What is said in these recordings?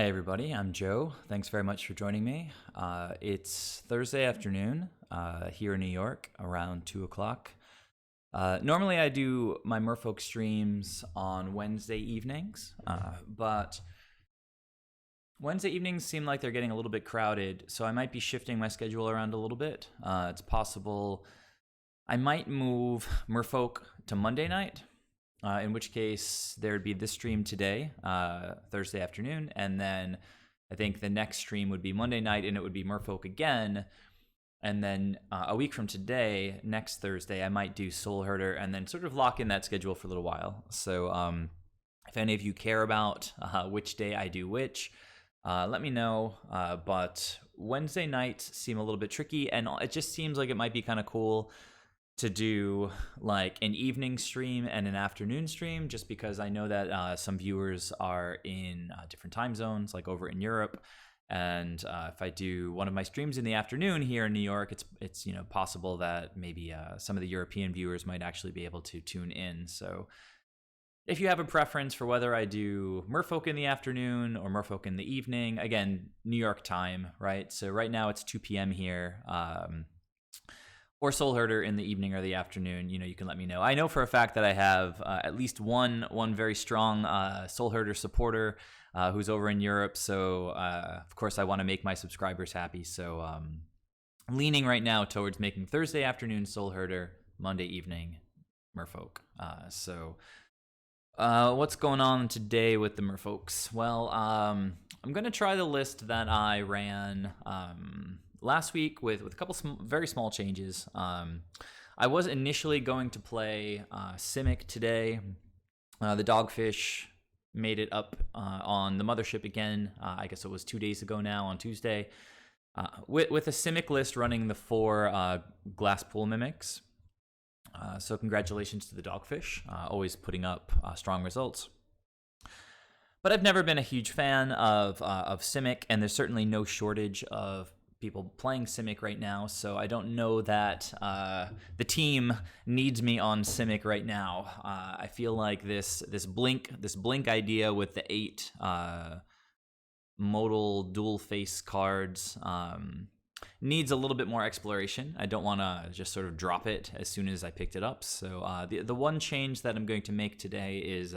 Hi, everybody. I'm Joe. Thanks very much for joining me. It's Thursday afternoon here in New York, around 2 o'clock. Normally, I do my Merfolk streams on Wednesday evenings, but Wednesday evenings seem like they're getting a little bit crowded, so I might be shifting my schedule around a little bit. It's possible I might move Merfolk to Monday night. In which case there'd be this stream today, Thursday afternoon, and then I think the next stream would be Monday night, and it would be Merfolk again. And then a week from today, next Thursday, I might do Soul Herder, and then sort of lock in that schedule for a little while. So if any of you care about which day I do which, let me know. But Wednesday nights seem a little bit tricky, and it just seems like it might be kind of cool to do like an evening stream and an afternoon stream, just because I know that some viewers are in different time zones, like over in Europe. And if I do one of my streams in the afternoon here in New York, it's possible that maybe some of the European viewers might actually be able to tune in. So if you have a preference for whether I do Merfolk in the afternoon or Merfolk in the evening, again, New York time, right? So right now it's 2 p.m. here. Or Soul Herder in the evening or the afternoon, you can let me know. I know for a fact that I have at least one very strong Soul Herder supporter who's over in Europe. So, of course, I want to make my subscribers happy. So, I'm leaning right now towards making Thursday afternoon Soul Herder, Monday evening Merfolk. What's going on today with the Merfolks? Well, I'm going to try the list that I ran last week with a couple very small changes. I was initially going to play Simic today. The Dogfish made it up on the mothership again. I guess it was 2 days ago now on Tuesday. With a Simic list running the 4 Glasspool Mimics. So congratulations to the Dogfish, always putting up strong results. But I've never been a huge fan of Simic, and there's certainly no shortage of people playing Simic right now, so I don't know that the team needs me on Simic right now. I feel like this blink idea with the 8 modal dual face cards needs a little bit more exploration. I don't want to just sort of drop it as soon as I picked it up. So the one change that I'm going to make today is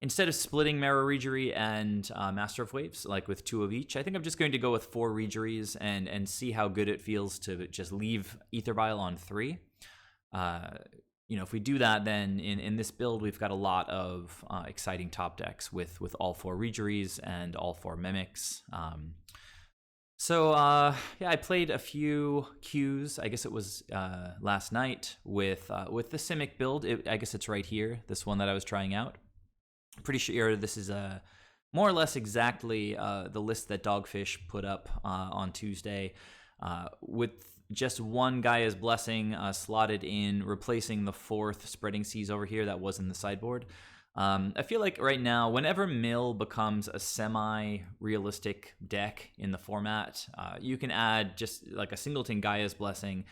instead of splitting Marrow Regery and Master of Waves, like with 2 of each, I think I'm just going to go with 4 Regeries and see how good it feels to just leave Ether Vial on 3. If we do that, then in this build, we've got a lot of exciting top decks with all 4 Regeries and all 4 Mimics. I played a few Qs. I guess it was last night with the Simic build. I guess it's right here, this one that I was trying out. Pretty sure this is more or less exactly the list that Dogfish put up on Tuesday, with just one Gaia's Blessing slotted in, replacing the 4th Spreading Seas over here that was in the sideboard. I feel like right now, whenever Mill becomes a semi-realistic deck in the format, you can add just like a singleton Gaia's Blessing.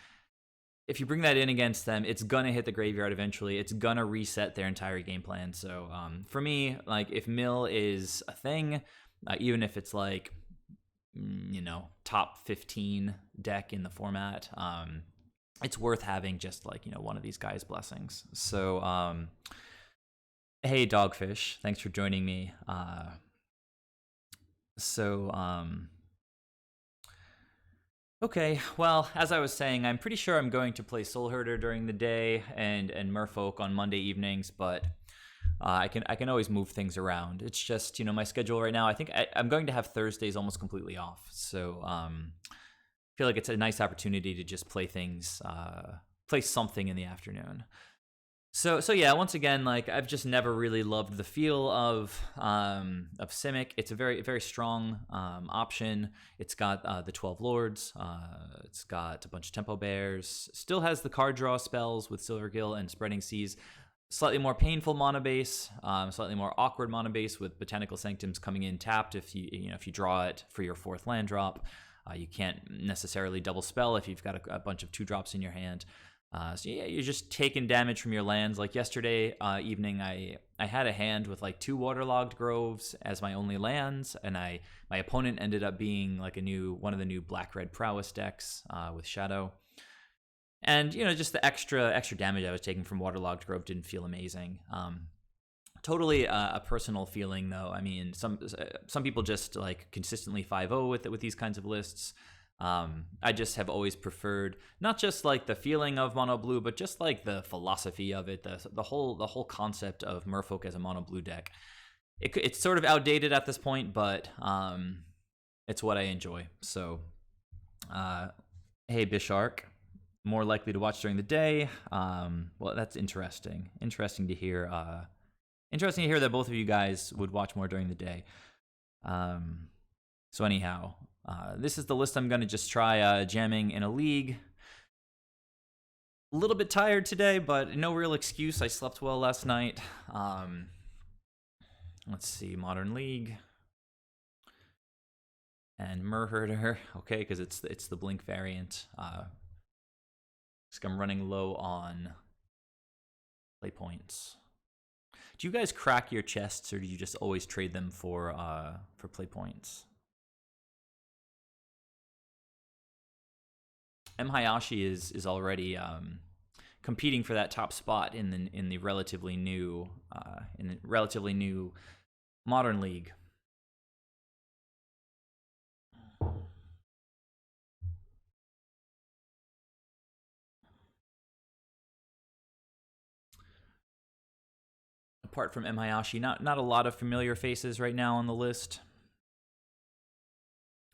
If you bring that in against them, it's gonna hit the graveyard eventually. It's gonna reset their entire game plan. So for me, like if Mill is a thing, even if it's like top 15 deck in the format, it's worth having just like one of these guys' blessings. So hey Dogfish, thanks for joining me. Okay, well, as I was saying, I'm pretty sure I'm going to play Soul Herder during the day and Merfolk on Monday evenings, but I can always move things around. It's just, my schedule right now, I think I'm going to have Thursdays almost completely off, so I feel like it's a nice opportunity to just play something in the afternoon. So yeah, once again, like I've just never really loved the feel of Simic. It's a very, very strong option. It's got the 12 Lords. It's got a bunch of Tempo Bears. Still has the card draw spells with Silvergill and Spreading Seas. Slightly more painful mana base, slightly more awkward mana base with Botanical Sanctums coming in tapped if you draw it for your 4th land drop. You can't necessarily double spell if you've got a bunch of 2-drops in your hand. So yeah, you're just taking damage from your lands. Like yesterday evening, I I had a hand with like 2 waterlogged groves as my only lands, and my opponent ended up being like one of the new black red prowess decks with Shadow. And just the extra damage I was taking from waterlogged grove didn't feel amazing. Totally a personal feeling, though. I mean, some people just like consistently 5-0 with these kinds of lists. I just have always preferred not just like the feeling of mono blue, but just like the philosophy of it, the whole concept of Merfolk as a mono blue deck. It's sort of outdated at this point, but it's what I enjoy. So, hey Bishark, more likely to watch during the day. Well, that's interesting. Interesting to hear. Interesting to hear that both of you guys would watch more during the day. So anyhow, this is the list I'm going to just try jamming in a league. A little bit tired today, but no real excuse. I slept well last night. Let's see, Modern League. And Merherder, okay, because it's the Blink variant. I'm running low on play points. Do you guys crack your chests, or do you just always trade them for play points? M. Hayashi is already competing for that top spot in the relatively new Modern League. Apart from M. Hayashi, not a lot of familiar faces right now on the list.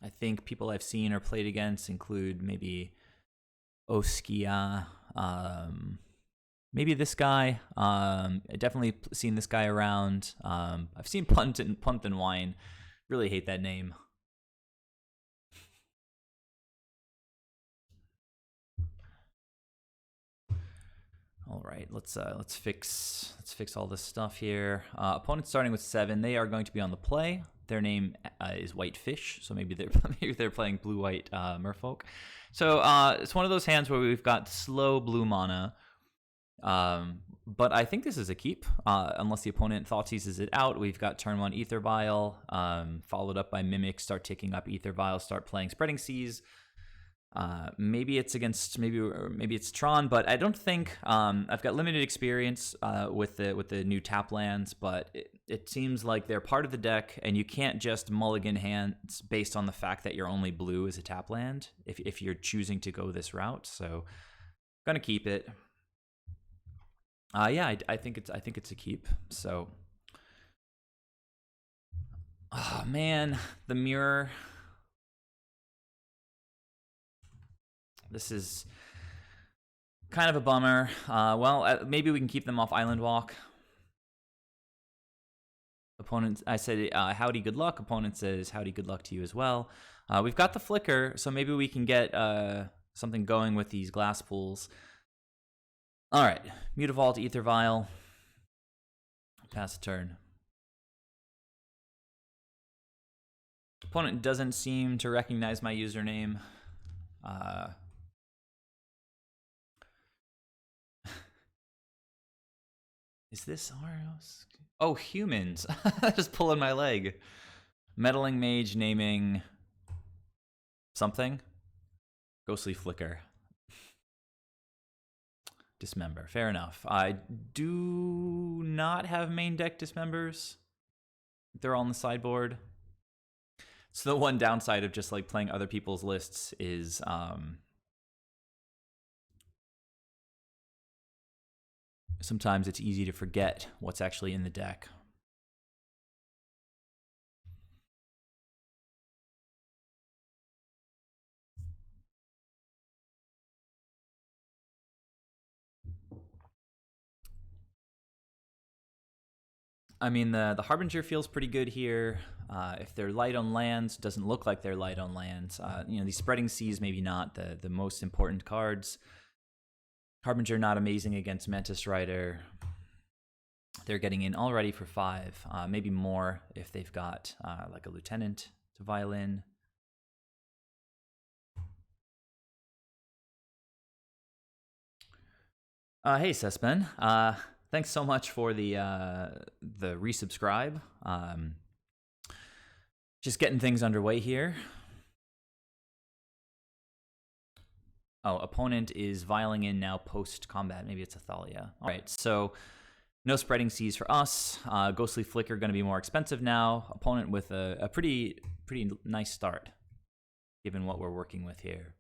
I think people I've seen or played against include maybe Oskia, maybe this guy. Definitely seen this guy around. I've seen Punt and Wine. Really hate that name. All right, let's fix all this stuff here. Opponents starting with 7. They are going to be on the play. Their name is Whitefish, so maybe they're playing blue-white Merfolk. So it's one of those hands where we've got slow blue mana. But I think this is a keep, unless the opponent thought seizes it out. We've got turn 1 Ether Vial, followed up by Mimic, start taking up Ether Vial, start playing Spreading Seas. Maybe it's against maybe it's Tron, but I don't think I've got limited experience with the new tap lands, but it seems like they're part of the deck, and you can't just mulligan hands based on the fact that your only blue is a tap land if you're choosing to go this route. So gonna keep it. Yeah, I think it's a keep. So, oh man, the mirror. This is kind of a bummer. Well, maybe we can keep them off Island Walk. Opponent, I said, howdy, good luck. Opponent says, howdy, good luck to you as well. We've got the Flicker, so maybe we can get something going with these glass pools. All right, Mutavault, Ether Vial. Pass a turn. Opponent doesn't seem to recognize my username. Is this ours? Oh, humans. Just pulling my leg. Meddling Mage naming something. Ghostly Flicker. Dismember. Fair enough. I do not have main deck dismembers. They're all on the sideboard. So the one downside of just like playing other people's lists is sometimes it's easy to forget what's actually in the deck. I mean, the Harbinger feels pretty good here. If they're light on lands, doesn't look like they're light on lands. These Spreading Seas, maybe not the most important cards. Harbinger not amazing against Mantis Rider. They're getting in already for 5, maybe more if they've got like a Lieutenant to violin. Hey, Sespen. thanks so much for the resubscribe. Just getting things underway here. Oh, opponent is vialing in now post-combat. Maybe it's Athalia. All right, so no spreading seas for us. Ghostly Flicker going to be more expensive now. Opponent with a pretty nice start, given what we're working with here.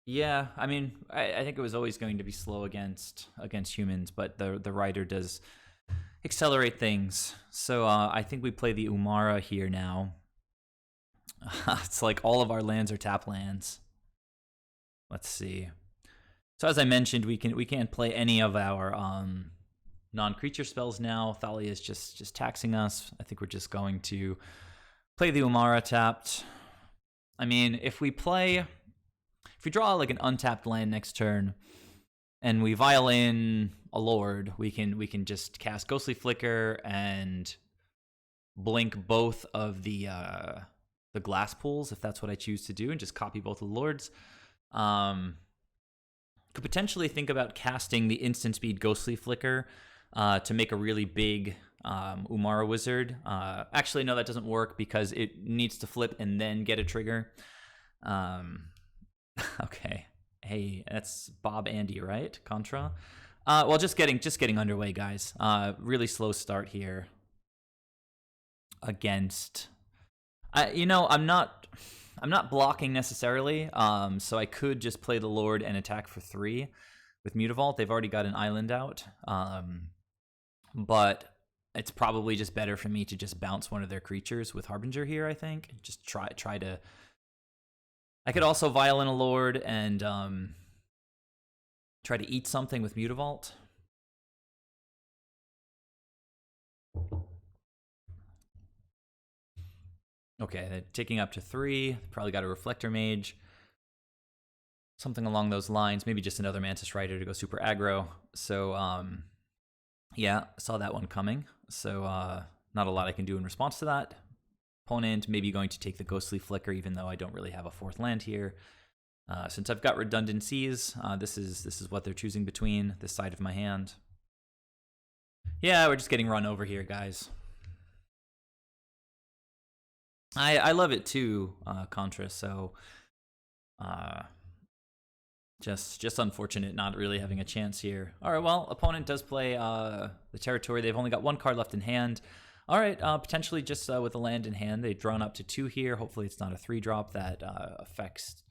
Yeah, I mean, I think it was always going to be slow against humans, but the rider does accelerate things. So I think we play the Umara here now. It's like all of our lands are tap lands. Let's see. So as I mentioned, we can't play any of our non-creature spells now. Thalia is just taxing us. I think we're just going to play the Umara tapped. I mean, if we draw like an untapped land next turn, and we vial in a Lord, we can just cast Ghostly Flicker and blink both of the glass pools if that's what I choose to do, and just copy both of the Lords. Could potentially think about casting the instant speed Ghostly Flicker to make a really big Umara Wizard. Actually, no, that doesn't work because it needs to flip and then get a trigger. Okay. Hey, that's Bob Andy, right? Contra. Well, just getting underway, guys. Really slow start here against. I'm not blocking necessarily. So I could just play the Lord and attack for 3 with Mutavault. They've already got an island out. But it's probably just better for me to just bounce one of their creatures with Harbinger here, I think. Just try to. I could also vial in a Lord and try to eat something with Mutavault. Okay, they're ticking up to 3. Probably got a Reflector Mage. Something along those lines. Maybe just another Mantis Rider to go super aggro. So, yeah, saw that one coming. So, not a lot I can do in response to that. Opponent maybe going to take the Ghostly Flicker, even though I don't really have a 4th land here. Since I've got redundancies, this is what they're choosing between, this side of my hand. Yeah, we're just getting run over here, guys. I love it too, Contra, so just unfortunate not really having a chance here. All right, well, opponent does play the territory. They've only got 1 card left in hand. All right, potentially just with a land in hand. They've drawn up to 2 here. Hopefully it's not a 3-drop that affects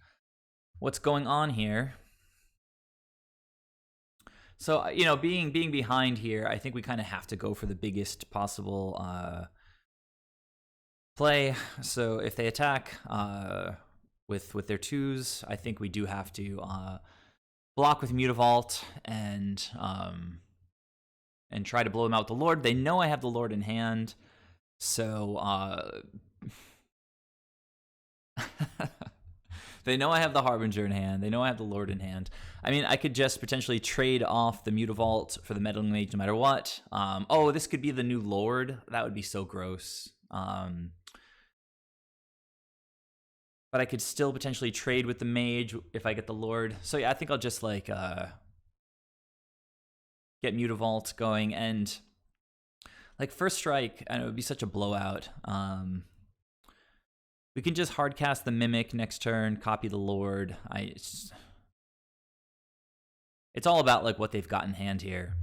what's going on here. So, being behind here, I think we kind of have to go for the biggest possible play. So if they attack with their 2s, I think we do have to block with Mutavault and try to blow them out with the Lord. They know I have the Lord in hand, so they know I have the Harbinger in hand. They know I have the Lord in hand. I mean, I could just potentially trade off the Mutavault for the Meddling Mage no matter what. Oh, this could be the new Lord. That would be so gross. But I could still potentially trade with the Mage if I get the Lord. So yeah, I think I'll just like get Mutavault going, and like first strike, I know it would be such a blowout. We can just hard cast the Mimic next turn, copy the Lord. It's all about like what they've got in hand here.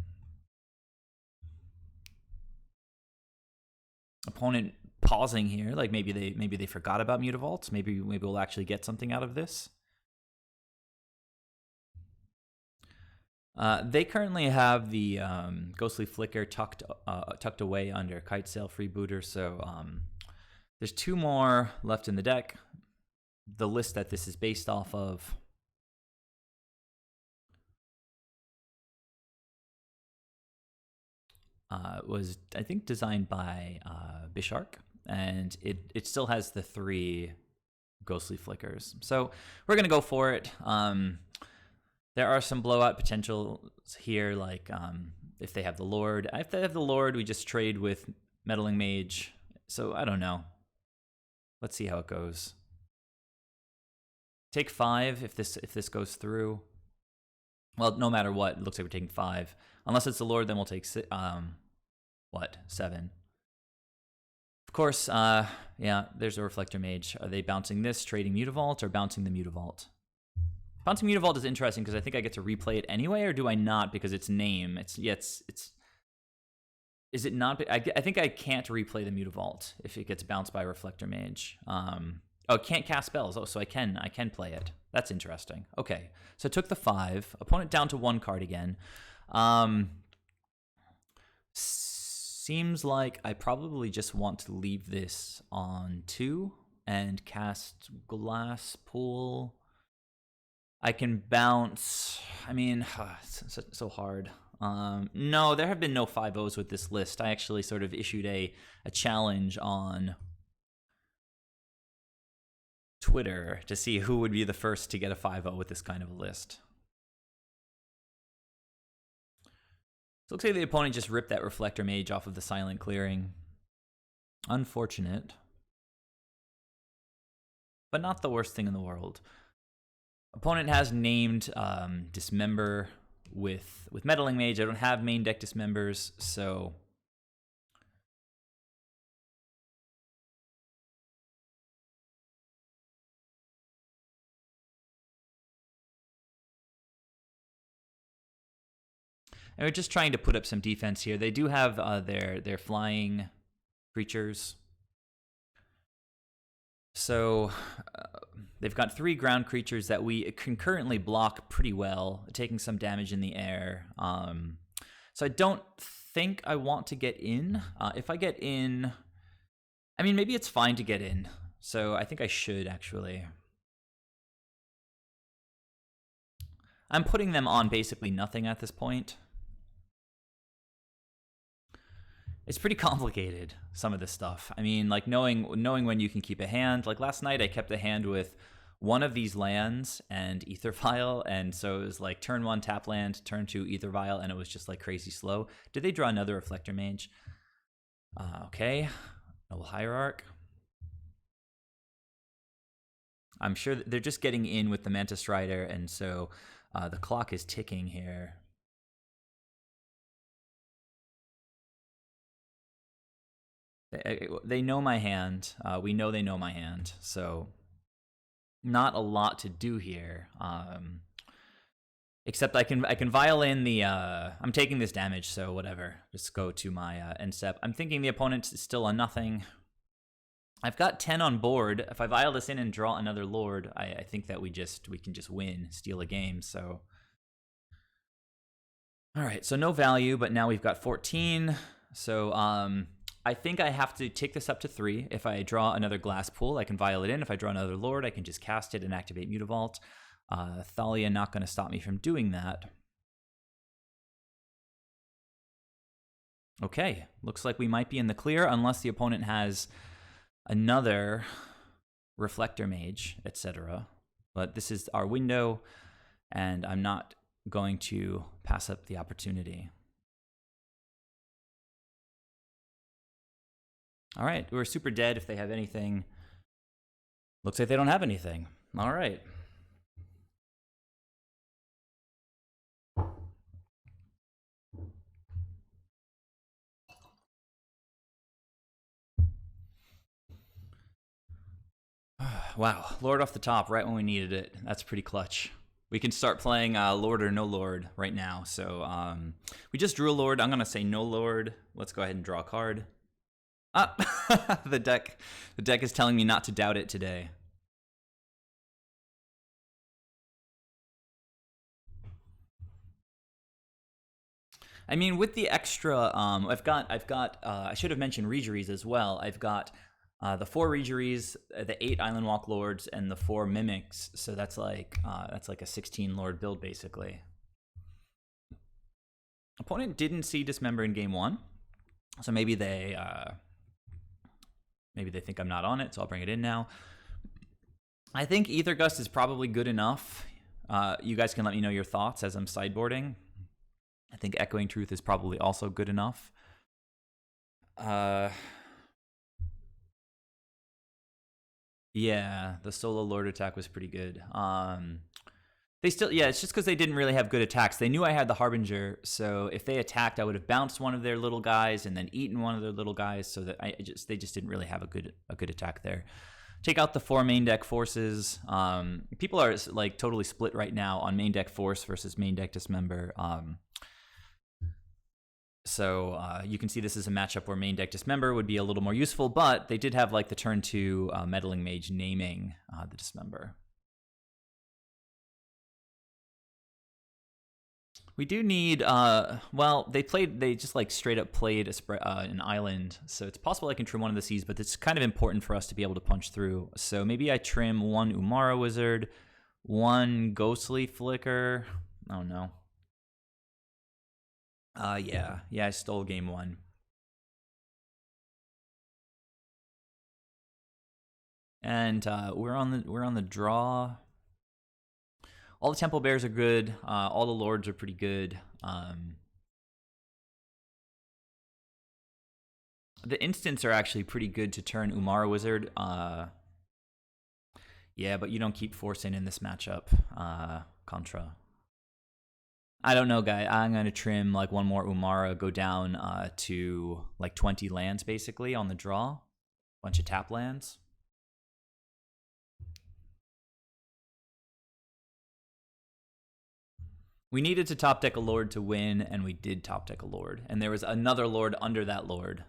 Opponent pausing here, like maybe they forgot about Mutavault. Maybe we'll actually get something out of this. They currently have the Ghostly Flicker tucked away under Kitesail Freebooter, so there's 2 more left in the deck. The list that this is based off of was, I think, designed by Bishark, and it still has the 3 Ghostly Flickers. So we're going to go for it. There are some blowout potentials here, like if they have the Lord. If they have the Lord, we just trade with Meddling Mage. So I don't know. Let's see how it goes. Take 5 if this goes through. Well, no matter what, it looks like we're taking 5. Unless it's the Lord, then we'll take 7. Of course, yeah, there's a Reflector Mage. Are they bouncing this, trading Mutavault, or bouncing the Mutavault? Bouncing Mutavault is interesting because I think I get to replay it anyway, or do I not because it's name? It's is it not? I think I can't replay the Mutavault if it gets bounced by Reflector Mage. Oh, it can't cast spells. Oh, so I can play it. That's interesting. Okay, so I took the 5. Opponent down to 1 card again. Seems like I probably just want to leave this on 2 and cast Glass Pool. I can bounce. I mean, it's so hard. No, there have been no 5-0s with this list. I actually sort of issued a challenge on Twitter to see who would be the first to get a 5-0 with this kind of a list. So it looks like the opponent just ripped that Reflector Mage off of the Silent Clearing. Unfortunate. But not the worst thing in the world. Opponent has named Dismember with Meddling Mage. I don't have main deck Dismembers, so... And we're just trying to put up some defense here. They do have their flying creatures. So they've got 3 ground creatures that we concurrently block pretty well, taking some damage in the air. So I don't think I want to get in. If I get in, I mean, maybe it's fine to get in. So I think I should, actually. I'm putting them on basically nothing at this point. It's pretty complicated, some of this stuff. I mean, like knowing when you can keep a hand. Like last night, I kept a hand with one of these lands and Ether Vial, and so it was like turn 1 tap land, turn 2 Ether Vial, and it was just like crazy slow. Did they draw another Reflector Mage? Okay, Noble Hierarch. I'm sure they're just getting in with the Mantis Rider, and so the clock is ticking here. They know my hand. We know they know my hand, so not a lot to do here. Except I can vial in the. I'm taking this damage, so whatever. Just go to my end step. I'm thinking the opponent is still on nothing. I've got 10 on board. If I vial this in and draw another Lord, I think that we can just win, steal a game. So, all right. So no value, but now we've got 14. So I think I have to take this up to 3. If I draw another Glass Pool, I can vial it in. If I draw another Lord, I can just cast it and activate Mutavault. Thalia not going to stop me from doing that. Okay, looks like we might be in the clear unless the opponent has another Reflector Mage, etc. But this is our window, and I'm not going to pass up the opportunity. All right, we're super dead if they have anything. Looks like they don't have anything. All right. Wow, Lord off the top right when we needed it. That's pretty clutch. We can start playing Lord or no Lord right now. So we just drew a Lord. I'm going to say no Lord. Let's go ahead and draw a card. The deck is telling me not to doubt it today. I mean, with the extra, I've got. I should have mentioned Regeries as well. I've got the 4 Regeries, the 8 Island Walk Lords, and the 4 Mimics. So that's like a 16 Lord build basically. Opponent didn't see Dismember in game 1, so maybe they think I'm not on it. So I'll bring it in now. I think Ether Gust is probably good enough. You guys can let me know your thoughts as I'm sideboarding. I think Echoing Truth is probably also good enough. Yeah, the solo Lord attack was pretty good. They still, yeah, it's just because they didn't really have good attacks. They knew I had the Harbinger, so if they attacked, I would have bounced one of their little guys and then eaten one of their little guys, so that they just didn't really have a good attack there. Take out the 4 main deck forces. People are like totally split right now on main deck force versus main deck dismember. So you can see this is a matchup where main deck dismember would be a little more useful, but they did have like the turn 2 meddling mage naming the dismember. We do need, well, they just like straight up played an island, so it's possible I can trim one of the seas, but it's kind of important for us to be able to punch through. So maybe I trim 1 Umara Wizard, 1 Ghostly Flicker. Oh no. Yeah, I stole game 1. And we're on the draw. All the Temple Bears are good. All the Lords are pretty good. The instants are actually pretty good to turn Umara Wizard. Yeah, but you don't keep forcing in this matchup, Contra. I don't know, guy. I'm going to trim like 1 more Umara, go down to like 20 lands basically on the draw. Bunch of tap lands. We needed to top deck a Lord to win, and we did top deck a Lord. And there was another Lord under that Lord.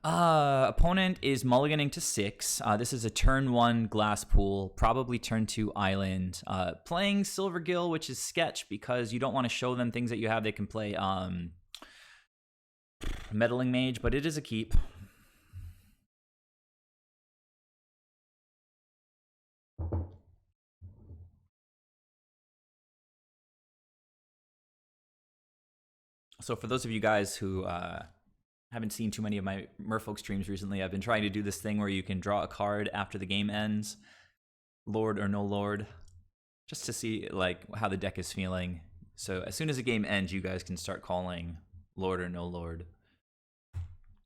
Opponent is mulliganing to 6. This is a turn 1 glass pool, probably turn 2 island. Playing Silvergill, which is sketch because you don't want to show them things that you have. They can play meddling mage, but it is a keep. So for those of you guys who haven't seen too many of my Merfolk streams recently, I've been trying to do this thing where you can draw a card after the game ends, Lord or no Lord, just to see like how the deck is feeling. So as soon as the game ends, you guys can start calling Lord or no Lord.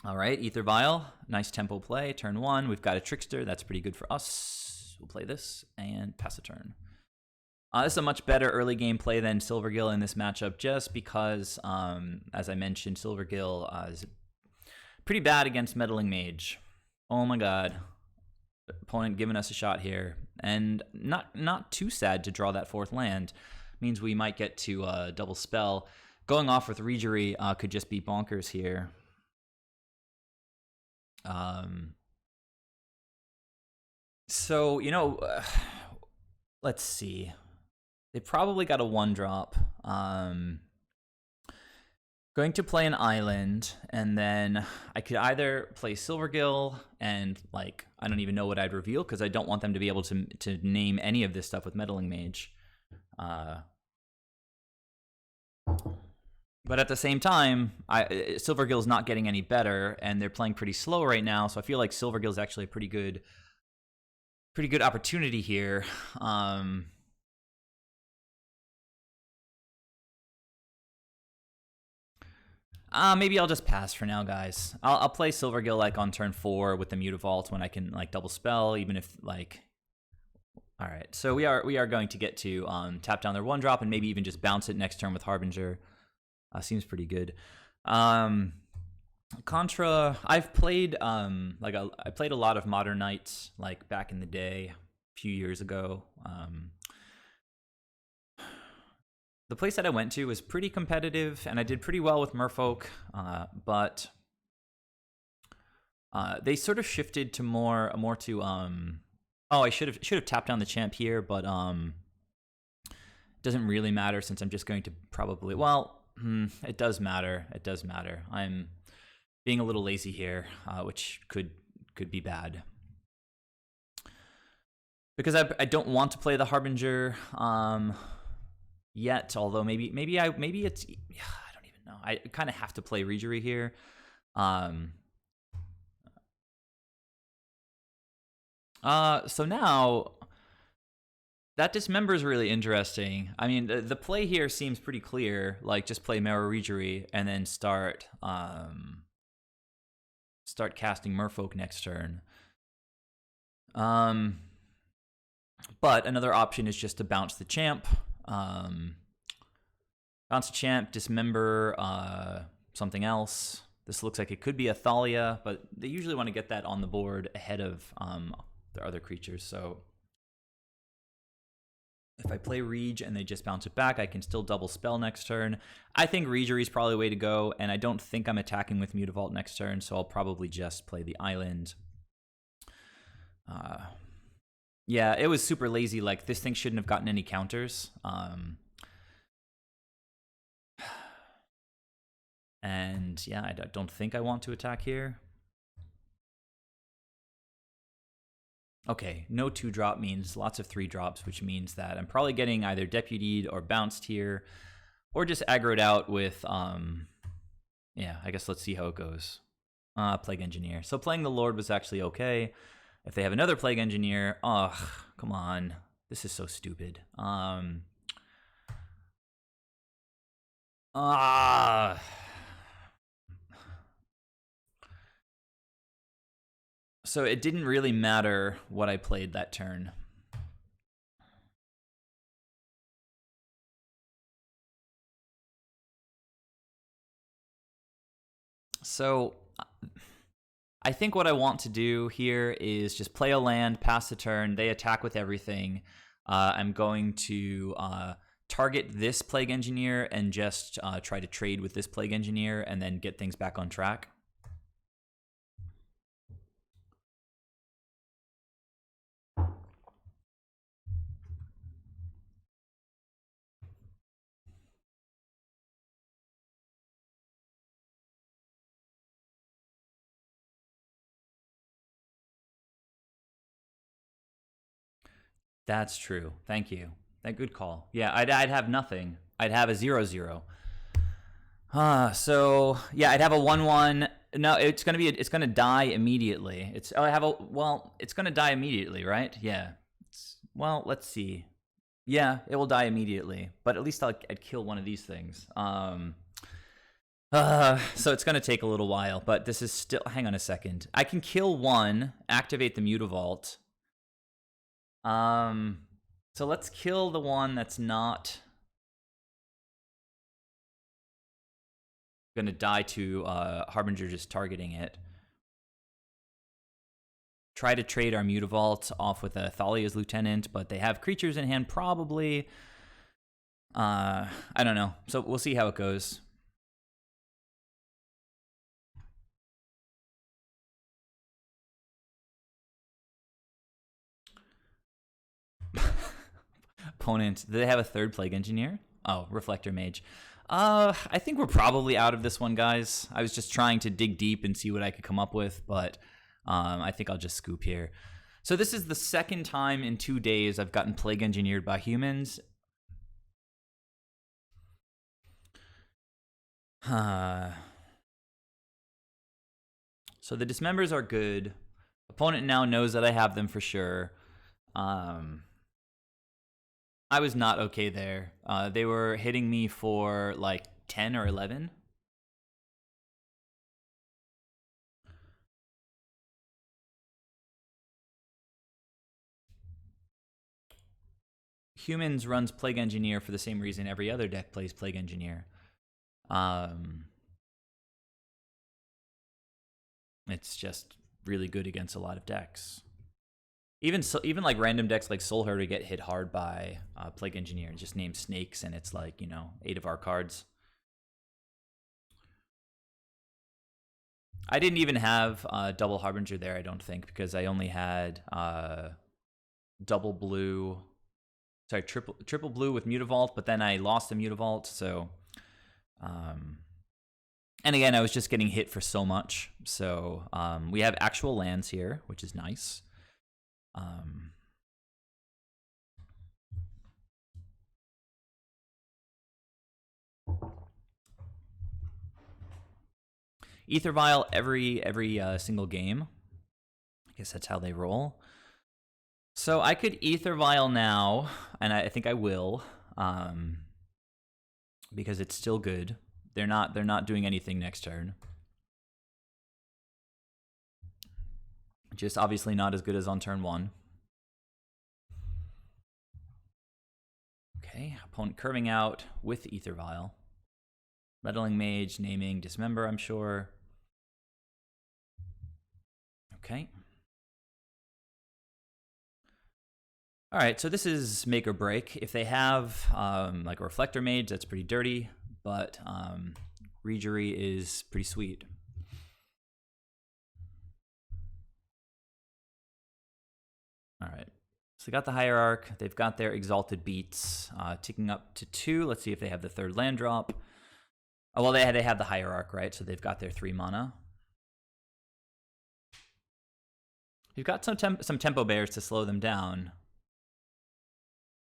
All right, Ether Vial, nice tempo play. Turn 1, we've got a Trickster. That's pretty good for us. We'll play this and pass a turn. This is a much better early game play than Silvergill in this matchup, just because, as I mentioned, Silvergill is pretty bad against Meddling Mage. Oh my god. Opponent giving us a shot here. And not too sad to draw that 4th land. Means we might get to double spell. Going off with Regery could just be bonkers here. So, you know, let's see. They probably got a 1-drop. Going to play an island, and then I could either play Silvergill and, like, I don't even know what I'd reveal because I don't want them to be able to name any of this stuff with Meddling Mage. But at the same time, Silvergill's not getting any better, and they're playing pretty slow right now, so I feel like Silvergill's actually a pretty good opportunity here. Maybe I'll just pass for now, guys. I'll play Silvergill like on turn 4 with the Mutavault when I can like double spell, even if like. All right, so we are going to get to tap down their 1-drop and maybe even just bounce it next turn with Harbinger. Seems pretty good. Contra, I've played I played a lot of Modern Knights like back in the day, a few years ago. The place that I went to was pretty competitive, and I did pretty well with Merfolk, but they sort of shifted to more to oh, I should have tapped down the champ here, but it doesn't really matter since I'm just going to probably, well, it does matter. It does matter. I'm being a little lazy here, which could be bad. Because I don't want to play the Harbinger yet, although maybe it's, I don't even know. I kind of have to play Regery here. So now that Dismember is really interesting. I mean, the play here seems pretty clear. Like, just play Mara Regery and then start casting Merfolk next turn. Um, but another option is just to bounce the champ. Bounce the champ, dismember something else. This looks like it could be a Thalia, but they usually want to get that on the board ahead of their other creatures. So if I play Rege and they just bounce it back, I can still double spell next turn. I think Regery is probably the way to go, and I don't think I'm attacking with Mutavault next turn, so I'll probably just play the island. Yeah, it was super lazy. Like, this thing shouldn't have gotten any counters. And yeah, I don't think I want to attack here. Okay, no 2-drop means lots of 3-drops, which means that I'm probably getting either deputied or bounced here, or just aggroed out with, yeah, I guess let's see how it goes. Plague Engineer. So playing the Lord was actually okay. If they have another Plague Engineer, ugh, come on. This is so stupid. So it didn't really matter what I played that turn. So I think what I want to do here is just play a land, pass the turn. They attack with everything. I'm going to target this Plague Engineer and just try to trade with this Plague Engineer and then get things back on track. That's true. Thank you. That good call. Yeah, I'd have nothing. I'd have a 0/0. So yeah, I'd have a 1/1. No, it's gonna die immediately. It's it's gonna die immediately, right? Yeah. Well, let's see. Yeah, it will die immediately, but at least I'd kill one of these things. So it's gonna take a little while, but this is still. Hang on a second. I can kill one, activate the Mutavault. So let's kill the one that's not gonna die to Harbinger just targeting it. Try to trade our Mutavault off with a Thalia's Lieutenant, but they have creatures in hand probably. I don't know. So we'll see how it goes. Opponent, do they have a third Plague Engineer? Oh, Reflector Mage. I think we're probably out of this one, guys. I was just trying to dig deep and see what I could come up with, but I think I'll just scoop here. So this is the second time in 2 days I've gotten Plague Engineered by humans. So the Dismembers are good. Opponent now knows that I have them for sure. I was not okay there. They were hitting me for like 10 or 11. Humans runs Plague Engineer for the same reason every other deck plays Plague Engineer. It's just really good against a lot of decks. Even like random decks like Soul Herder get hit hard by Plague Engineer. Just name snakes and it's like, 8 of our cards. I didn't even have double Harbinger there, I don't think, because I only had double blue. Sorry, triple blue with Mutavault, but then I lost the Mutavault, so and again, I was just getting hit for so much. So we have actual lands here, which is nice. Ether Vial every single game. I guess that's how they roll. So I could Ether Vial now, and I think I will, because it's still good. They're not doing anything next turn. Just obviously not as good as on turn 1. Okay, opponent curving out with Ether Vial. Meddling Mage, naming, dismember, I'm sure. Okay. All right, so this is make or break. If they have like a Reflector Mage, that's pretty dirty, but Regery is pretty sweet. All right, so they got the Hierarch. They've got their Exalted Beats ticking up to 2. Let's see if they have the 3rd land drop. Oh, well, they have the Hierarch, right? So they've got their 3 mana. You've got some tempo bears to slow them down.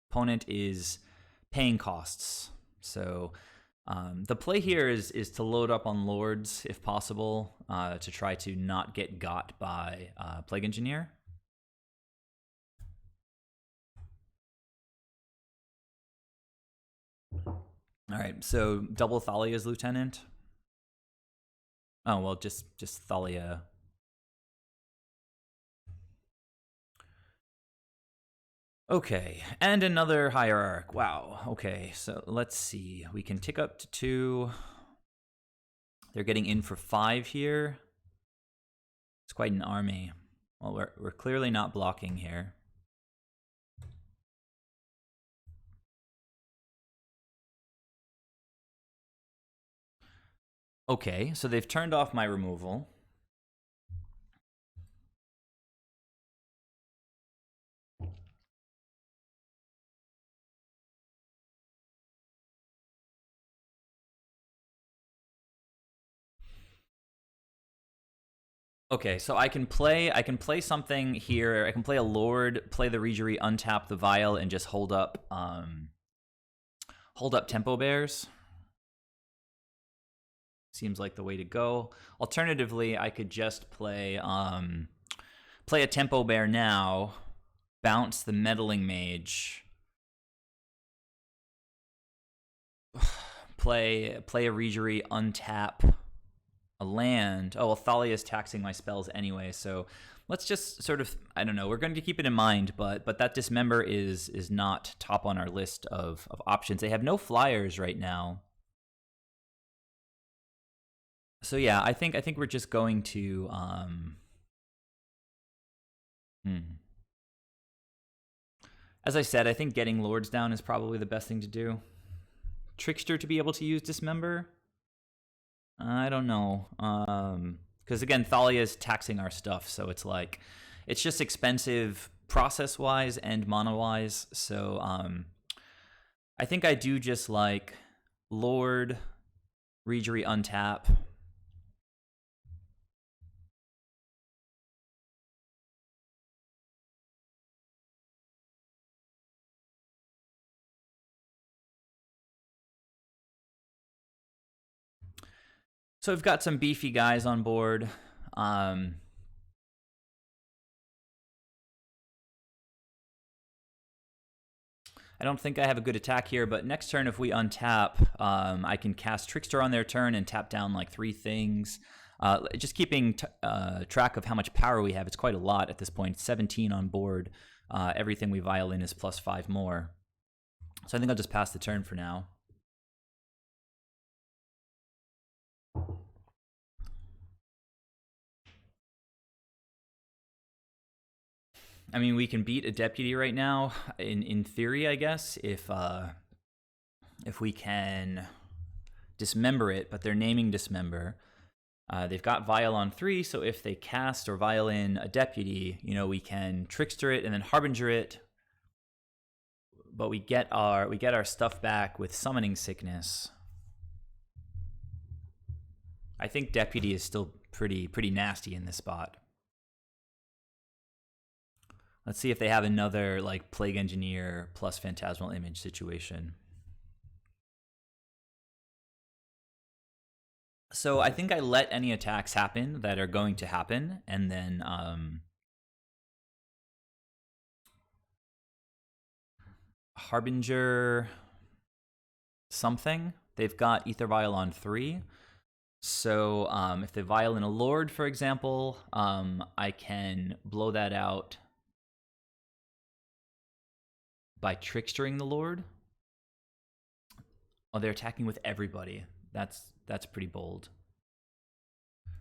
Opponent is paying costs. So the play here is to load up on Lords if possible to try to not get got by Plague Engineer. All right, so double Thalia's Lieutenant. Oh, well, just Thalia. Okay, and another Hierarch. Wow, okay, so let's see. We can tick up to 2. They're getting in for 5 here. It's quite an army. Well, we're clearly not blocking here. Okay, so they've turned off my removal. Okay, so I can play something here. I can play a Lord, play the Regery, untap the Vial, and just hold up Tempo Bears. Seems like the way to go. Alternatively, I could just play a Tempo Bear now, bounce the Meddling Mage, play a Regery, untap a land. Oh, well, Thalia is taxing my spells anyway, so let's just sort of, I don't know, we're going to keep it in mind, but that Dismember is not top on our list of options. They have no flyers right now. So yeah, I think we're just going to As I said, I think getting Lords down is probably the best thing to do. Trickster to be able to use Dismember? I don't know. Because again, Thalia is taxing our stuff, so it's like, it's just expensive process-wise and mana-wise. So I think I do just like Lord, Regery, untap. So we've got some beefy guys on board. I don't think I have a good attack here, but next turn if we untap, I can cast Trickster on their turn and tap down like 3 things. Just keeping track of how much power we have. It's quite a lot at this point. It's 17 on board. Everything we vial in is plus 5 more. So I think I'll just pass the turn for now. I mean, we can beat a deputy right now, in theory, I guess, if we can dismember it, but they're naming dismember. They've got Vial on 3, so if they cast or Vial in a deputy, you know, we can Trickster it and then Harbinger it, but we get our stuff back with Summoning Sickness. I think deputy is still pretty nasty in this spot. Let's see if they have another like Plague Engineer plus Phantasmal Image situation. So I think I let any attacks happen that are going to happen, and then Harbinger something. They've got Ether Vial on 3. So if they vial in a lord, for example, I can blow that out by trickstering the lord. Oh, they're attacking with everybody. That's pretty bold.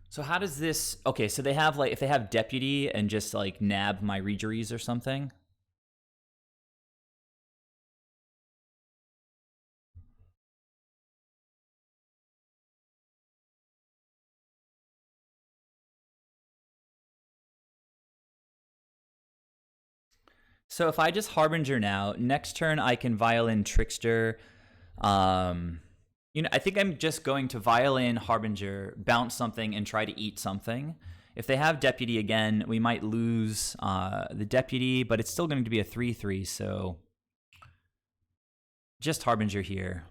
So how does this? Okay, so they have like if they have deputy and just like nab my regeries or something. So if I just Harbinger now, next turn I can Violin Trickster. Um, I think I'm just going to Violin Harbinger, bounce something, and try to eat something. If they have Deputy again, we might lose the Deputy, but it's still going to be a 3/3, so just Harbinger here.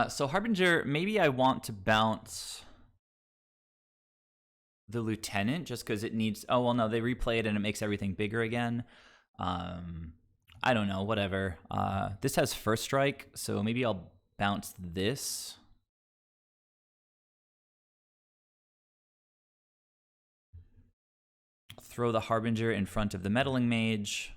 So Harbinger, maybe I want to bounce the Lieutenant just because it needs. Oh well, no, they replay it and it makes everything bigger again. I don't know, whatever. This has first strike, so maybe I'll bounce this. Throw the Harbinger in front of the Meddling Mage.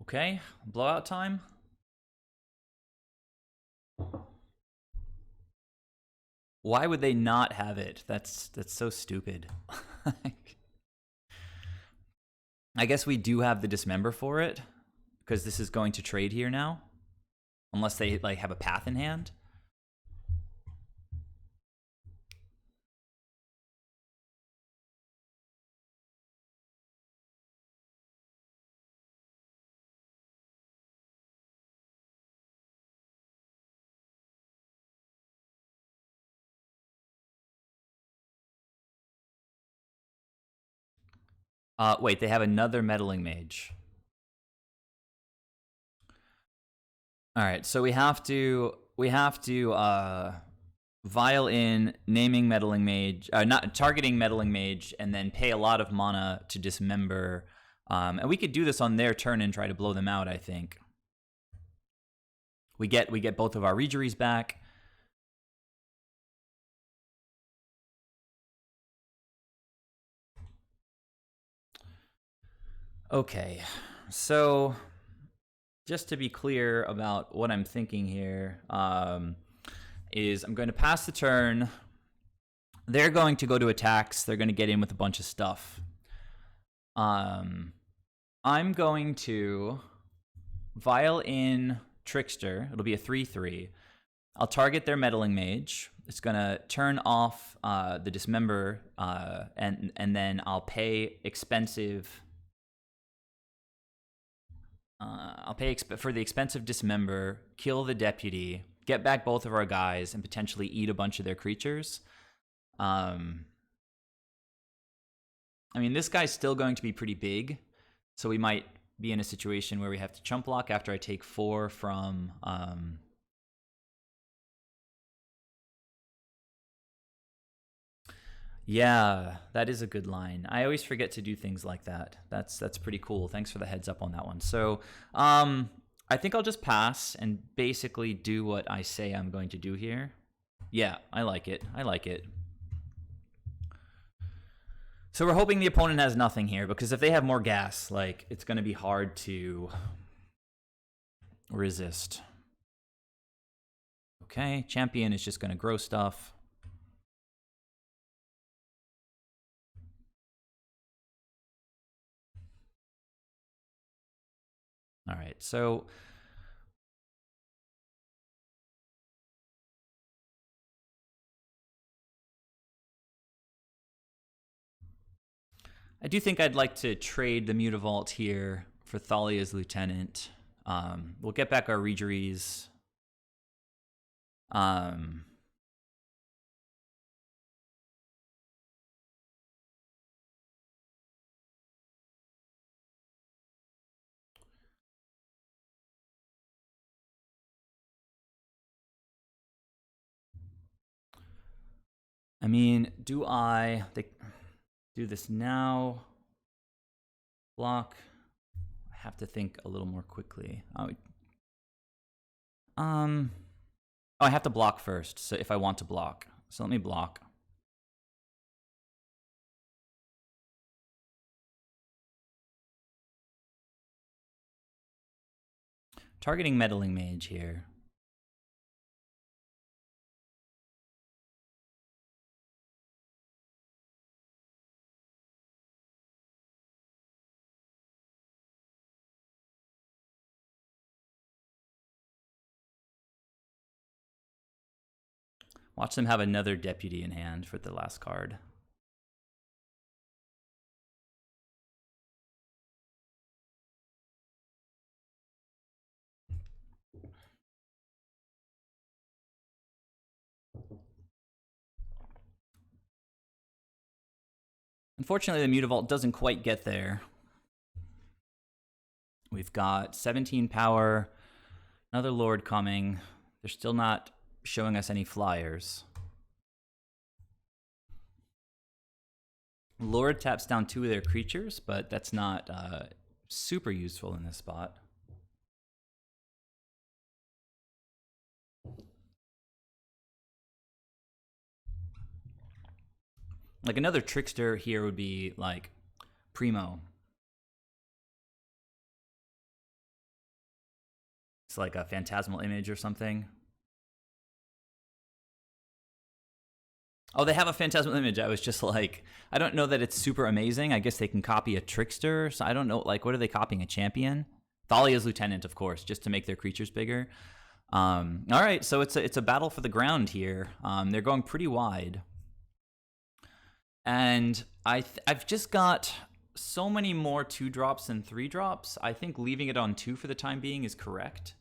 Okay, blowout time. Why would they not have it? That's so stupid. I guess we do have the Dismember for it because this is going to trade here now, unless they like have a path in hand. Wait, they have another Meddling Mage. All right, so we have to vial in naming Meddling Mage, not targeting Meddling Mage, and then pay a lot of mana to dismember. And we could do this on their turn and try to blow them out. I think we get both of our Regeries back. Okay, so just to be clear about what I'm thinking here, is I'm going to pass the turn. They're going to go to attacks. They're going to get in with a bunch of stuff. I'm going to vial in Trickster. It'll be a 3/3. I'll target their Meddling Mage. It's gonna turn off the Dismember, and then I'll pay expensive. I'll pay for the expensive Dismember, kill the Deputy, get back both of our guys, and potentially eat a bunch of their creatures. I mean, this guy's still going to be pretty big, so we might be in a situation where we have to chump block after I take 4 from. Yeah, that is a good line. I always forget to do things like that. That's pretty cool. Thanks for the heads up on that one. So, I think I'll just pass and basically do what I say I'm going to do here. Yeah, I like it. I like it. So we're hoping the opponent has nothing here, because if they have more gas, like, it's going to be hard to resist. Okay, champion is just going to grow stuff. All right, so I do think I'd like to trade the Mutavault here for Thalia's Lieutenant. We'll get back our Regeries. I mean, do I do this now? Block. I have to think a little more quickly. Oh, I have to block first. So if I want to block, so let me block. Targeting Meddling Mage here. Watch them have another Deputy in hand for the last card. Unfortunately, the Mutavault doesn't quite get there. We've got 17 power, another Lord coming. They're still not showing us any flyers. Lord taps down 2 of their creatures, but that's not super useful in this spot. Like another Trickster here would be like Primo. It's like a Phantasmal Image or something. Oh, they have a Phantasmal Image. I was just like, I don't know that it's super amazing. I guess they can copy a Trickster. So I don't know, like, what are they copying? A Champion? Thalia's Lieutenant, of course, just to make their creatures bigger. All right, so it's a battle for the ground here. They're going pretty wide. And I've just got so many more 2-drops than 3-drops. I think leaving it on 2 for the time being is correct.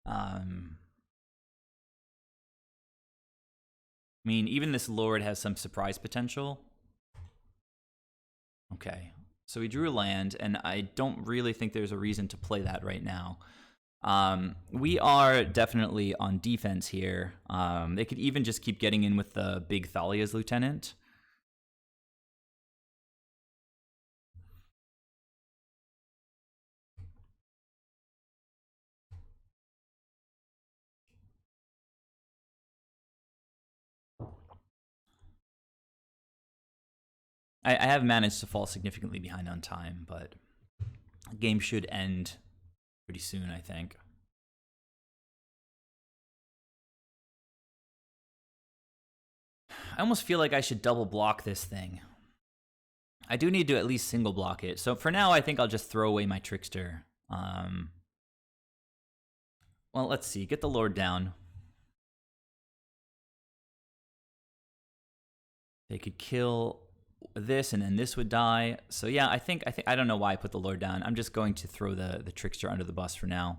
I mean, even this Lord has some surprise potential. Okay, so we drew a land, and I don't really think there's a reason to play that right now. We are definitely on defense here. They could even just keep getting in with the big Thalia's Lieutenant. I have managed to fall significantly behind on time, but the game should end pretty soon, I think. I almost feel like I should double block this thing. I do need to at least single block it. So for now, I think I'll just throw away my Trickster. Well, let's see. Get the Lord down. They could kill this, and then this would die. So yeah, I don't know why I put the Lord down. I'm just going to throw the Trickster under the bus for now.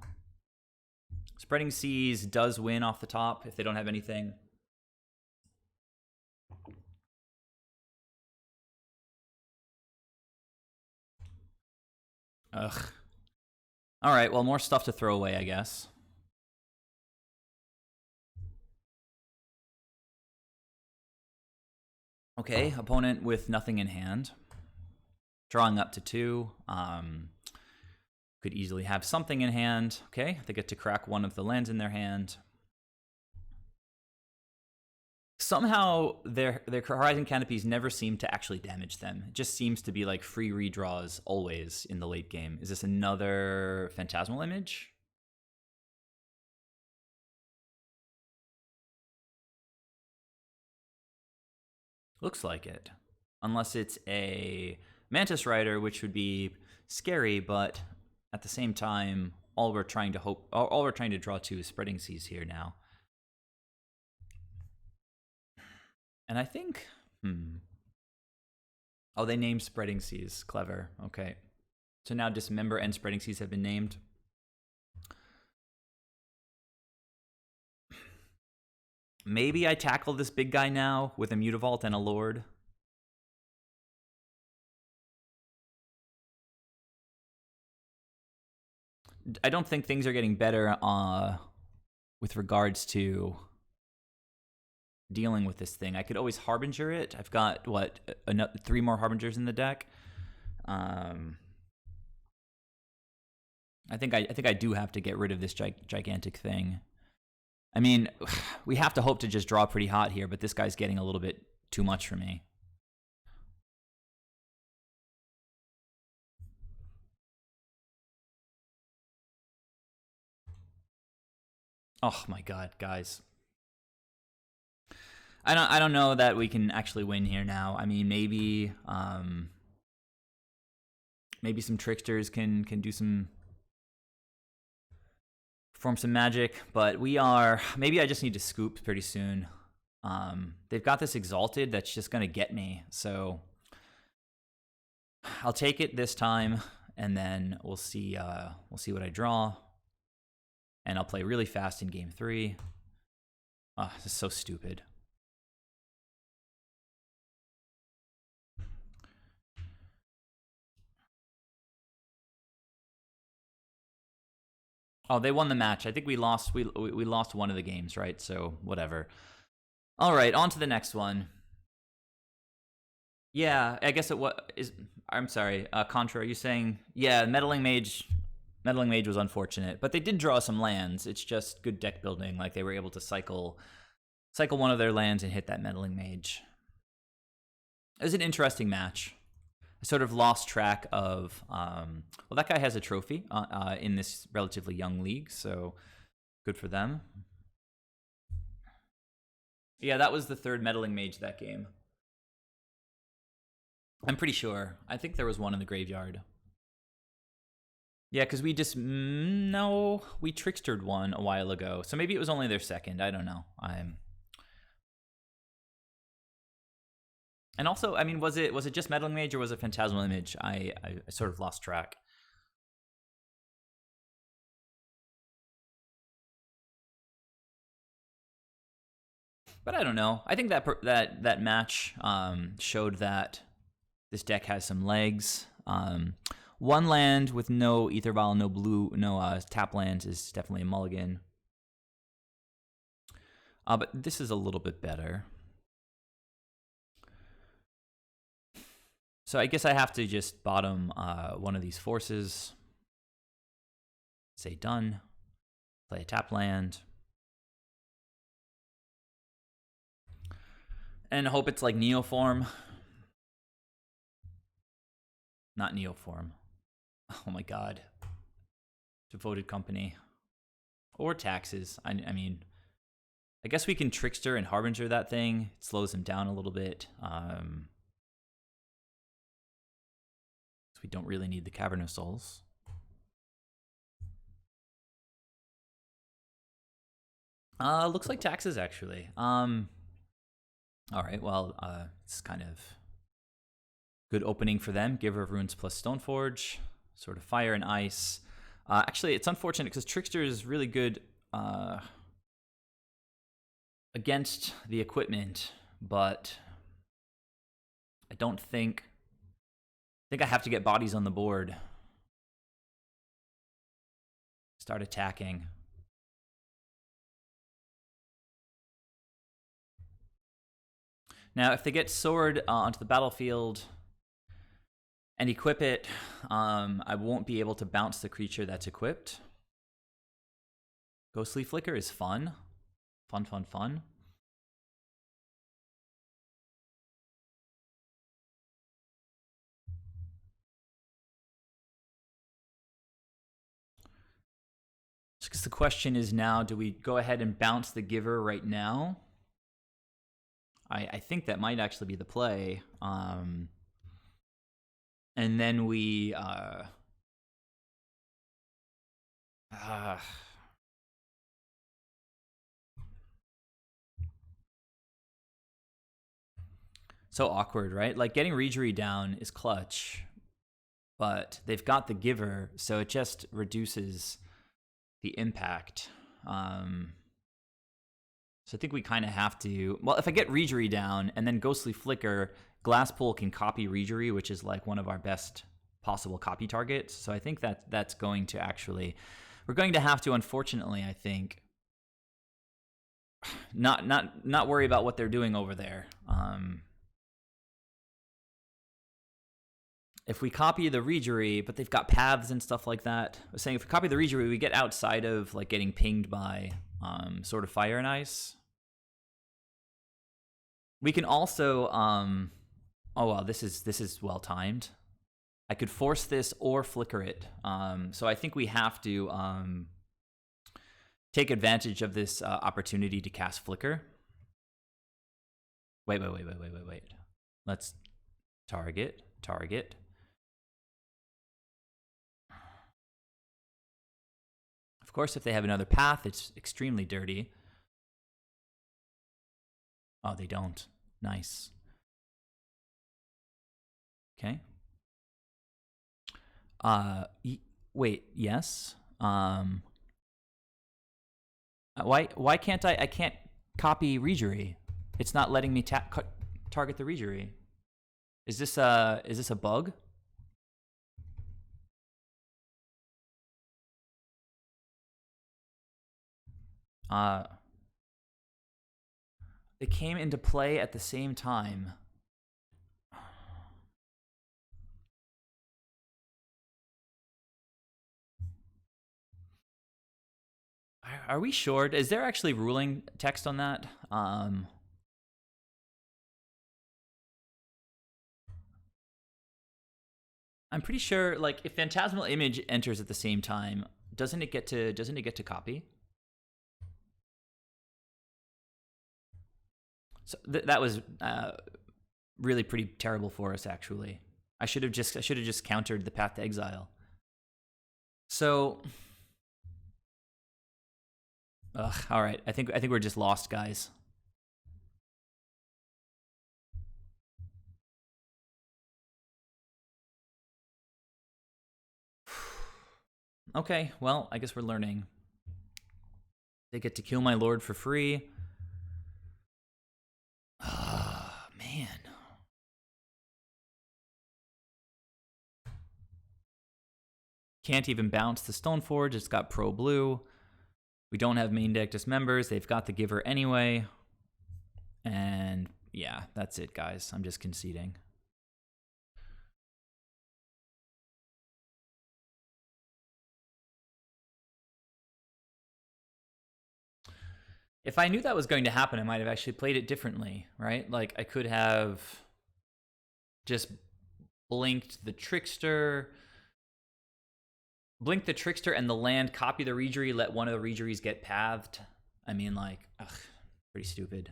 Spreading Seas does win off the top if they don't have anything. Ugh. All right, well, more stuff to throw away, I guess. Okay, opponent with nothing in hand. Drawing up to 2. Could easily have something in hand. Okay, they get to crack one of the lands in their hand. Somehow their Horizon Canopies never seem to actually damage them. It just seems to be like free redraws always in the late game. Is this another Phantasmal Image? Looks like it. Unless it's a Mantis Rider, which would be scary, but at the same time, all we're trying to draw to is Spreading Seas here now. And I think, oh, they named Spreading Seas. Clever. Okay. So now Dismember and Spreading Seas have been named. Maybe I tackle this big guy now with a Mutavault and a Lord. I don't think things are getting better with regards to dealing with this thing. I could always Harbinger it. I've got, what, 3 more Harbingers in the deck? I think I do have to get rid of this gigantic thing. I mean, we have to hope to just draw pretty hot here, but this guy's getting a little bit too much for me. Oh my god, guys. I don't know that we can actually win here now. I mean, maybe maybe some tricksters can do some, perform some magic, but maybe I just need to scoop pretty soon. They've got this Exalted that's just gonna get me, so I'll take it this time, and then we'll see what I draw, and I'll play really fast in game 3. Oh, this is so stupid. Oh, they won the match. I think we lost. We lost one of the games, right? So whatever. All right, on to the next one. Yeah, I guess I'm sorry, Contra, are you saying? Yeah, Meddling Mage was unfortunate, but they did draw some lands. It's just good deck building. Like, they were able to cycle one of their lands and hit that Meddling Mage. It was an interesting match. I sort of lost track of, well, that guy has a trophy in this relatively young league, so good for them. Yeah, that was the 3rd Meddling Mage that game. I'm pretty sure. I think there was one in the graveyard. Yeah, because we just, no, we trickstered one a while ago, so maybe it was only their 2nd. I don't know. And also, I mean, was it just Meddling Mage or was it Phantasmal Image? I sort of lost track. But I don't know. I think that match showed that this deck has some legs. One land with no Ether Vial, no blue, no tap lands is definitely a mulligan. But this is a little bit better. So I guess I have to just bottom one of these forces. Say done. Play a tap land. And hope it's like Neoform. Not Neoform. Oh my god. Devoted Company. Or taxes. I mean, I guess we can Trickster and Harbinger that thing. It slows him down a little bit. So we don't really need the Cavern of Souls. Looks like taxes, actually. All right, well, it's kind of good opening for them. Giver of Runes plus Stoneforge. Sort of fire and ice. Actually, it's unfortunate because Trickster is really good against the equipment, but I don't think... I think I have to get bodies on the board. Start attacking. Now, if they get Sword onto the battlefield and equip it, I won't be able to bounce the creature that's equipped. Ghostly Flicker is fun. Fun, fun, fun. Because the question is now, do we go ahead and bounce the Giver right now? I think that might actually be the play. And then we... so awkward, right? Like, getting Regery down is clutch, but they've got the Giver, so it just reduces the impact. So I think we kind of have to... Well, if I get Regery down and then Ghostly Flicker, Glasspool can copy Regery, which is like one of our best possible copy targets. So I think that's going to actually... We're going to have to, unfortunately, I think, not worry about what they're doing over there. If we copy the Regery, but they've got paths and stuff like that. I was saying if we copy the Regery, we get outside of like getting pinged by sort of fire and ice. We can also oh wow, this is well timed. I could force this or flicker it. So I think we have to take advantage of this opportunity to cast flicker. Wait. Let's target. Of course, if they have another path, it's extremely dirty. Oh, they don't. Nice. Okay. Wait, yes. Why can't I can't copy Regery? It's not letting me target the Regery. Is this a bug? They came into play at the same time. Are we sure? Is there actually ruling text on that? I'm pretty sure, like, if Phantasmal Image enters at the same time, doesn't it get to copy? So that was really pretty terrible for us, actually. I should have just countered the Path to Exile. So, all right. I think we're just lost, guys. Okay, well, I guess we're learning. They get to kill my lord for free. Man. Can't even bounce the Stoneforge. It's got pro blue. We don't have main deck dismembers. They've got the Giver anyway. And yeah, that's it, guys. I'm just conceding. If I knew that was going to happen, I might have actually played it differently, right? Like, I could have just blinked the Trickster and the land, copy the Regery, let one of the Regeries get pathed. I mean, like, pretty stupid.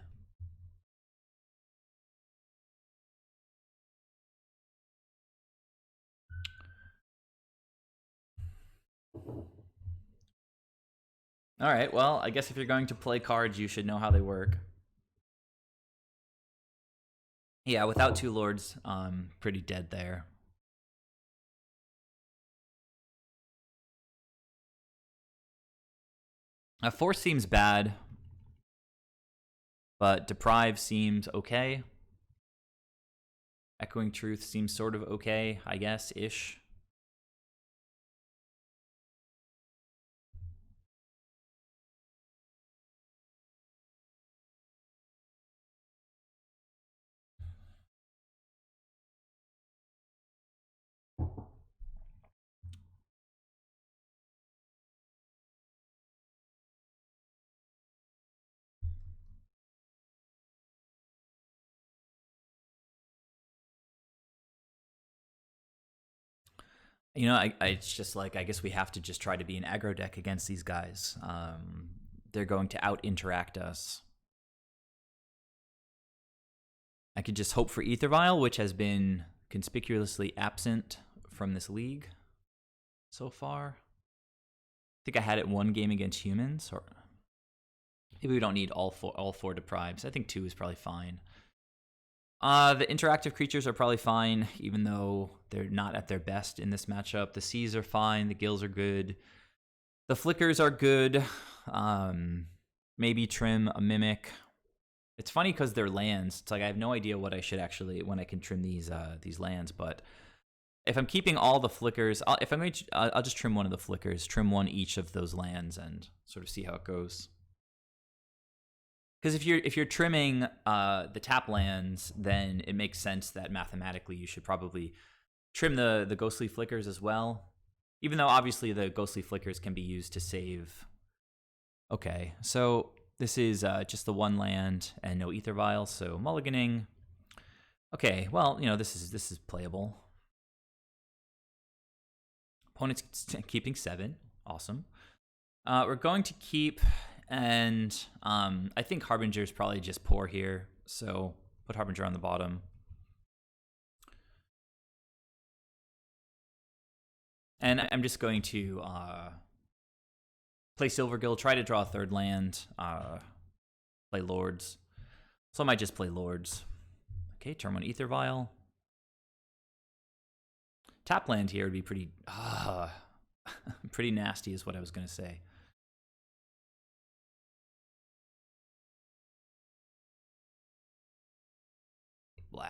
All right, well, I guess if you're going to play cards, you should know how they work. Yeah, without two lords, pretty dead there. Force seems bad, but Deprive seems okay. Echoing Truth seems sort of okay, I guess, ish. You know, it's just like, I guess we have to just try to be an aggro deck against these guys. They're going to out-interact us. I could just hope for Ether Vial, which has been conspicuously absent from this league so far. I think I had it one game against humans, or maybe we don't need all four deprives. I think 2 is probably fine. The interactive creatures are probably fine, even though they're not at their best in this matchup. The Seas are fine. The Gills are good. The Flickers are good. Maybe trim a Mimic. It's funny because they're lands. It's like I have no idea what I should actually, when I can trim these lands. But if I'm keeping all the Flickers, I'll just trim one of the Flickers. Trim one each of those lands and sort of see how it goes. Because if you're trimming the tap lands, then it makes sense that mathematically you should probably trim the ghostly flickers as well. Even though obviously the ghostly flickers can be used to save. Okay, so this is just the one land and no ether vials, so mulliganing. Okay, well, this is playable. Opponent's keeping 7. Awesome. We're going to keep, and I think Harbinger is probably just poor here, so put Harbinger on the bottom. And I'm just going to play Silvergill, try to draw a third land, play Lords. So I might just play Lords. Okay, turn 1 Ether Vial. Tap land here would be pretty pretty nasty is what I was going to say. Blah.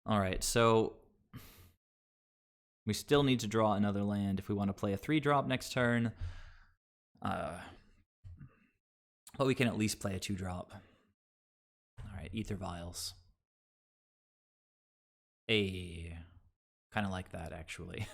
All right, so we still need to draw another land if we want to play a 3-drop next turn. But we can at least play a 2-drop. All right, Ether Vials. Kind of like that, actually.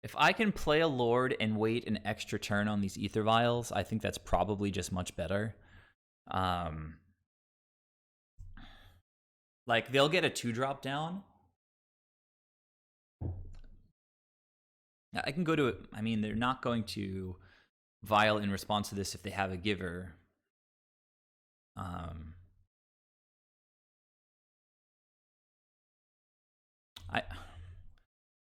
If I can play a Lord and wait an extra turn on these Ether Vials, I think that's probably just much better. Like, they'll get a 2-drop down. I can go to it. I mean, they're not going to Vial in response to this if they have a Giver.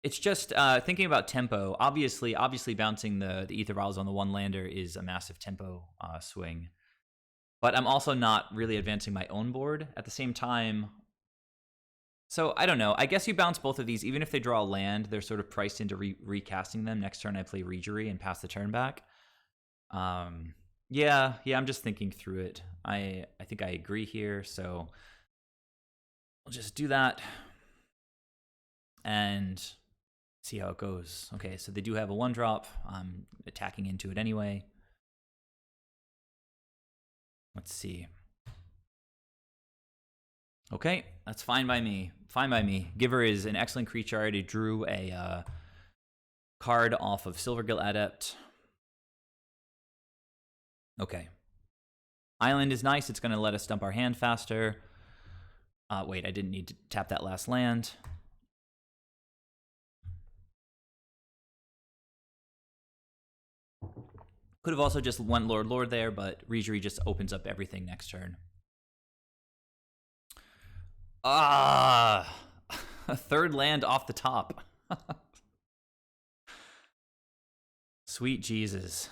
It's just thinking about tempo. Obviously bouncing the Ether Vials on the one lander is a massive tempo swing. But I'm also not really advancing my own board at the same time. So I don't know. I guess you bounce both of these. Even if they draw a land, they're sort of priced into recasting them. Next turn I play Regery and pass the turn back. Yeah, I'm just thinking through it. I think I agree here, so we'll just do that and see how it goes. Okay, so they do have a 1-drop. I'm attacking into it anyway. Let's see. Okay, that's fine by me. Fine by me. Giver is an excellent creature. I already drew a card off of Silvergill Adept. Okay. Island is nice. It's going to let us dump our hand faster. Wait, I didn't need to tap that last land. Could have also just went Lord there, but Regery just opens up everything next turn. A third land off the top. Sweet Jesus.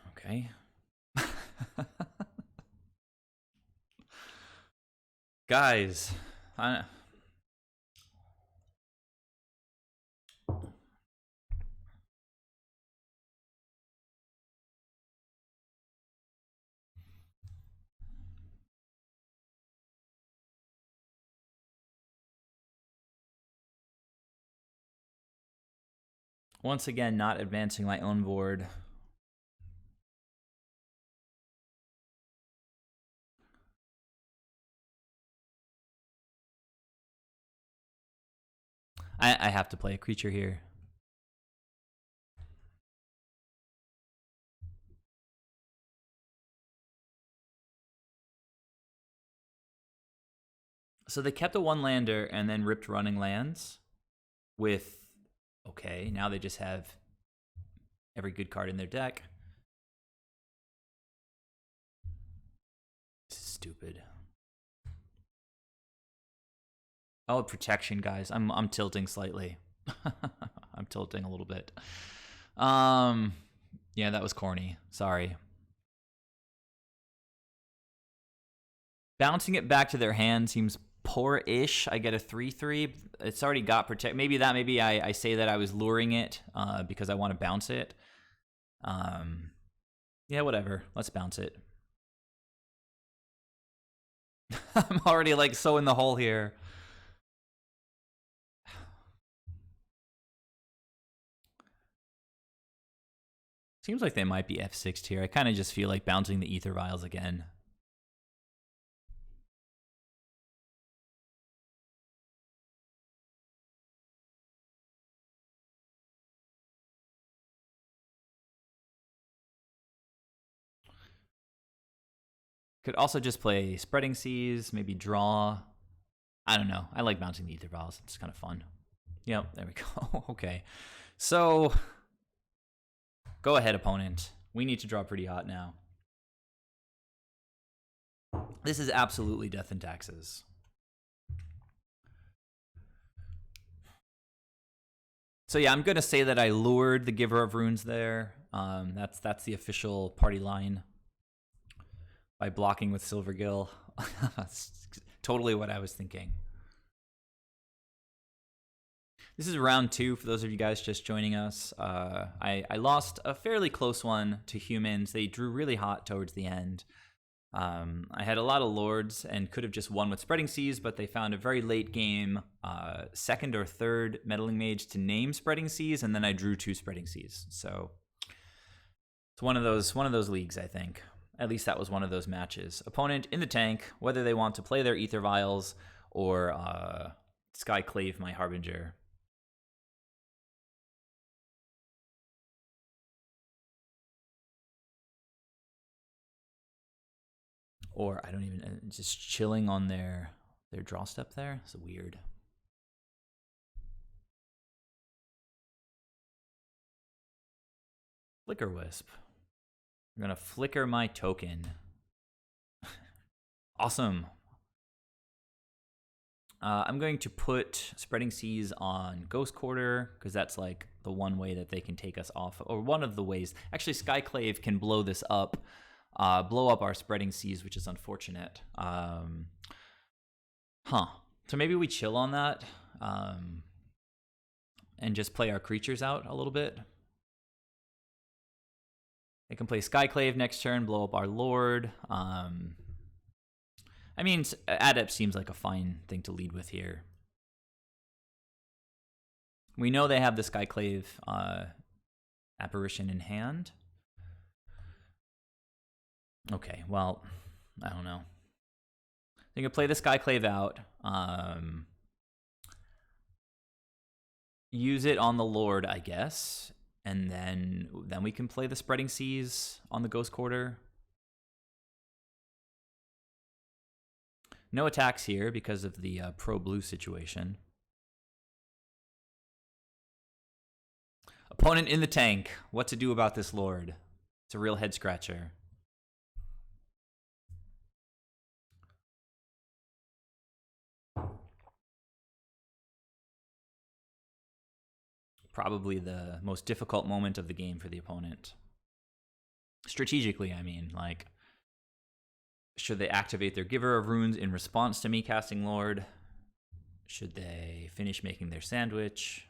Okay. Guys, once again, not advancing my own board. I have to play a creature here. So they kept a 1-lander and then ripped running lands with... Okay, now they just have every good card in their deck. This is stupid. Oh, protection, guys. I'm tilting slightly. I'm tilting a little bit. Yeah, that was corny. Sorry. Bouncing it back to their hand seems poor-ish. I get a 3/3. It's already got protect. Maybe I say that I was luring it because I want to bounce it. Yeah, whatever. Let's bounce it. I'm already like so in the hole here. Seems like they might be F6 here. I kind of just feel like bouncing the ether vials again. Could also just play Spreading Seas, maybe draw. I don't know. I like bouncing the ether vials. It's kind of fun. Yep, there we go. Okay. So, go ahead, opponent. We need to draw pretty hot now. This is absolutely death and taxes. So yeah, I'm gonna say that I lured the Giver of Runes there. That's the official party line. By blocking with Silvergill. That's totally what I was thinking. This is round 2 for those of you guys just joining us. I lost a fairly close one to humans. They drew really hot towards the end. I had a lot of lords and could have just won with Spreading Seas, but they found a very late game second or third Meddling Mage to name Spreading Seas, and then I drew 2 Spreading Seas. So it's one of those leagues, I think. At least that was one of those matches. Opponent in the tank, whether they want to play their Ether Vials or Skyclave my Harbinger. Or I don't even, just chilling on their draw step there. It's weird. Flicker Wisp. I'm gonna flicker my token. Awesome. I'm going to put Spreading Seas on Ghost Quarter because that's like the one way that they can take us off, or one of the ways. Actually, Skyclave can blow this up, blow up our Spreading Seas, which is unfortunate. So maybe we chill on that and just play our creatures out a little bit. They can play Skyclave next turn, blow up our Lord. I mean, Adept seems like a fine thing to lead with here. We know they have the Skyclave apparition in hand. Okay, well, I don't know. They can play the Skyclave out. Use it on the Lord, I guess. And then we can play the Spreading Seas on the Ghost Quarter. No attacks here because of the pro-blue situation. Opponent in the tank. What to do about this Lord? It's a real head-scratcher. Probably the most difficult moment of the game for the opponent. Strategically, I mean, like, should they activate their Giver of Runes in response to me casting Lord? Should they finish making their sandwich?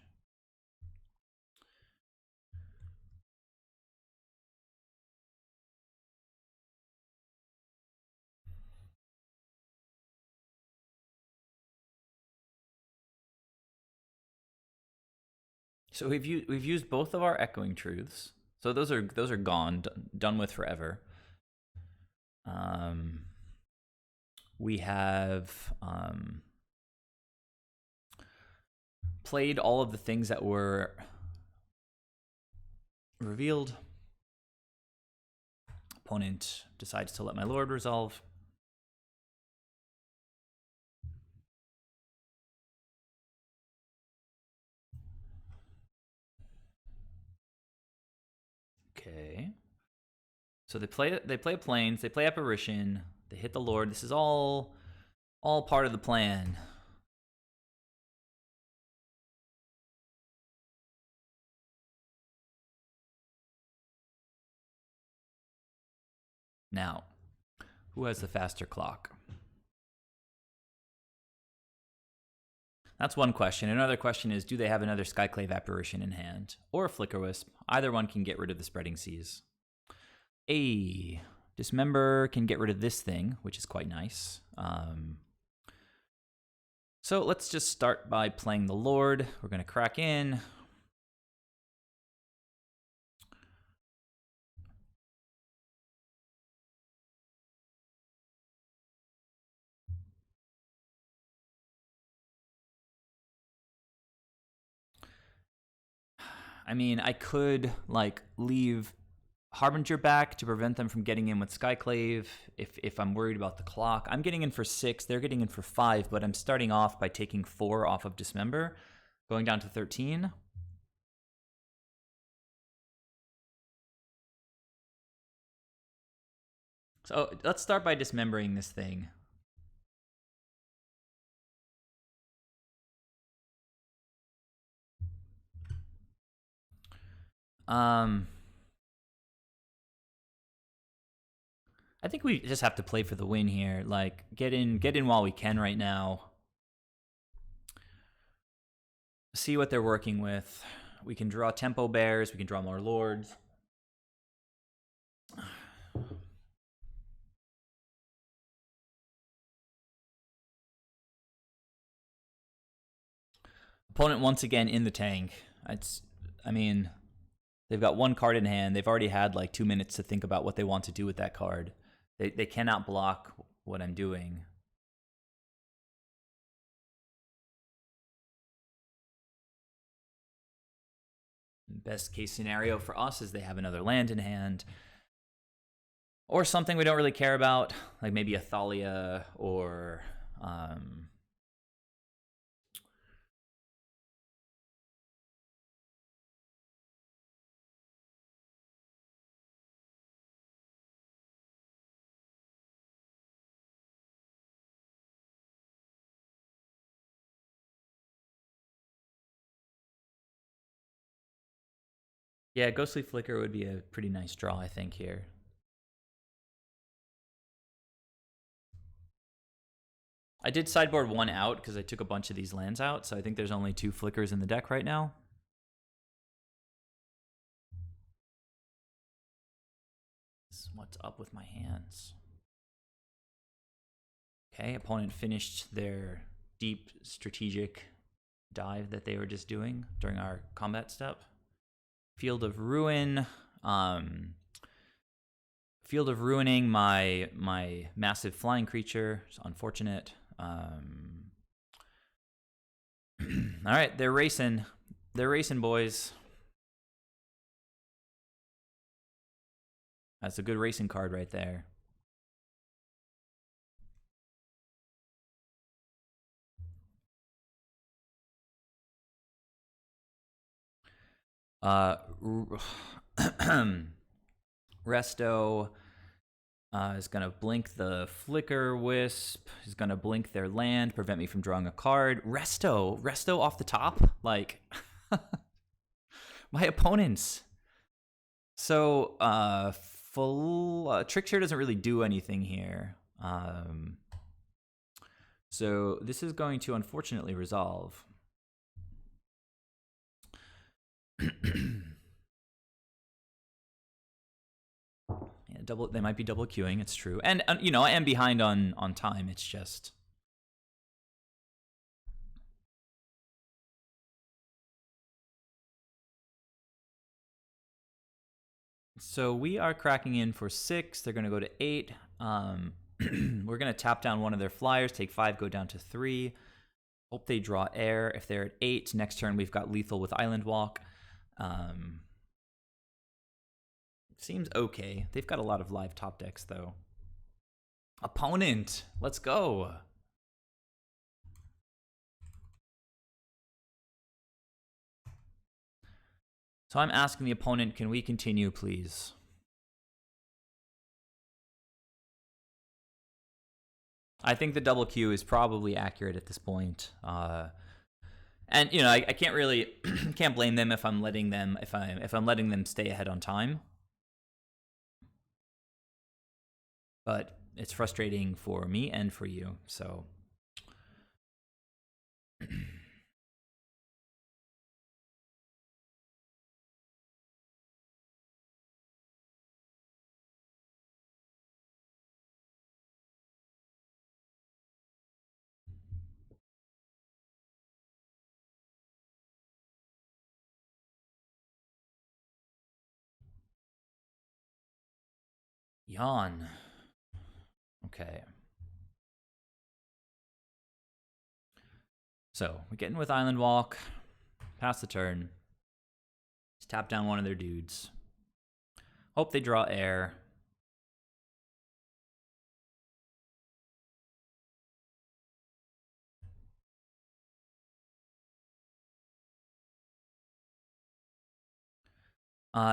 So we've used both of our Echoing Truths. So those are gone, done with forever. We have played all of the things that were revealed. Opponent decides to let my Lord resolve. Okay. So they play Plains, they play Apparition, they hit the Lord. This is all part of the plan. Now, who has the faster clock? That's one question. Another question is, do they have another Skyclave Apparition in hand? Or a Flicker Wisp? Either one can get rid of the Spreading Seas. Dismember can get rid of this thing, which is quite nice. So let's just start by playing the Lord. We're going to crack in. I mean, I could like leave Harbinger back to prevent them from getting in with Skyclave if I'm worried about the clock. I'm getting in for 6, they're getting in for 5, but I'm starting off by taking 4 off of Dismember, going down to 13. So let's start by dismembering this thing. I think we just have to play for the win here. Like, get in while we can right now. See what they're working with. We can draw Tempo Bears. We can draw more Lords. Opponent once again in the tank. I mean, they've got 1 card in hand. They've already had like 2 minutes to think about what they want to do with that card. They cannot block what I'm doing. Best case scenario for us is they have another land in hand. Or something we don't really care about, like maybe a Thalia or... yeah, Ghostly Flicker would be a pretty nice draw, I think, here. I did sideboard 1 out because I took a bunch of these lands out, so I think there's only 2 Flickers in the deck right now. What's up with my hands? Okay, opponent finished their deep strategic dive that they were just doing during our combat step. Field of Ruin. Field of Ruining my massive flying creature. It's unfortunate. All right, they're racing. They're racing, boys. That's a good racing card right there. Resto is going to blink the Flicker Wisp. He's going to blink their land, prevent me from drawing a card. Resto off the top? Like, my opponents. So, Trickshare doesn't really do anything here. So this is going to unfortunately resolve. Yeah, they might be double queuing, it's true. And you know, I am behind on time, it's just... So we are cracking in for 6. They're going to go to 8. We're going to tap down one of their flyers, take 5, go down to 3. Hope they draw air. If they're at 8, next turn we've got lethal with Island Walk. Seems okay. They've got a lot of live top decks, though. Opponent, let's go. So I'm asking the opponent, can we continue, please? I think the double Q is probably accurate at this point. And you know, I can't really can't blame them if I'm letting them if I'm letting them stay ahead on time. but it's frustrating for me and for you, so... Yawn. Okay. So, we get in with Island Walk, pass the turn, just tap down one of their dudes. Hope they draw air.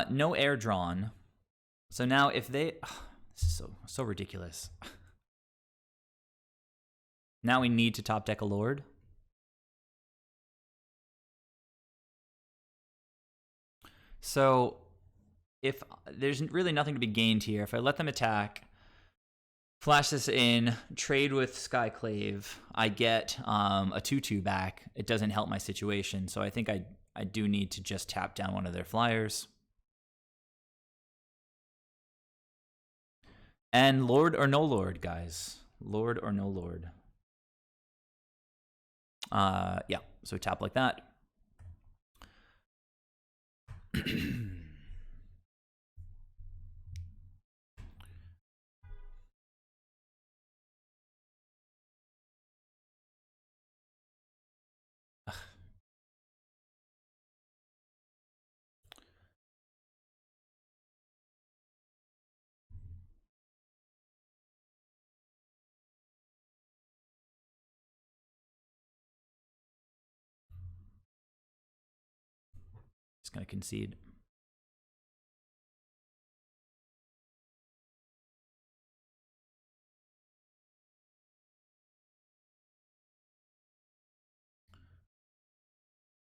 No air drawn. So now if they... this is so ridiculous. Now we need to top deck a Lord. So if there's really nothing to be gained here, if I let them attack, flash this in, trade with Skyclave, I get a 2/2 back. It doesn't help my situation, so I think I do need to just tap down one of their flyers. And Lord or no Lord, guys. Lord or no Lord. Yeah, so tap like that. Just gonna concede.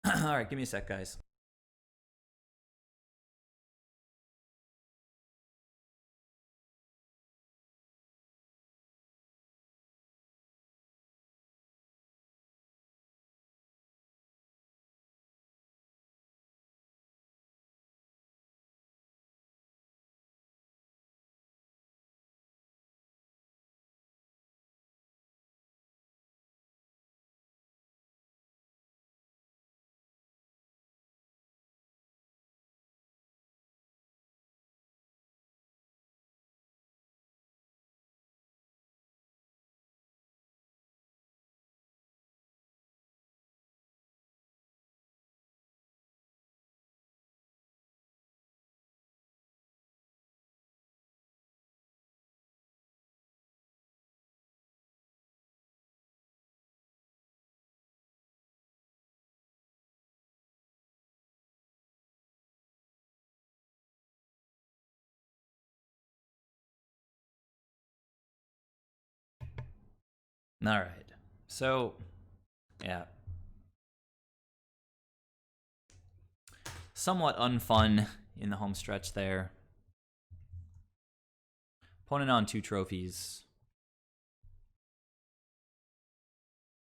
All right, give me a sec, guys. All right. So, yeah. Somewhat unfun in the home stretch there. Opponent on 2 trophies.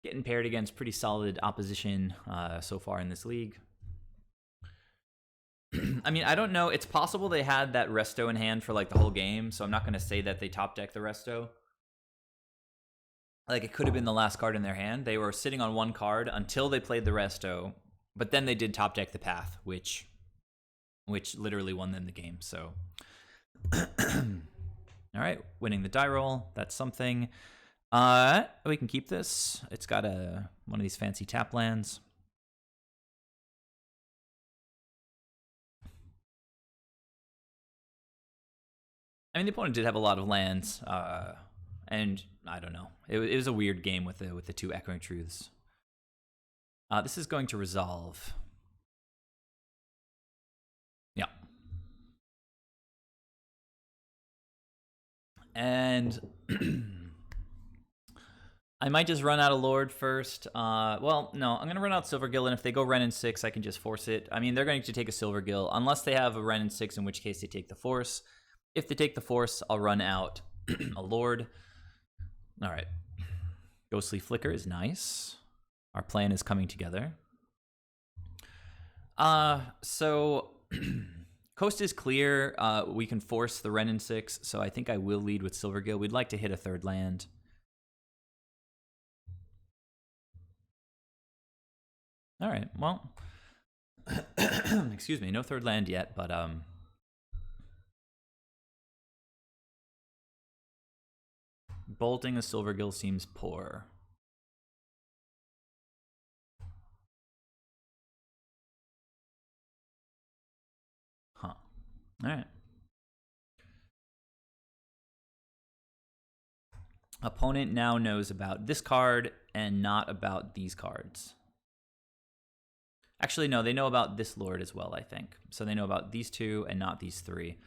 Getting paired against pretty solid opposition so far in this league. I mean, I don't know. It's possible they had that resto in hand for like the whole game, so I'm not going to say that they top deck the resto. Like, it could have been the last card in their hand. They were sitting on 1 card until they played the resto, but then they did top deck the path, which literally won them the game. So, all right, winning the die roll. That's something. We can keep this. It's got one of these fancy tap lands. I mean, the opponent did have a lot of lands, and I don't know. It was a weird game with the 2 Echoing Truths. This is going to resolve. Yeah. And I might just run out of Lord first. Well, no, I'm going to run out Silvergill, and if they go Wrenn and 6, I can just force it. I mean, they're going to take a Silvergill, unless they have a Wrenn and 6, in which case they take the Force. If they take the Force, I'll run out a lord. All right. Ghostly Flicker is nice. Our plan is coming together. So coast is clear. We can force the Wrenn and 6, so I think I will lead with Silvergill. We'd like to hit a third land. All right, well, excuse me, no third land yet, but bolting a Silvergill seems poor. Huh. All right. Opponent now knows about this card and not about these cards. Actually, no, they know about this lord as well, I think. So they know about these two and not these three.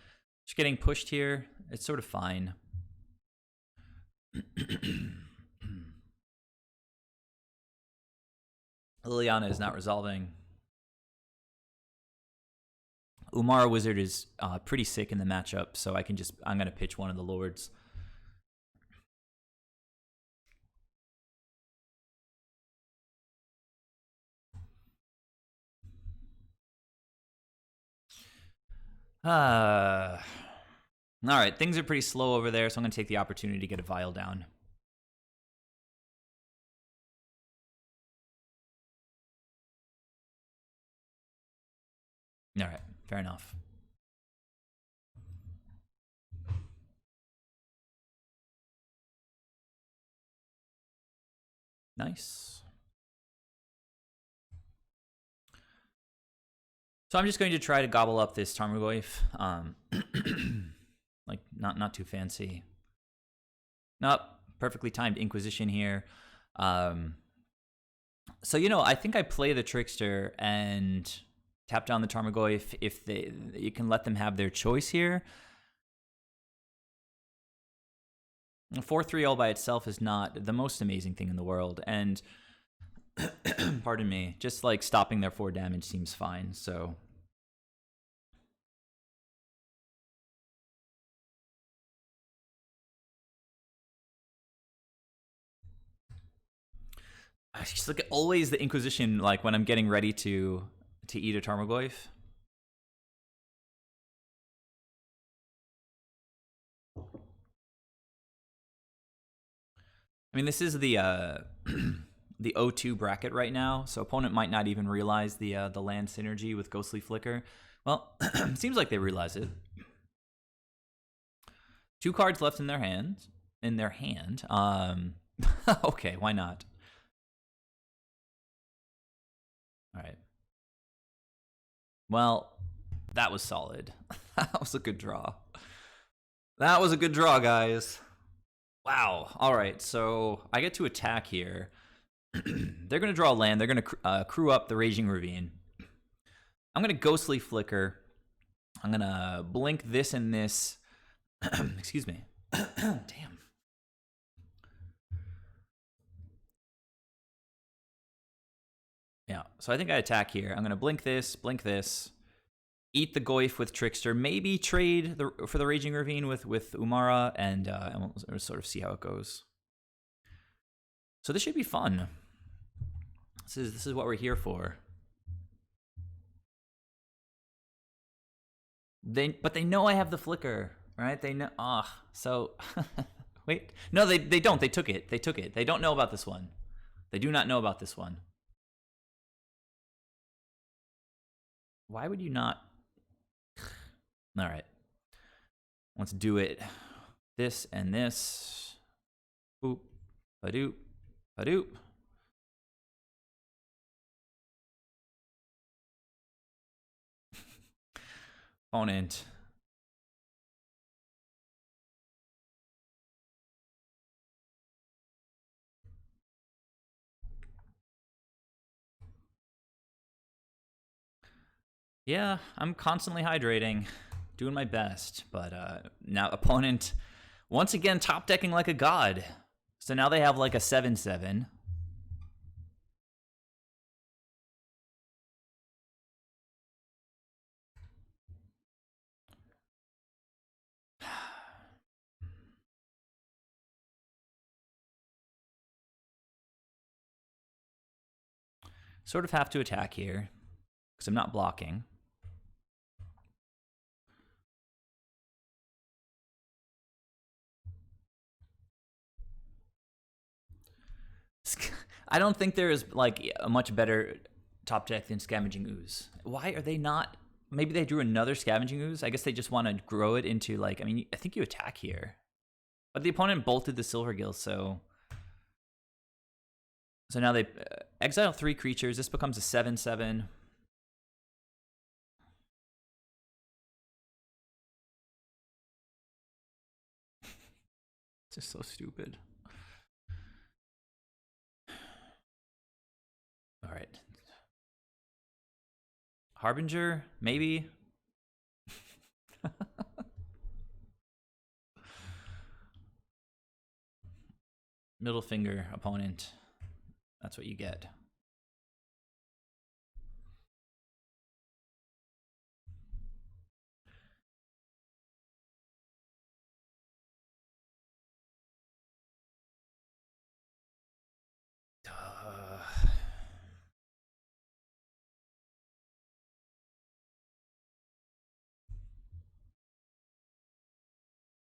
Just getting pushed here. It's sort of fine. Liliana is not resolving. Umara Wizard is pretty sick in the matchup, so I'm going to pitch one of the lords. All right, things are pretty slow over there, so I'm going to take the opportunity to get a vial down. All right, fair enough. Nice. So I'm just going to try to gobble up this Tarmogoyf. Like, not too fancy. Nope, perfectly timed Inquisition here. So, I think I play the Trickster and tap down the Tarmogoyf if you can let them have their choice here. 4-3 all by itself is not the most amazing thing in the world, and pardon me, just like stopping their 4 damage seems fine, so. I just look at always the Inquisition, like when I'm getting ready to eat a Tarmogoyf. I mean, this is the the O2 bracket right now, so opponent might not even realize the land synergy with Ghostly Flicker. Well, seems like they realize it. 2 cards left in their hand. Okay, why not? All right. Well, that was solid. That was a good draw. That was a good draw, guys. Wow. All right, so I get to attack here. They're going to draw land. They're going to crew up the Raging Ravine. I'm going to Ghostly Flicker. I'm going to blink this and this. Excuse me. Damn. Yeah, so I think I attack here. I'm going to blink this, eat the Goyf with Trickster, maybe trade for the Raging Ravine with Umara, and we'll sort of see how it goes. So this should be fun. This is what we're here for. But they know I have the Flicker, right? They know. So wait, no, they don't. They took it. They don't know about this one. They do not know about this one. Why would you not? All right. Let's do it. This and this. Boop. Badoop. Badoop. Opponent. Yeah, I'm constantly hydrating. Doing my best. But now opponent, once again, top decking like a god. So now they have like a 7/7. Sort of have to attack here because I'm not blocking. I don't think there is like a much better top deck than Scavenging Ooze. Why are they not? Maybe they drew another Scavenging Ooze. I guess they just want to grow it into like. I mean, I think you attack here, but the opponent bolted the Silvergill, so now they exile 3 creatures. This becomes a 7/7. It's just so stupid. All right. Harbinger, maybe. Middle finger, opponent. That's what you get.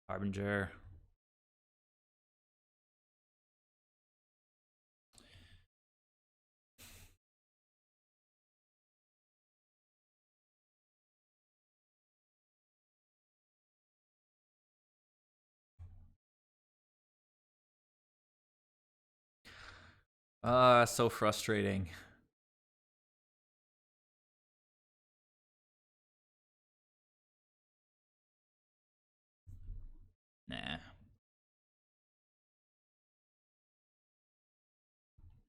Harbinger. So frustrating. Nah.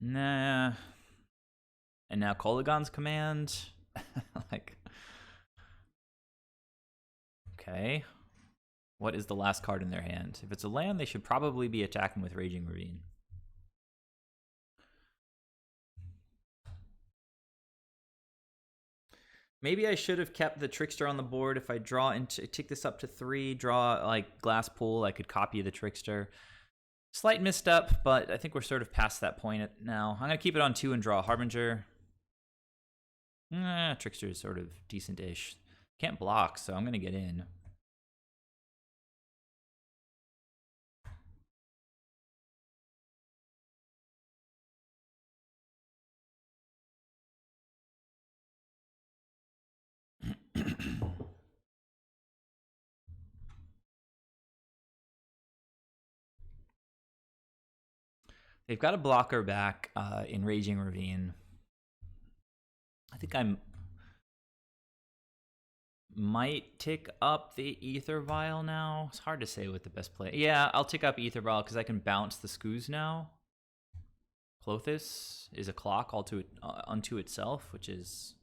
Nah. And now Kolaghan's command. Like, okay. What is the last card in their hand? If it's a land, they should probably be attacking with Raging Ravine. Maybe I should have kept the Trickster on the board. If I draw into take this up to 3, draw like Glass Pool, I could copy the Trickster. Slight misstep, but I think we're sort of past that point now. I'm going to keep it on 2 and draw a Harbinger. Trickster is sort of decent-ish. Can't block, so I'm going to get in. They've got a blocker back in Raging Ravine. I think I might tick up the Ether Vial now. It's hard to say what the best play. Yeah, I'll tick up Ether Vial because I can bounce the Skoos now. Clothis is a clock unto itself, which is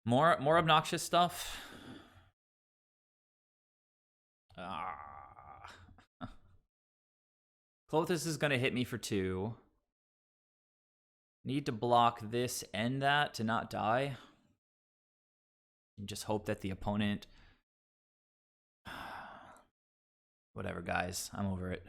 more obnoxious stuff. Clothis is going to hit me for 2. Need to block this and that to not die. And just hope that the opponent... Whatever, guys. I'm over it.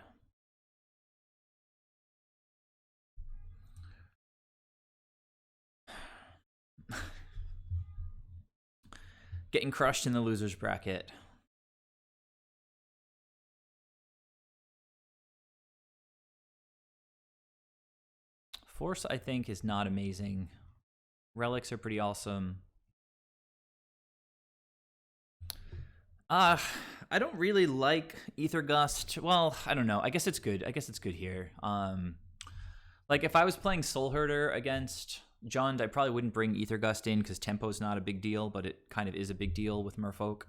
Getting crushed in the loser's bracket. Force, I think, is not amazing. Relics are pretty awesome. I don't really like Ether Gust. Well, I don't know. I guess it's good. I guess it's good here. Like if I was playing Soul Herder against Jund, I probably wouldn't bring Ether Gust in because tempo's not a big deal, but it kind of is a big deal with Merfolk.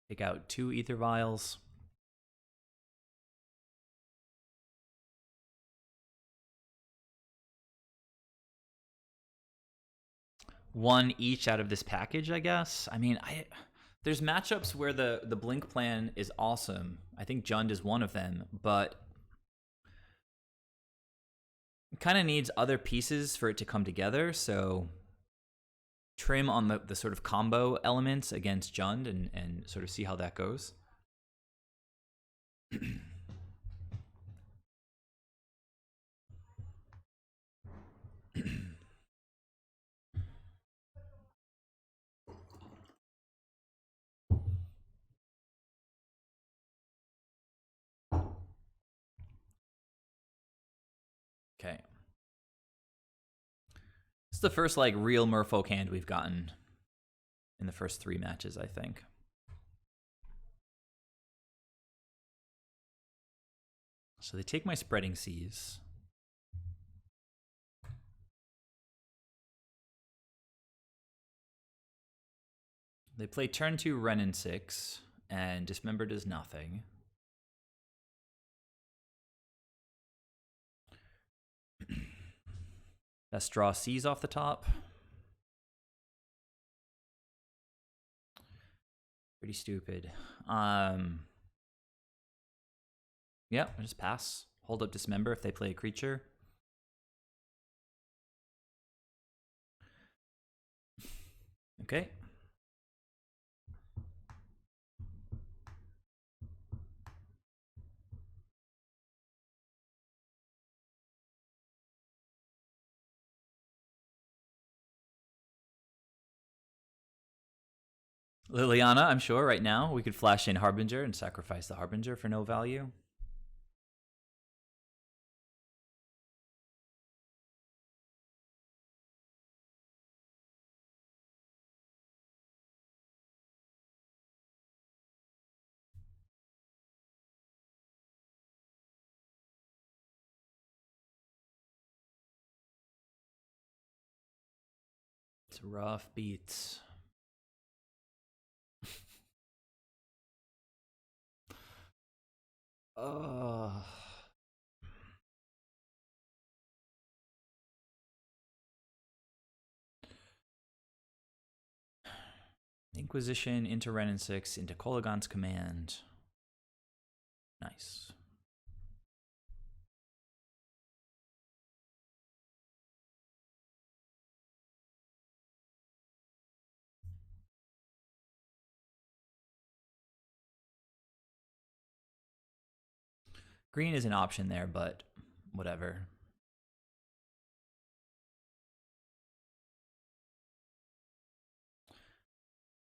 Take out 2 Ether Vials. One each out of this package, I guess. I mean, there's matchups where the Blink plan is awesome. I think Jund is one of them, but it kind of needs other pieces for it to come together, so trim on the sort of combo elements against Jund and sort of see how that goes. Okay. It's the first like real Merfolk hand we've gotten in the first 3 matches, I think. So they take my Spreading Seas. They play turn 2 Renin 6, and Dismember does nothing. Let's draw Seas off the top. Pretty stupid. Yeah, just pass. Hold up Dismember if they play a creature. Okay. Liliana, I'm sure right now we could flash in Harbinger and sacrifice the Harbinger for no value. It's rough beats. Inquisition into Renin 6 into Kolaghan's command. Nice. Green is an option there, but whatever.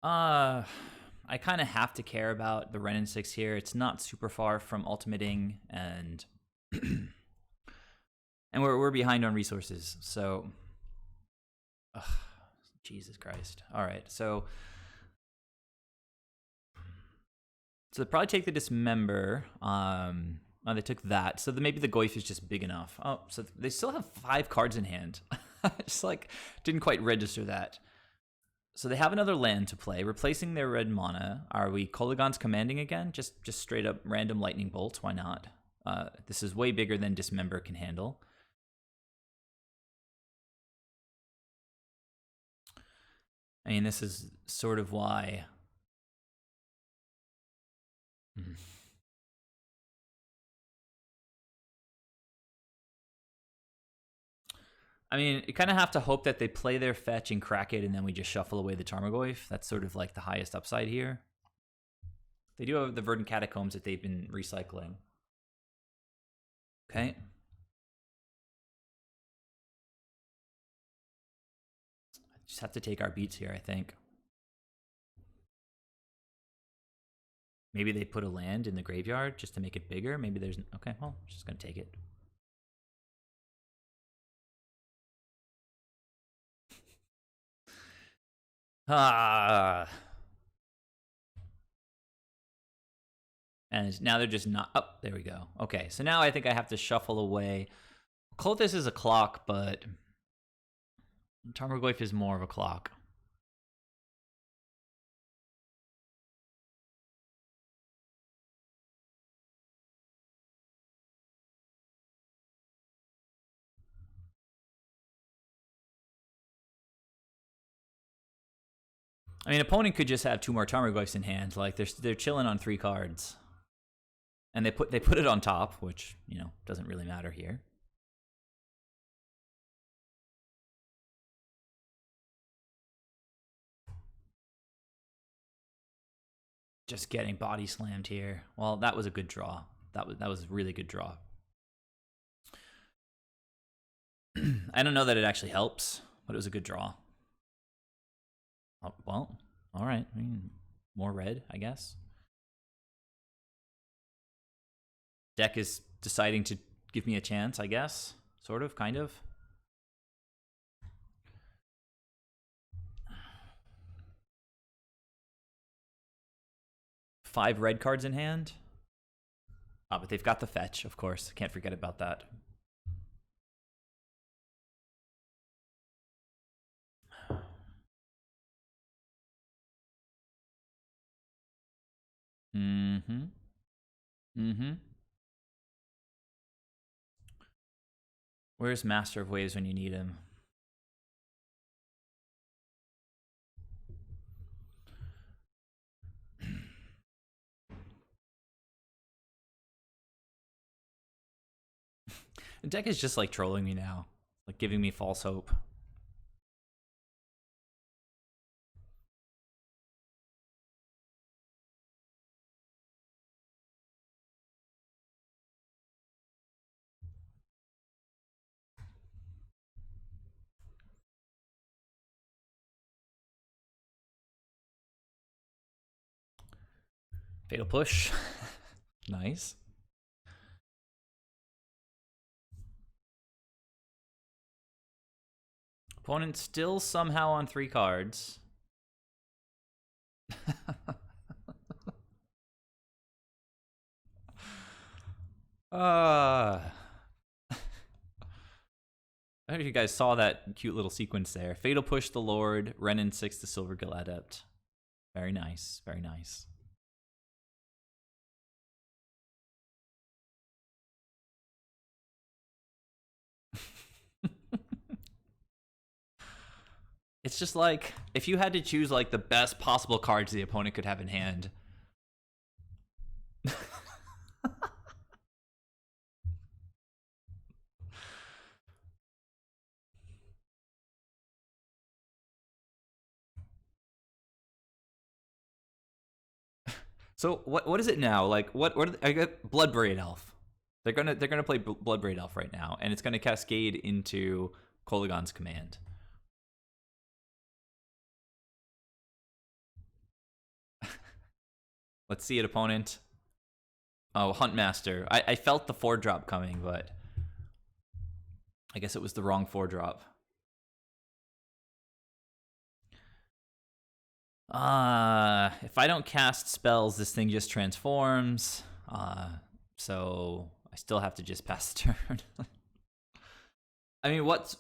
I kind of have to care about the Renin 6 here. It's not super far from ultimating, and and we're behind on resources. So, Jesus Christ. All right, so they probably take the Dismember. Oh, they took that. So maybe the Goyf is just big enough. Oh, so they still have 5 cards in hand. Just like didn't quite register that. So they have another land to play, replacing their red mana. Are we Kolaghan's commanding again? Just straight up random lightning bolts. Why not? This is way bigger than Dismember can handle. I mean, this is sort of why. I mean, you kind of have to hope that they play their fetch and crack it, and then we just shuffle away the Tarmogoyf. That's sort of like the highest upside here. They do have the Verdant Catacombs that they've been recycling. Okay. Just have to take our beats here, I think. Maybe they put a land in the graveyard just to make it bigger. Maybe there's... Okay, well, I'm just going to take it. Ah. And now they're just not... Oh, there we go. Okay, so now I think I have to shuffle away. Cultist is a clock, but Tarmogoyf is more of a clock. I mean, opponent could just have 2 more Tarmogoyfs in hand. Like they're chilling on 3 cards, and they put it on top, which doesn't really matter here. Just getting body slammed here. Well, that was a good draw. That was a really good draw. I don't know that it actually helps, but it was a good draw. Oh, well, all right. I mean, more red, I guess. Deck is deciding to give me a chance, I guess. Sort of, kind of. Five red cards in hand. But they've got the fetch, of course. Can't forget about that. Mm-hmm. Mm-hmm. Where's Master of Waves when you need him? The deck is just like trolling me now, like giving me false hope. Fatal Push. Nice. Opponent still somehow on 3 cards. I don't know if you guys saw that cute little sequence there. Fatal Push the Lord, Renin 6 the Silvergill Adept. Very nice, very nice. It's just like, if you had to choose like the best possible cards the opponent could have in hand. So what is it now? Like what I got Bloodbraid Elf. They're gonna play Bloodbraid Elf right now, and it's gonna cascade into Kolaghan's Command. Let's see it, opponent. Oh, Huntmaster. I felt the 4-drop coming, but I guess it was the wrong 4-drop. If I don't cast spells, this thing just transforms. So I still have to just pass the turn. I mean, what's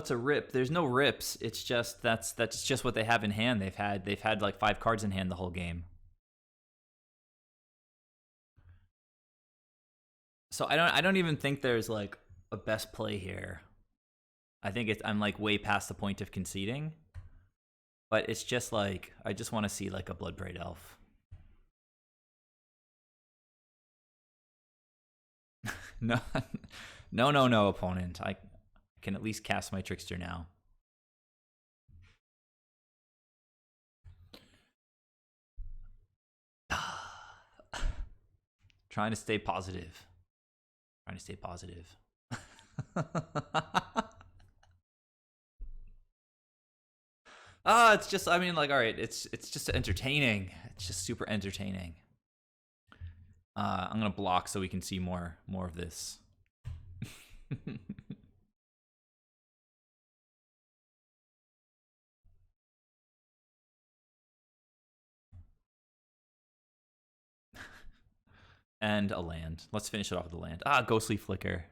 a rip? There's no rips. It's just that's just what they have in hand. They've had like 5 cards in hand the whole game. So I don't even think there's like a best play here. I think I'm like way past the point of conceding. But it's just like, I just want to see like a Bloodbraid Elf. No, no, opponent. I can at least cast my Trickster now. Trying to stay positive. Trying to stay positive. It's just, I mean, like, all right, it's just entertaining. It's just super entertaining. I'm gonna block so we can see more of this. And a land. Let's finish it off with a land. Ghostly Flicker.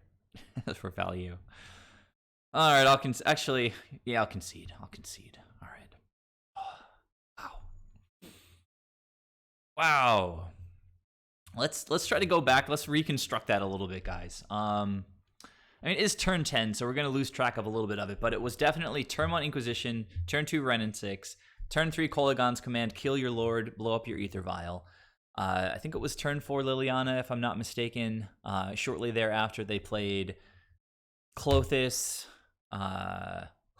For value. All right, I'll concede. I'll concede. All right. Wow. Let's try to go back. Let's reconstruct that a little bit, guys. I mean, it is turn 10, so we're going to lose track of a little bit of it, but it was definitely turn 1 Inquisition, turn 2 Renin 6, turn 3 Kolaghan's Command, kill your lord, blow up your Ether Vial. I think it was turn 4 Liliana, if I'm not mistaken. Shortly thereafter, they played Klothys,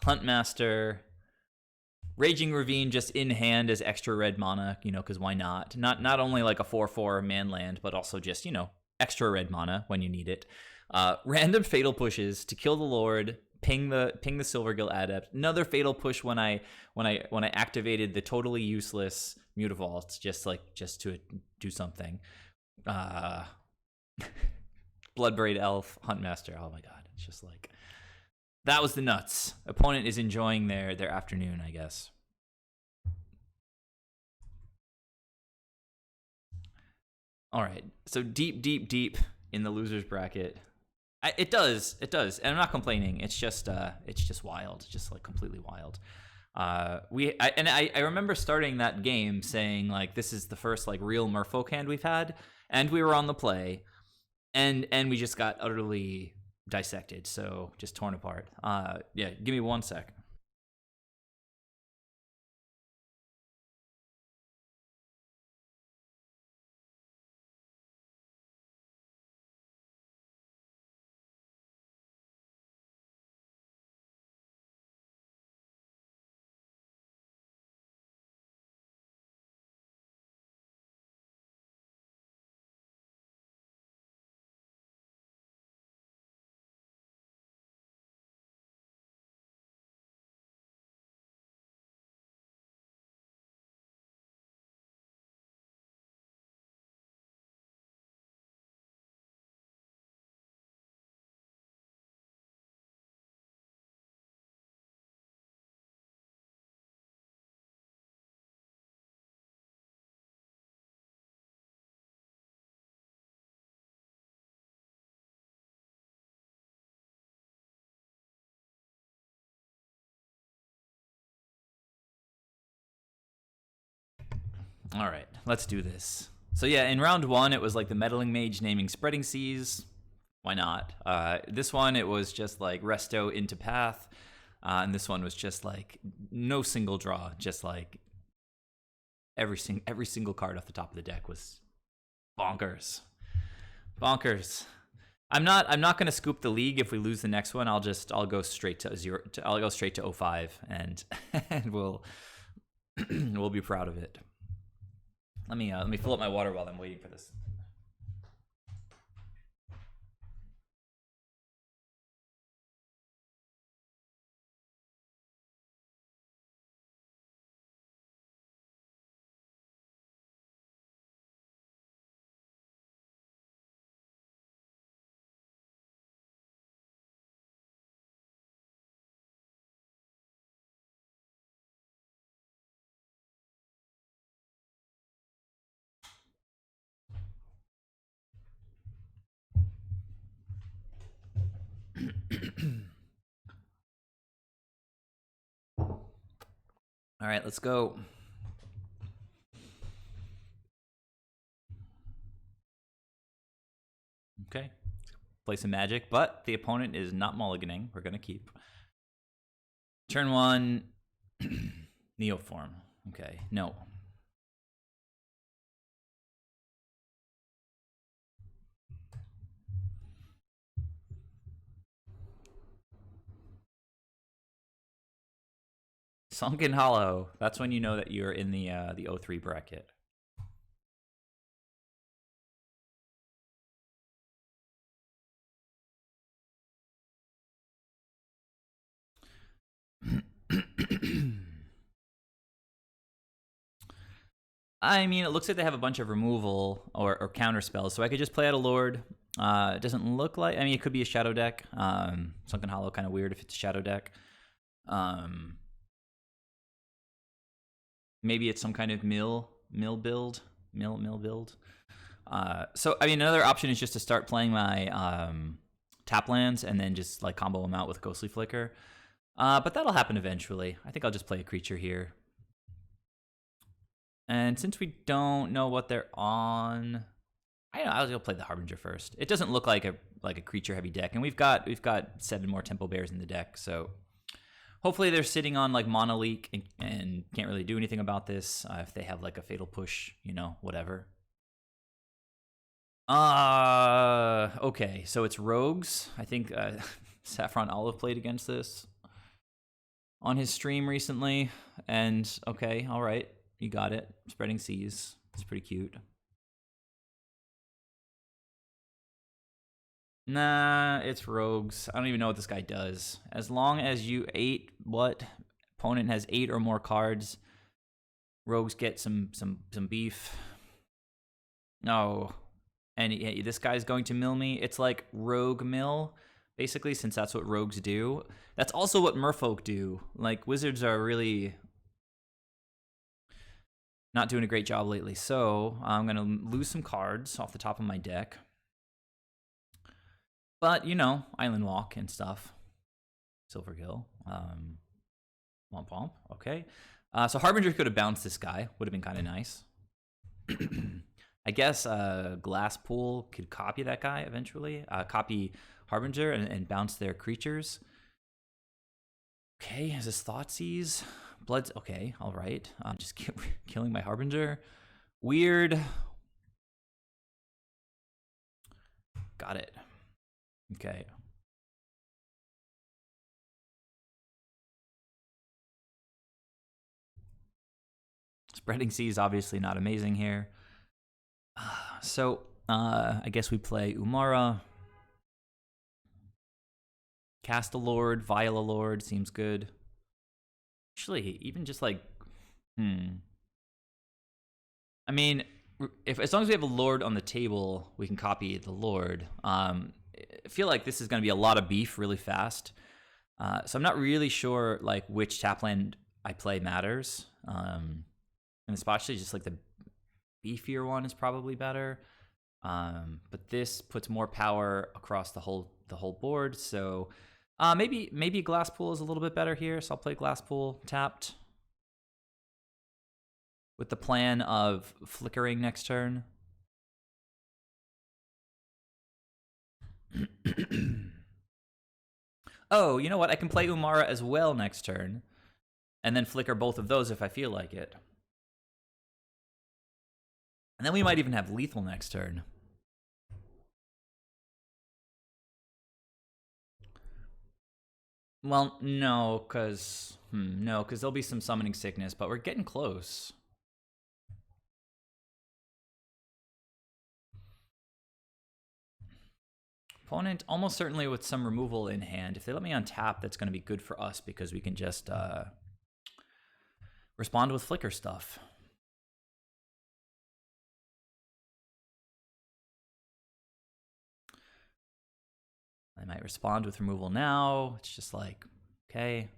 Huntmaster, Raging Ravine just in hand as extra red mana, because why not? Not only like a 4/4 man land, but also just, extra red mana when you need it. Random fatal pushes to kill the Lord, ping the Silvergill Adept. Another fatal push when I activated the totally useless Mutavault, just to do something. Bloodbraid Elf, Huntmaster. Oh my god, it's just like that was the nuts. Opponent is enjoying their afternoon, I guess. All right, so deep in the losers bracket. It does, and I'm not complaining. It's just wild, just like completely wild. I remember starting that game saying like this is the first like real Merfolk hand we've had, and we were on the play, and we just got utterly dissected, so just torn apart. Yeah, give me 1 sec. All right, let's do this. So yeah, in round 1, it was like the Meddling Mage naming Spreading Seas. Why not? This one, it was just like Resto into Path. And this one was just like no single draw, just like every single card off the top of the deck was bonkers. I'm not gonna scoop the league if we lose the next one. I'll go straight to 0. I'll go straight to 05, and we'll be proud of it. Let me fill up my water while I'm waiting for this. All right, let's go. Okay, play some Magic, but the opponent is not mulliganing. We're gonna keep. Turn 1, Neoform. Okay, no. Sunken Hollow. That's when you know that you're in the 03 bracket. I mean, it looks like they have a bunch of removal or counter spells, so I could just play out a Lord. It doesn't look like... I mean, it could be a Shadow deck. Sunken Hollow, kind of weird if it's a Shadow deck. Maybe it's some kind of mill build. Mill build. So, I mean, another option is just to start playing my tap lands and then just like combo them out with Ghostly Flicker. But that'll happen eventually. I think I'll just play a creature here. And since we don't know what they're on, I don't know, I'll go play the Harbinger first. It doesn't look like a creature heavy deck, and we've got 7 more Tempo Bears in the deck, so hopefully they're sitting on like Mana Leak and can't really do anything about this. If they have like a Fatal Push, whatever. Okay, so it's Rogues. I think Saffron Olive played against this. on his stream recently, and okay, all right, you got it. Spreading seas. It's pretty cute. Nah, it's rogues. I don't even know what this guy does. As long as you opponent has 8 or more cards, rogues get some beef. No, and this guy's going to mill me. It's like rogue mill, basically, since that's what rogues do. That's also what merfolk do. Like, wizards are really not doing a great job lately. So I'm going to lose some cards off the top of my deck. But, you know, Island Walk and stuff. Silvergill. Womp womp. Okay. So Harbinger could have bounced this guy. Would have been kind of nice. I guess Glasspool could copy that guy eventually. Copy Harbinger and bounce their creatures. Okay, is this Thoughtseize? Blood's okay, all right. Just killing my Harbinger. Weird. Got it. Okay. Spreading Seas obviously not amazing here. So I guess we play Umara. Cast a Lord, Vial a Lord seems good. Actually, even just like, I mean, as long as we have a Lord on the table, we can copy the Lord. I feel like this is going to be a lot of beef really fast. So I'm not really sure like which tap land I play matters. And especially just like the beefier one is probably better. But this puts more power across the whole board. So maybe Glasspool is a little bit better here. So I'll play Glasspool tapped with the plan of flickering next turn. Oh, you know what? I can play Umara as well next turn, and then flicker both of those if I feel like it. And then we might even have lethal next turn. Well, no, because there'll be some summoning sickness, but we're getting close. Opponent almost certainly with some removal in hand. If they let me untap, that's going to be good for us because we can just respond with flicker stuff. I might respond with removal now. It's just like, okay.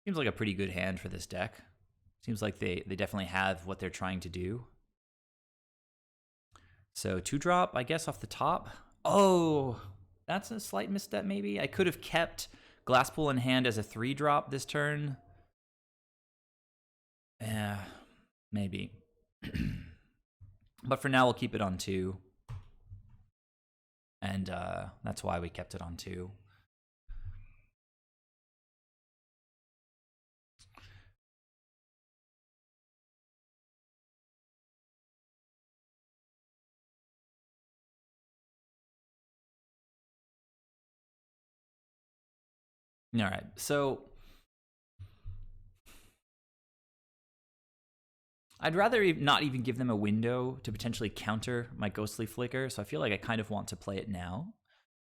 Seems like a pretty good hand for this deck. Seems like they definitely have what they're trying to do. So 2-drop, I guess, off the top. Oh, that's a slight misstep maybe. I could have kept Glasspool in hand as a 3-drop this turn. Yeah, maybe. But for now, we'll keep it on 2. And that's why we kept it on 2. All right, so I'd rather not even give them a window to potentially counter my Ghostly Flicker, so I feel like I kind of want to play it now.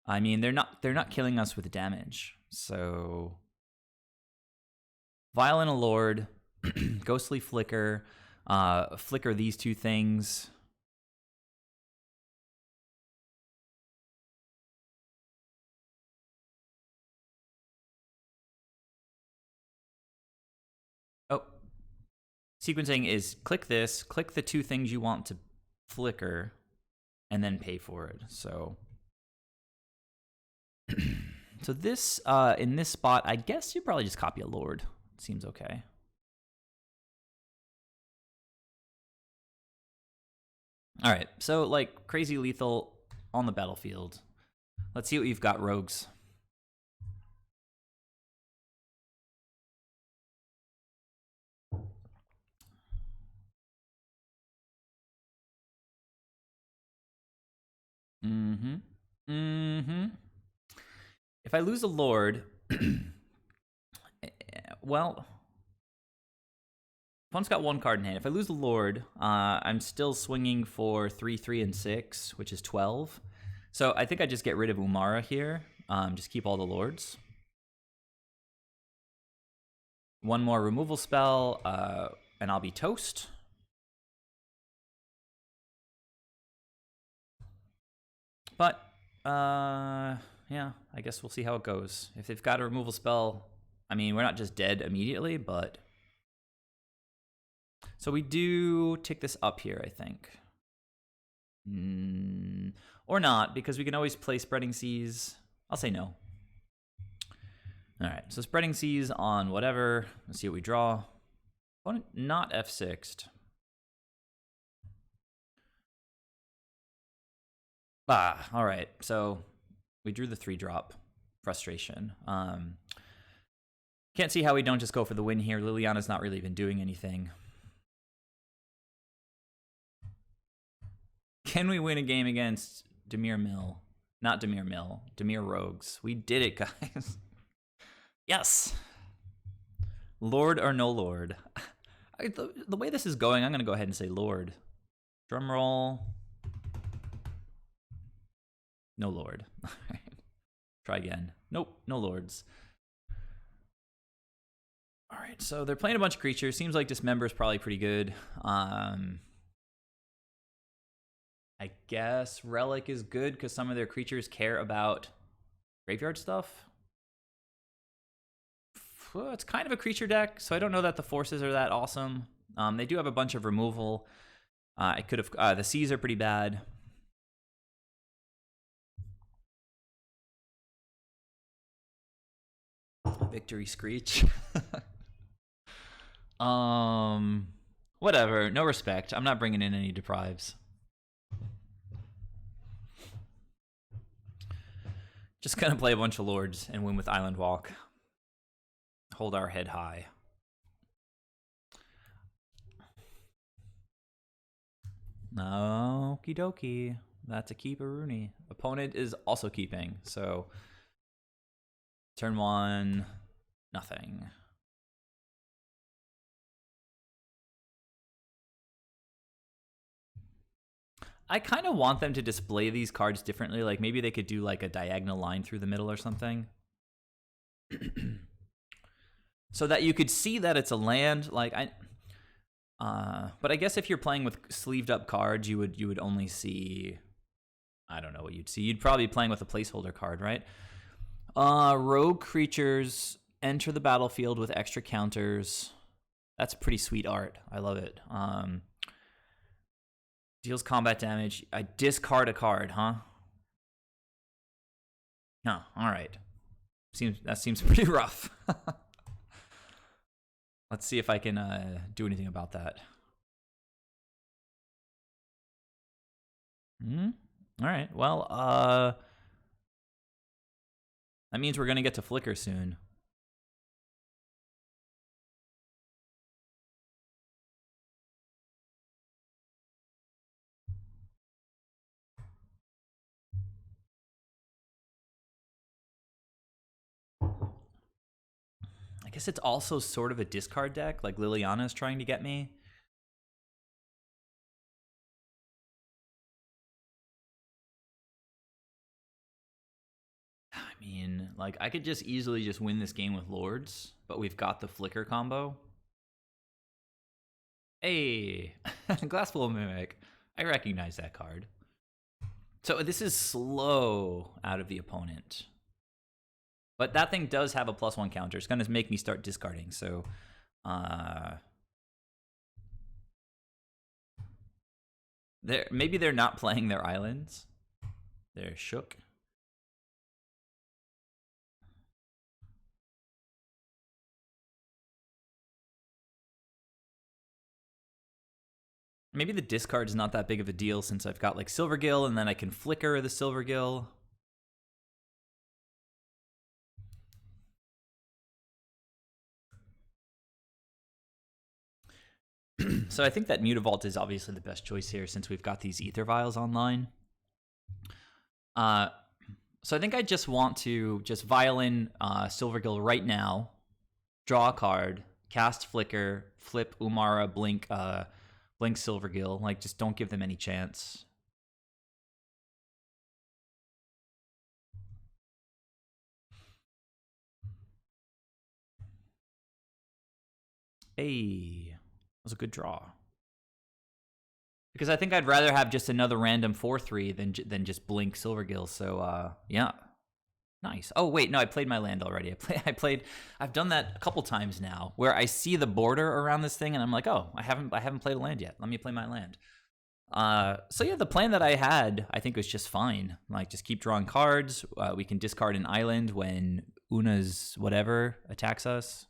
I mean, they're not killing us with damage, so Violent a Lord, Ghostly Flicker, flicker these 2 things. Oh, sequencing is click this, click the 2 things you want to flicker, and then pay for it. So, so this in this spot, I guess you probably just copy a Lord. Seems okay. All right, so like crazy lethal on the battlefield. Let's see what you've got, rogues. If I lose a Lord, Well, opponent's got one card in hand. If I lose the Lord, I'm still swinging for 3, 3, and 6, which is 12. So I think I just get rid of Umara here. Just keep all the Lords. One more removal spell, and I'll be toast. But, yeah, I guess we'll see how it goes. If they've got a removal spell, I mean, we're not just dead immediately, but... So we do tick this up here, I think. Or not, because we can always play Spreading Seas. I'll say no. Alright, so Spreading Seas on whatever. Let's see what we draw. Opponent not F6'd. Alright, so we drew the 3-drop. Frustration. Can't see how we don't just go for the win here. Liliana's not really even doing anything. Can we win a game against Demir Mill? Not Demir Mill. Demir Rogues. We did it, guys. Yes. Lord or no Lord? The way this is going, I'm going to go ahead and say Lord. Drum roll. No Lord. Try again. Nope, no Lords. All right, so they're playing a bunch of creatures. Seems like Dismember is probably pretty good. I guess Relic is good because some of their creatures care about graveyard stuff. Well, it's kind of a creature deck, so I don't know that the forces are that awesome. They do have a bunch of removal. I could have the seas are pretty bad. Victory Screech. Whatever. No respect. I'm not bringing in any deprives. Just gonna play a bunch of Lords and win with Island Walk. Hold our head high. Okie dokie. That's a keeper, Rooney. Opponent is also keeping, so turn 1, nothing. I kind of want them to display these cards differently. Like maybe they could do like a diagonal line through the middle or something. So that you could see that it's a land. Like but I guess if you're playing with sleeved up cards, you would only see, I don't know what you'd see. You'd probably be playing with a placeholder card, right? Rogue creatures enter the battlefield with extra counters. That's pretty sweet art. I love it. Deals combat damage. I discard a card, huh? No, all right. That seems pretty rough. Let's see if I can do anything about that. All right. Well, that means we're gonna get to Flicker soon. I guess it's also sort of a discard deck, like Liliana is trying to get me. I mean, like, I could just easily just win this game with Lords, but we've got the Flicker combo. Hey, Glassful Mimic. I recognize that card. So this is slow out of the opponent. But that thing does have a +1 counter. It's going to make me start discarding. So, maybe they're not playing their islands. They're shook. Maybe the discard is not that big of a deal since I've got like Silvergill and then I can flicker the Silvergill. So I think that Mutavault is obviously the best choice here since we've got these Ether Vials online. So I think I just want to just Violin Silvergill right now, draw a card, cast Flicker, flip Umara, blink Silvergill. Like, just don't give them any chance. Hey, that was a good draw. Because I think I'd rather have just another random 4/3 than just blink Silvergill. So yeah, nice. Oh wait, no, I played my land already. I've done that a couple times now, where I see the border around this thing, and I'm like, oh, I haven't played a land yet. Let me play my land. So yeah, the plan that I had, I think, was just fine. Like, just keep drawing cards. We can discard an island when Una's whatever attacks us.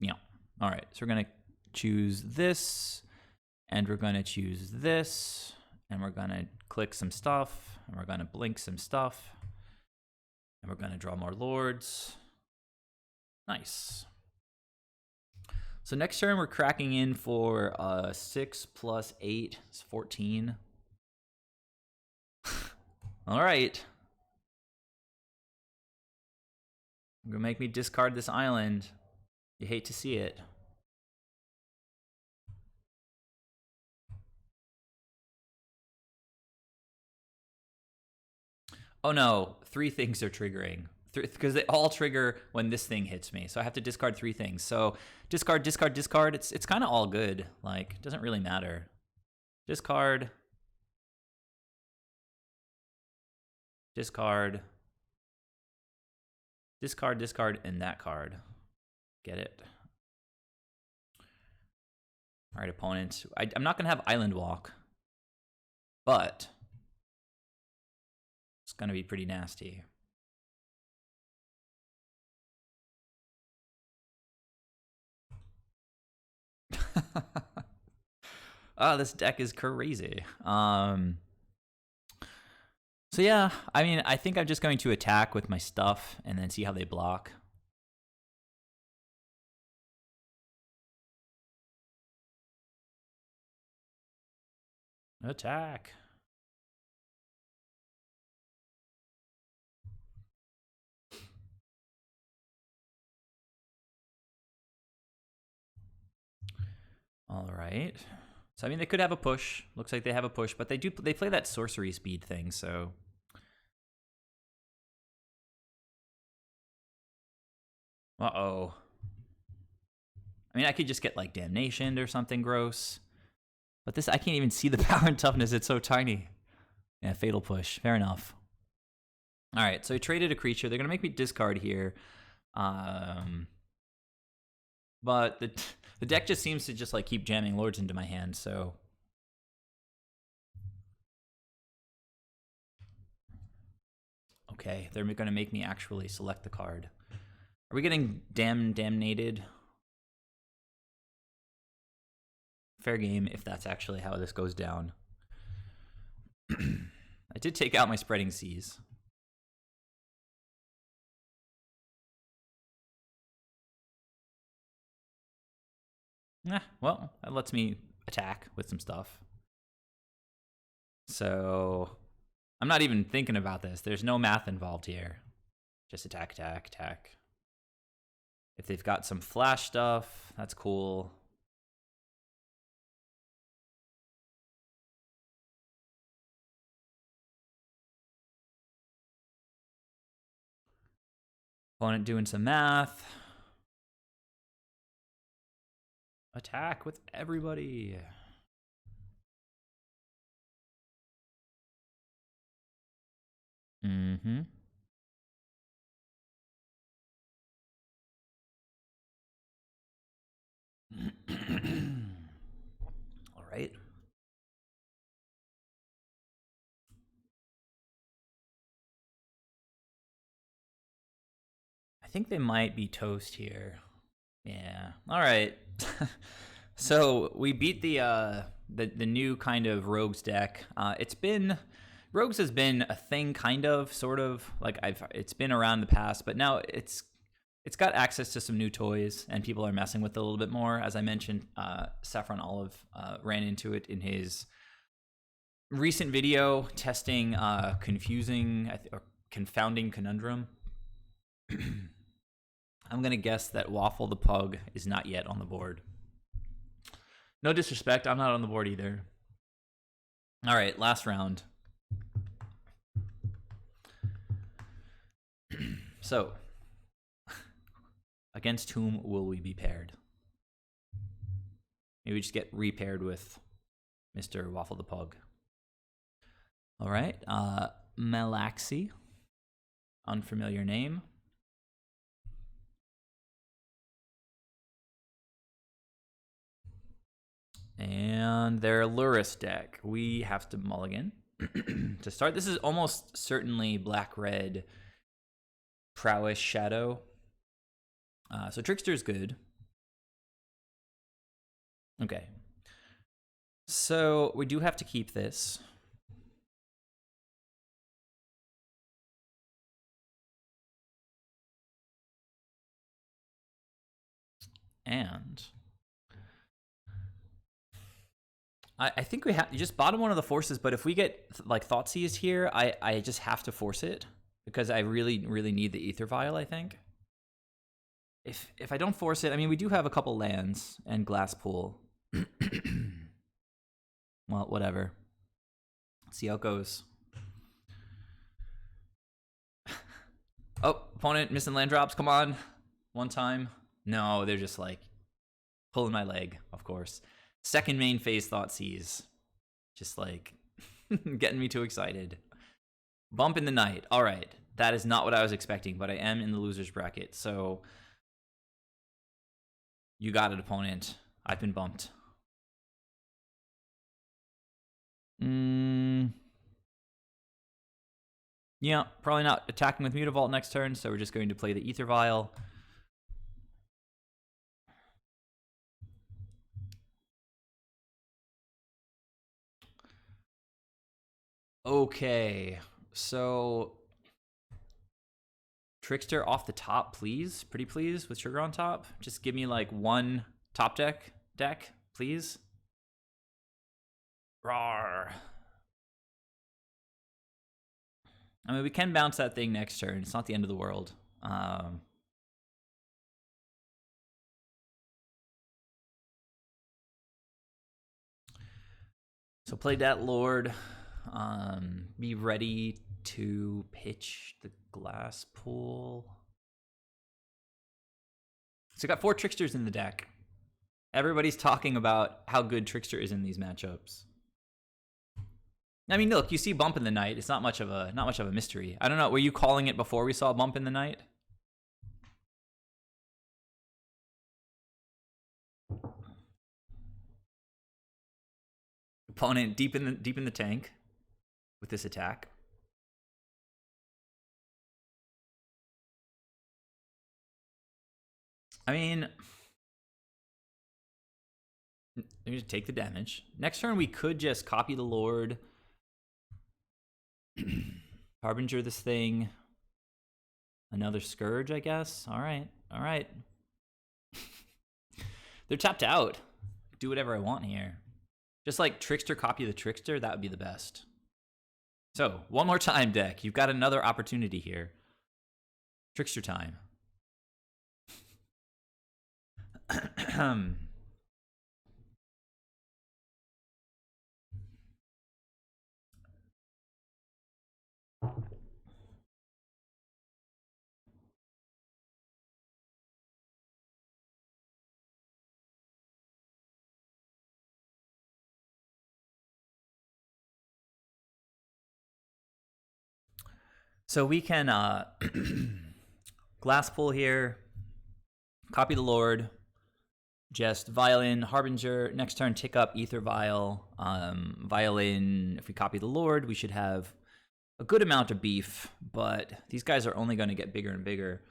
Yeah. All right. So we're gonna choose this, and we're gonna choose this, and we're gonna click some stuff, and we're gonna blink some stuff, and we're gonna draw more lords. Nice. So next turn we're cracking in for 6 plus 8 is 14. All right. You're gonna make me discard this island. You hate to see it. Oh no, 3 things are triggering. Because they all trigger when this thing hits me. So I have to discard 3 things. So discard, discard, discard. It's kind of all good. Like, it doesn't really matter. Discard. Discard. Discard, discard, and that card. Get it? All right, opponent. I'm not going to have Island Walk. But it's going to be pretty nasty. Oh, this deck is crazy. So yeah, I mean, I think I'm just going to attack with my stuff and then see how they block. Attack. All right. So I mean, they could have a push. Looks like they have a push, but they play that sorcery speed thing, so. Uh-oh. I mean, I could just get like Damnation or something gross. But this, I can't even see the power and toughness. It's so tiny. Yeah, Fatal Push. Fair enough. All right, so I traded a creature. They're going to make me discard here. But the deck just seems to just like keep jamming lords into my hand, so. Okay, they're going to make me actually select the card. Are we getting damnated? Fair game if that's actually how this goes down. I did take out my Spreading Seas. Well, that lets me attack with some stuff. So I'm not even thinking about this. There's no math involved here. Just attack, attack, attack. If they've got some flash stuff, that's cool. Opponent doing some math. Attack with everybody. Mm-hmm. All right. I think they might be toast here. Yeah. All right. So we beat the new kind of rogues deck. Rogues has been a thing, kind of, sort of, like it's been around the past, but now it's got access to some new toys, and people are messing with it a little bit more. As I mentioned, Saffron Olive ran into it in his recent video testing confusing or confounding conundrum. I'm going to guess that Waffle the Pug is not yet on the board. No disrespect, I'm not on the board either. All right, last round. So, against whom will we be paired? Maybe we just get repaired with Mr. Waffle the Pug. All right, Malaxi, unfamiliar name. And their Luris deck. We have to mulligan to start. This is almost certainly black-red prowess shadow. So Trickster is good. Okay. So we do have to keep this. And I think we have, you just bottom one of the forces, but if we get like Thoughtseize here, I just have to force it because I really, really need the Ether Vial, I think. If I don't force it, I mean, we do have a couple lands and Glass Pool. Well, whatever. Let's see how it goes. Oh, opponent missing land drops. Come on. One time. No, they're just like pulling my leg, of course. Second main phase Thoughtseize. Just like getting me too excited. Bump in the night. All right. That is not what I was expecting, but I am in the loser's bracket. So you got it, opponent. I've been bumped. Yeah, probably not attacking with Mutavault next turn, so we're just going to play the Ether Vial. Okay, so Trickster off the top, please. Pretty please, with Sugar on top. Just give me like one top deck, please. Rawr. I mean, we can bounce that thing next turn. It's not the end of the world. So play that Lord. Be ready to pitch the Glass Pool. So got 4 Tricksters in the deck. Everybody's talking about how good Trickster is in these matchups. I mean, look, you see Bump in the Night. It's not much of a mystery. I don't know. Were you calling it before we saw Bump in the Night? Opponent deep in the tank with this attack. I mean, let me just take the damage. Next turn, we could just copy the Lord, Harbinger this thing, another Scourge, I guess. All right. They're tapped out. Do whatever I want here. Just like Trickster, copy the Trickster, that would be the best. So, one more time, deck. You've got another opportunity here. Trickster time. So we can Glass Pool here, copy the Lord, just Violin, Harbinger, next turn tick up Ether Vial, Violin, if we copy the Lord, we should have a good amount of beef, but these guys are only going to get bigger and bigger.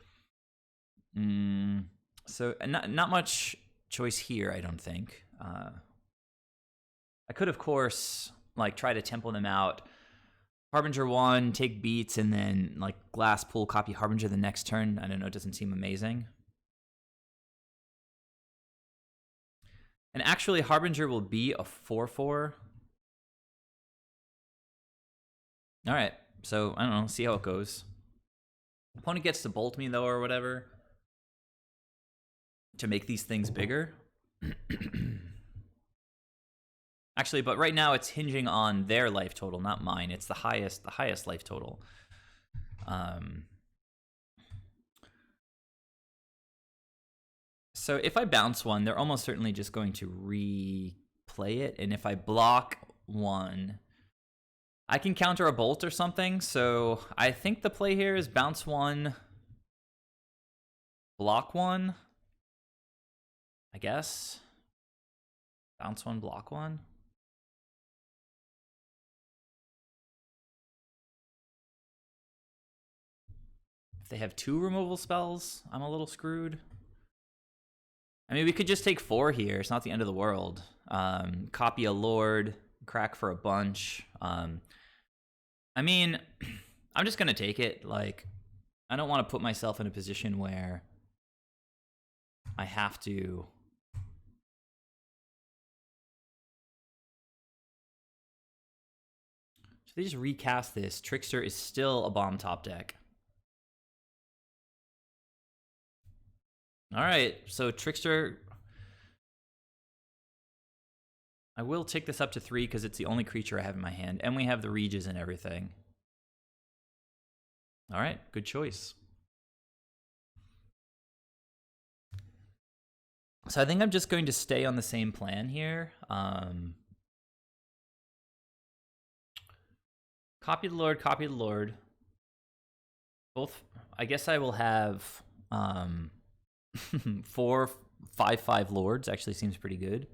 So not much choice here, I don't think. I could, of course, like try to tempo them out. Harbinger 1, take beats, and then like Glass Pool, copy Harbinger the next turn. I don't know, it doesn't seem amazing. And actually, Harbinger will be a 4/4. All right, so I don't know, see how it goes. Opponent gets to bolt me though, or whatever. to make these things bigger. Actually, but right now it's hinging on their life total, not mine. It's the highest life total. So if I bounce one, they're almost certainly just going to replay it. And if I block one, I can counter a bolt or something. So I think the play here is bounce one, block one, I guess. Bounce one, block one. If they have 2 removal spells, I'm a little screwed. I mean, we could just take 4 here. It's not the end of the world. Copy a Lord, crack for a bunch. I mean, I'm just going to take it. Like, I don't want to put myself in a position where I have to... So they just recast this. Trickster is still a bomb top deck. All right, so Trickster... I will take this up to 3 because it's the only creature I have in my hand, and we have the Reges and everything. All right, good choice. So I think I'm just going to stay on the same plan here. Copy the Lord, copy the Lord. Both, I guess I will have 4 5/5 Lords. Actually seems pretty good.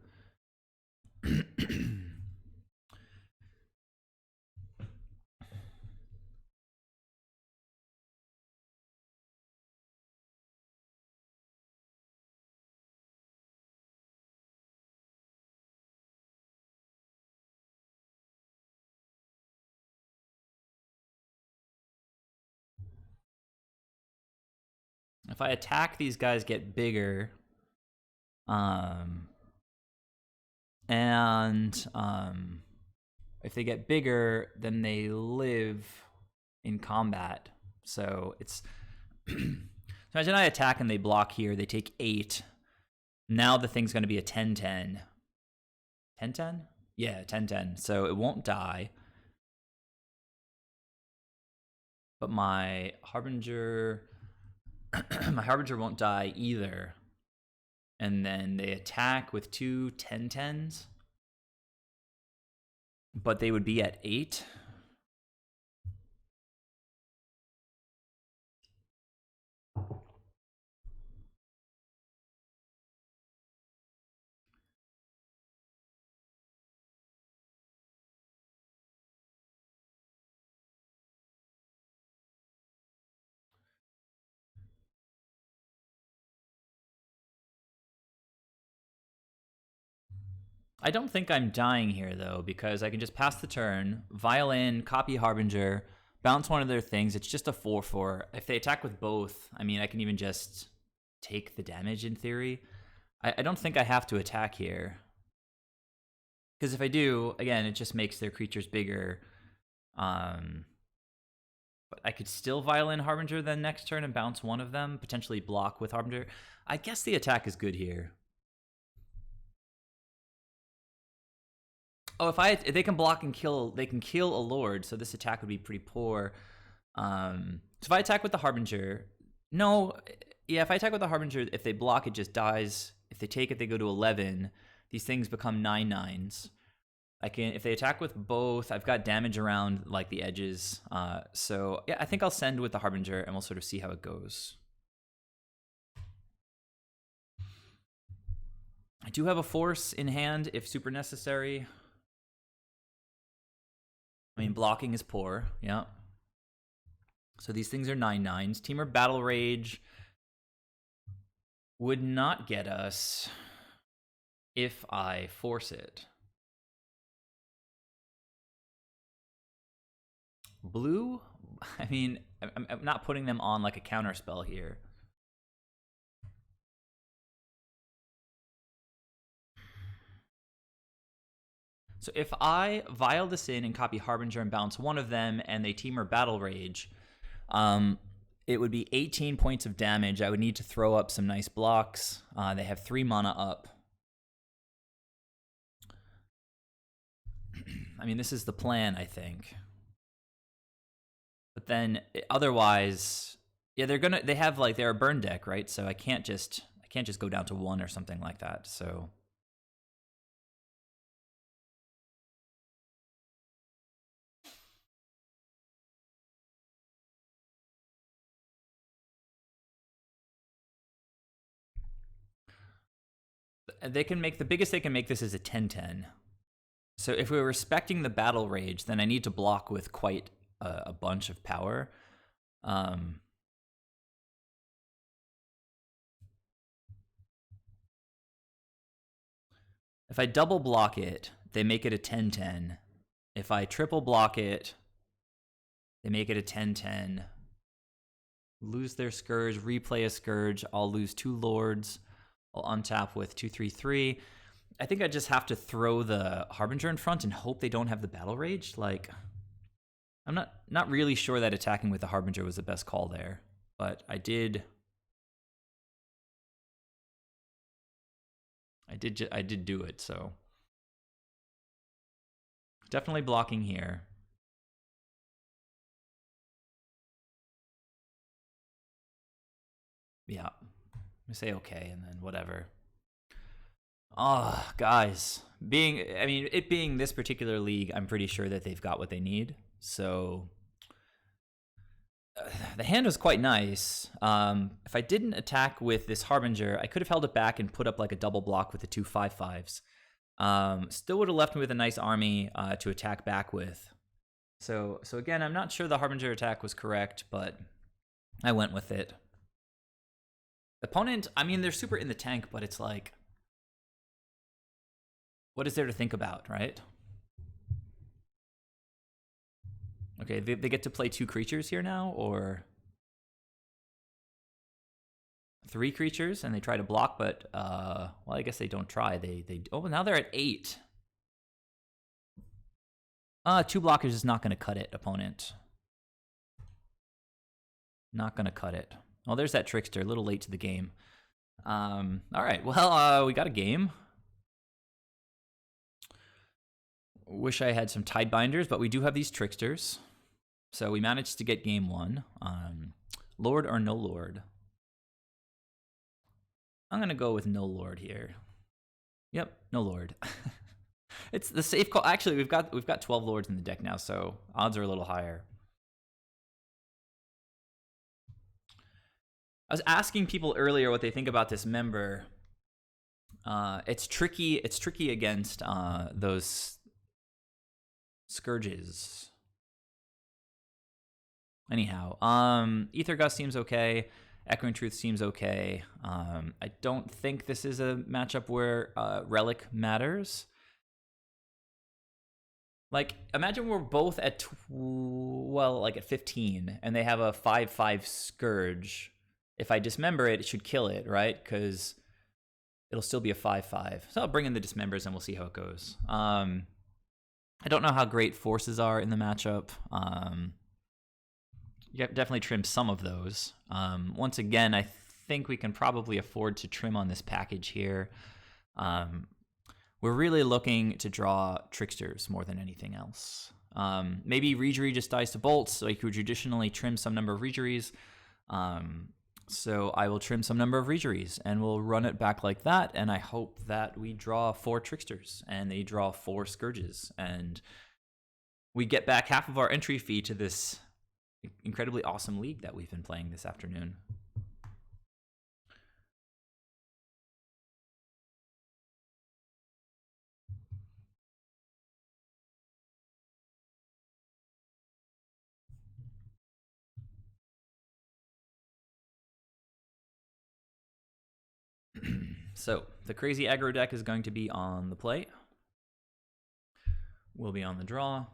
If I attack, these guys get bigger. If they get bigger, then they live in combat. So it's... Imagine I attack and they block here. They take 8. Now the thing's going to be a 10-10. 10-10? Yeah, 10-10. So it won't die. But my Harbinger... my Harbinger won't die either. And then they attack with 2 10-10s. But they would be at 8. I don't think I'm dying here, though, because I can just pass the turn, violin, copy Harbinger, bounce one of their things. It's just a 4/4. If they attack with both, I mean, I can even just take the damage in theory. I don't think I have to attack here. Because if I do, again, it just makes their creatures bigger. But I could still violin Harbinger then next turn and bounce one of them, potentially block with Harbinger. I guess the attack is good here. Oh, if they can block and kill, they can kill a Lord, so this attack would be pretty poor. So if I attack with the Harbinger, no, yeah, if I attack with the Harbinger, if they block, it just dies. If they take it, they go to 11. These things become 9/9s. I can, if they attack with both, I've got damage around like the edges. So yeah, I think I'll send with the Harbinger, and we'll sort of see how it goes. I do have a force in hand if super necessary. I mean, blocking is poor, yeah. So these things are 9/9s. Temur Battle Rage would not get us if I force it. Blue? I mean, I'm not putting them on like a counter spell here. So if I vial this in and copy Harbinger and bounce one of them, and they Temur Battle Rage, it would be 18 points of damage. I would need to throw up some nice blocks. They have 3 mana up. I mean, this is the plan, I think. But then otherwise, yeah, they have like they're a burn deck, right? So I can't just go down to 1 or something like that. So the biggest they can make this is a 10/10. So if we're respecting the battle rage, then I need to block with quite a bunch of power. If I double block it, they make it a 10/10. If I triple block it, they make it a 10/10. Lose their Scourge, replay a Scourge. I'll lose 2 Lords. I'll untap with 2/3/3. I think I just have to throw the Harbinger in front and hope they don't have the Battle Rage. Like, I'm not really sure that attacking with the Harbinger was the best call there, but I did do it, so definitely blocking here. Yeah, I say okay, and then whatever. Oh, guys, it being this particular league, I'm pretty sure that they've got what they need. So the hand was quite nice. If I didn't attack with this Harbinger, I could have held it back and put up like a double block with the 2 5/5s. Still would have left me with a nice army to attack back with. So again, I'm not sure the Harbinger attack was correct, but I went with it. Opponent, I mean, they're super in the tank, but it's like, what is there to think about, right? Okay, they get to play 2 creatures here now, or 3 creatures, and they try to block, but well, I guess they don't try. Oh, now they're at 8. 2 blockers is not going to cut it, opponent. Not going to cut it. Oh, there's that Trickster, a little late to the game. All right, well, we got a game. Wish I had some Tidebinders, but we do have these Tricksters. So we managed to get game 1. Lord or no Lord? I'm going to go with no Lord here. Yep, no Lord. It's the safe call. Actually, we've got 12 Lords in the deck now, so odds are a little higher. I was asking people earlier what they think about this member. It's tricky. It's tricky against those Scourges. Anyhow, Ether Gust seems okay. Echoing Truth seems okay. I don't think this is a matchup where Relic matters. Like, imagine we're both at at 15, and they have a 5/5 Scourge. If I dismember it, it should kill it, right? Because it'll still be a 5/5. So I'll bring in the dismembers, and we'll see how it goes. I don't know how great forces are in the matchup. You definitely trim some of those. Once again, I think we can probably afford to trim on this package here. We're really looking to draw Tricksters more than anything else. Maybe Regery just dies to bolts, so I could traditionally trim some number of Regeries. So I will trim some number of Regeries, and we'll run it back like that, and I hope that we draw 4 Tricksters, and they draw 4 Scourges, and we get back half of our entry fee to this incredibly awesome league that we've been playing this afternoon. So the crazy aggro deck is going to be on the play. We'll be on the draw.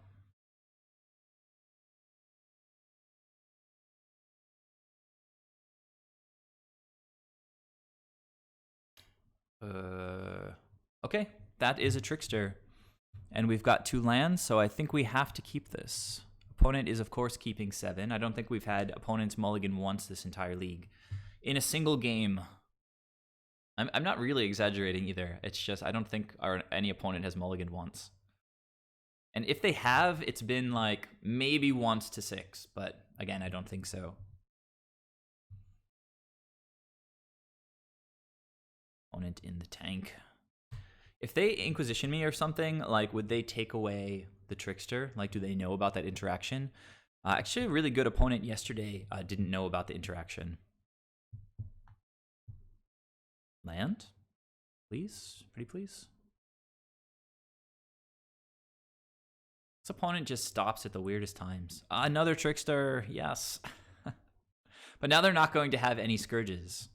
Okay, that is a Trickster. And we've got 2 lands, so I think we have to keep this. Opponent is, of course, keeping 7. I don't think we've had opponents mulligan once this entire league. In a single game. I'm not really exaggerating either. It's just I don't think any opponent has mulliganed once. And if they have, it's been like maybe once to 6. But again, I don't think so. Opponent in the tank. If they Inquisition me or something, like, would they take away the Trickster? Like, do they know about that interaction? Actually, a really good opponent yesterday didn't know about the interaction. Land? Please? Pretty please? This opponent just stops at the weirdest times. Another Trickster, yes. But now they're not going to have any Scourges.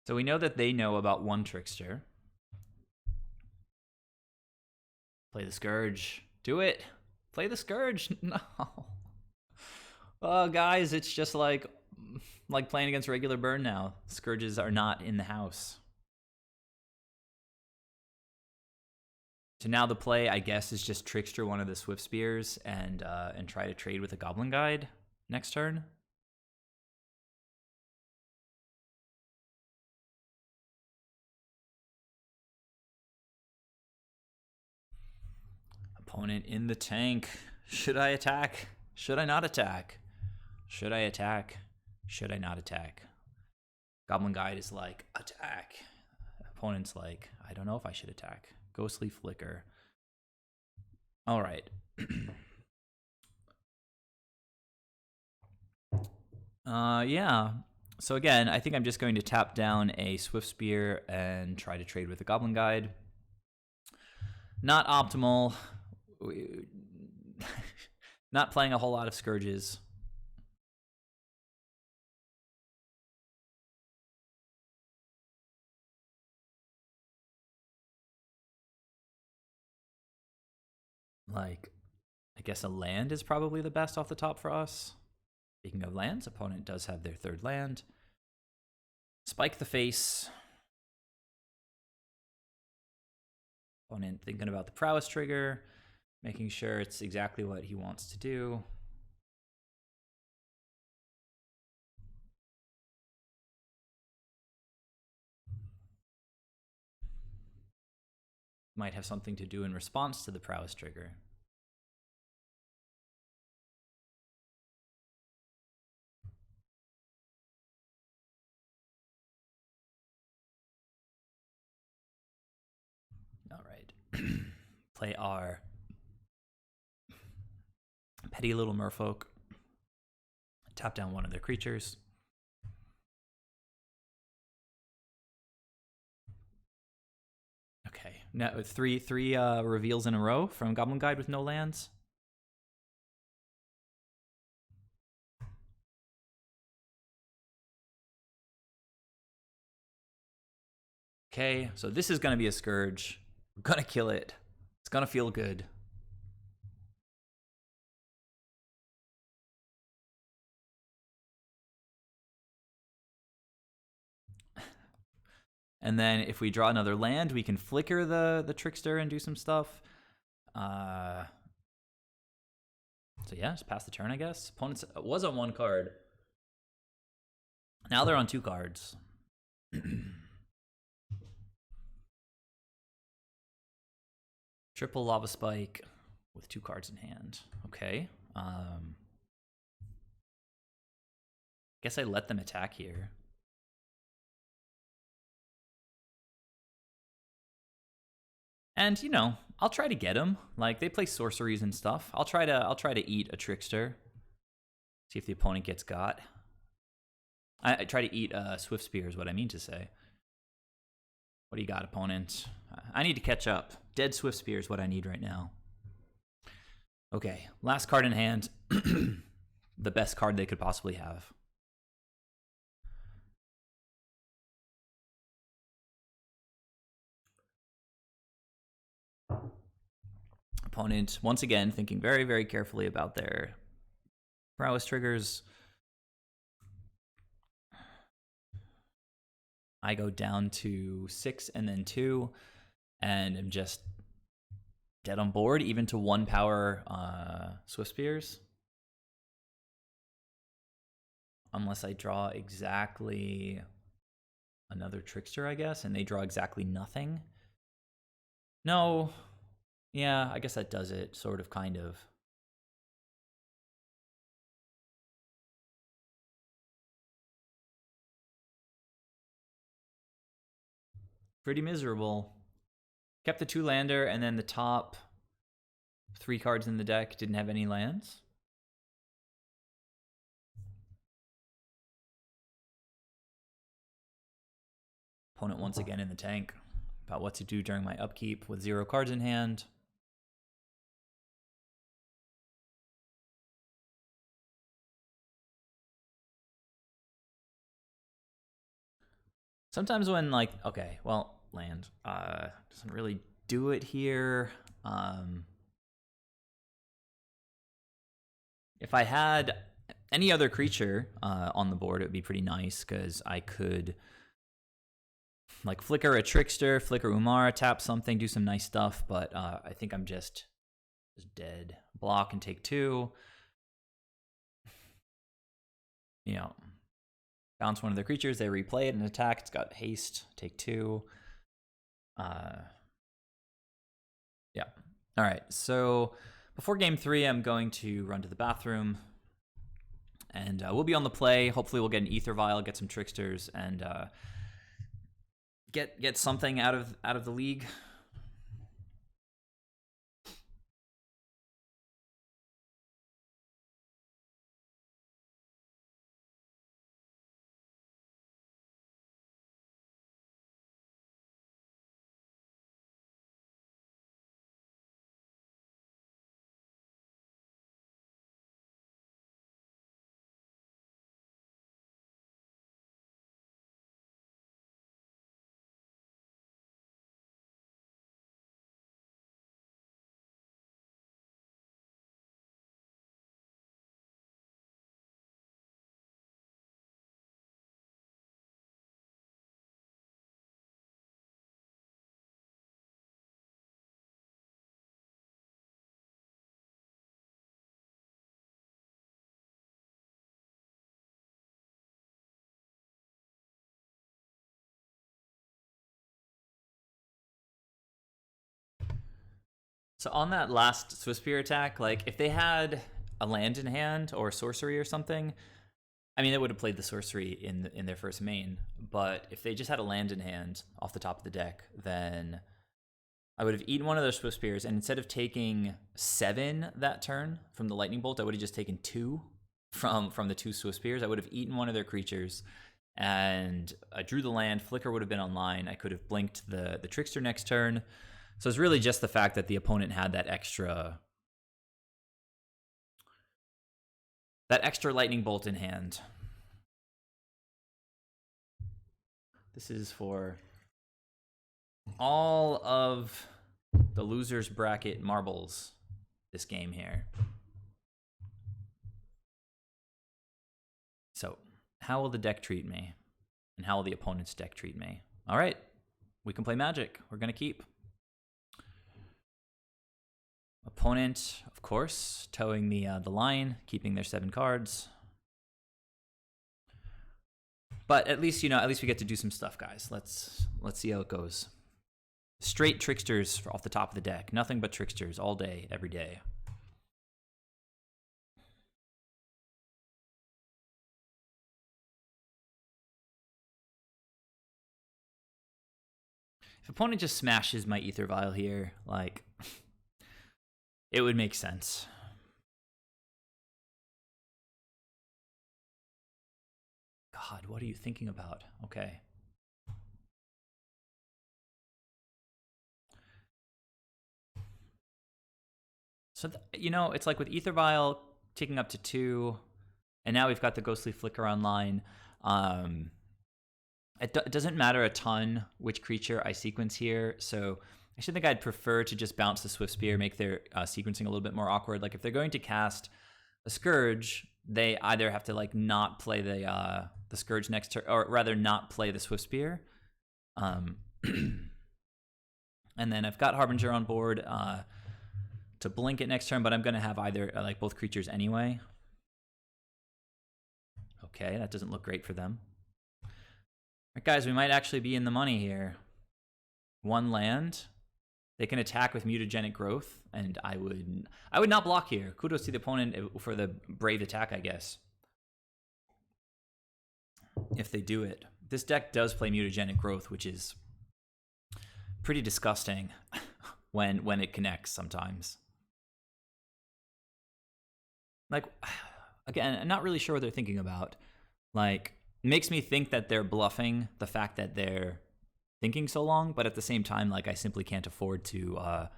So we know that they know about one Trickster. Play the Scourge. Do it. Play the Scourge. No. Oh, guys, it's just like playing against regular burn now. Scourges are not in the house. So now the play, I guess, is just Trickster one of the Swift Spears and try to trade with a Goblin Guide next turn. Opponent in the tank. Should I attack? Should I not attack? Should I attack? Should I not attack? Goblin Guide is like, attack. Opponent's like, I don't know if I should attack. Ghostly Flicker. All right. Yeah. So again, I think I'm just going to tap down a Swift Spear and try to trade with a Goblin Guide. Not optimal. Not playing a whole lot of Scourges. Like, I guess a land is probably the best off the top for us. Speaking of lands, opponent does have their 3rd land. Spike the face. Opponent thinking about the prowess trigger, making sure it's exactly what he wants to do. Might have something to do in response to the prowess trigger. All right. Play our petty little merfolk. Tap down one of their creatures. Okay. Now three reveals in a row from Goblin Guide with no lands. Okay, so this is going to be a Scourge. We're going to kill it. It's going to feel good. And then if we draw another land, we can flicker the Trickster and do some stuff. So yeah, just pass the turn, I guess. Opponents was on 1 card. Now they're on 2 cards. Triple Lava Spike with 2 cards in hand. Okay. Guess I let them attack here. And you know, I'll try to get them. Like, they play sorceries and stuff. I'll try to eat a Trickster. See if the opponent gets got. I try to eat Swift Spear is what I mean to say. What do you got, opponent? I need to catch up. Dead Swift Spear is what I need right now. Okay, last card in hand. The best card they could possibly have. Opponent, once again, thinking very, very carefully about their prowess triggers. I go down to 6 and then 2, and I'm just dead on board, even to 1 power Swift Spears. Unless I draw exactly another Trickster, I guess, and they draw exactly nothing. No. Yeah, I guess that does it, sort of, kind of. Pretty miserable. Kept the 2-lander, and then the top 3 cards in the deck didn't have any lands. Opponent once again in the tank. About what to do during my upkeep with 0 cards in hand. Sometimes when, like, okay, well, land doesn't really do it here. If I had any other creature on the board, it would be pretty nice, because I could, like, flicker a Trickster, flicker Umara, tap something, do some nice stuff, but I think I'm just dead. Block and take 2. You know, bounce one of their creatures, they replay it and attack. It's got haste, take 2. Yeah. All right, so before game 3, I'm going to run to the bathroom, and we'll be on the play. Hopefully we'll get an Ether Vial, get some Tricksters, and get something out of the league. So on that last Swiss Spear attack, like, if they had a land in hand or sorcery or something, I mean, they would have played the sorcery in their first main. But if they just had a land in hand off the top of the deck, then I would have eaten one of those Swift Spears, and instead of taking 7 that turn from the Lightning Bolt, I would have just taken 2 from the 2 Swift Spears. I would have eaten one of their creatures, and I drew the land. Flicker would have been online. I could have blinked the Trickster next turn. So it's really just the fact that the opponent had that extra Lightning Bolt in hand. This is for all of the losers bracket marbles this game here. So how will the deck treat me? And how will the opponent's deck treat me? All right, we can play Magic. We're going to keep. Opponent, of course, towing the line, keeping their 7 cards. But at least, at least we get to do some stuff, guys. Let's see how it goes. Straight Tricksters off the top of the deck. Nothing but Tricksters all day, every day. If opponent just smashes my Ether Vial here, like, it would make sense. God, what are you thinking about? Okay. So, it's like with Ether Vial ticking up to 2, and now we've got the Ghostly Flicker online. It doesn't matter a ton which creature I sequence here, so I should think I'd prefer to just bounce the Swift Spear, make their sequencing a little bit more awkward. Like, if they're going to cast a Scourge, they either have to, like, not play the Scourge next turn, or rather not play the Swift Spear. And then I've got Harbinger on board. to blink it next turn, but I'm going to have either like both creatures anyway. Okay, that doesn't look great for them. All right, guys, we might actually be in the money here. 1 land. They can attack with mutagenic growth, and I would not block here. Kudos to the opponent for the brave attack, I guess. If they do it. This deck does play mutagenic growth, which is pretty disgusting when it connects sometimes. Like, again, I'm not really sure what they're thinking about. Like, it makes me think that they're bluffing the fact that they're thinking so long, but at the same time, like, I simply can't afford to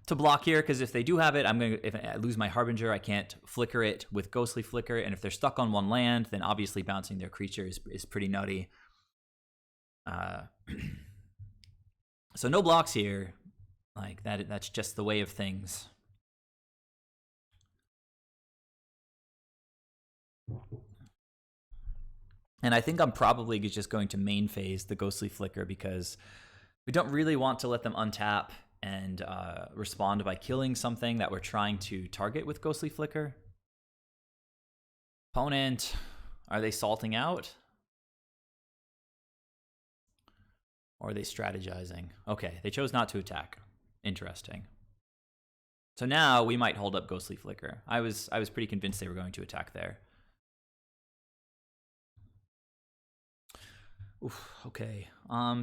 block here, because if they do have it, if I lose my Harbinger, I can't flicker it with Ghostly Flicker, and if they're stuck on 1 land, then obviously bouncing their creature is pretty nutty. So no blocks here. Like, that's just the way of things. And I think I'm probably just going to main phase the Ghostly Flicker, because we don't really want to let them untap and respond by killing something that we're trying to target with Ghostly Flicker. Opponent, are they salting out? Or are they strategizing? Okay, they chose not to attack. Interesting. So now we might hold up Ghostly Flicker. I was pretty convinced they were going to attack there. Oof, okay.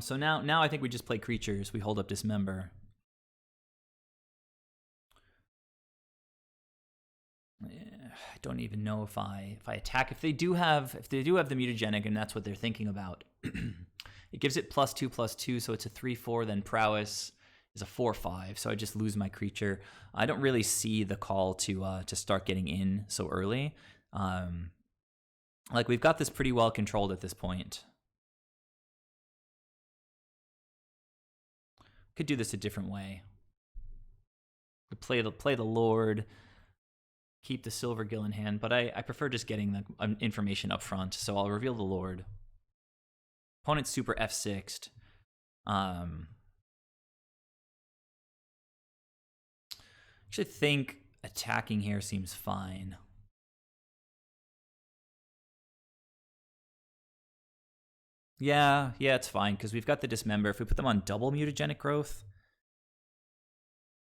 So now I think we just play creatures. We hold up Dismember. I don't even know if I attack. If they do have the mutagenic, and that's what they're thinking about, it gives it +2/+2, so it's a 3/4. Then prowess is a 4/5. So I just lose my creature. I don't really see the call to start getting in so early. Like, we've got this pretty well controlled at this point. Could do this a different way. Could play the Lord, keep the Silvergill in hand, but I prefer just getting the information up front, so I'll reveal the Lord. Opponent's super F6'd. Actually think attacking here seems fine. Yeah, it's fine, because we've got the Dismember. If we put them on double mutagenic growth,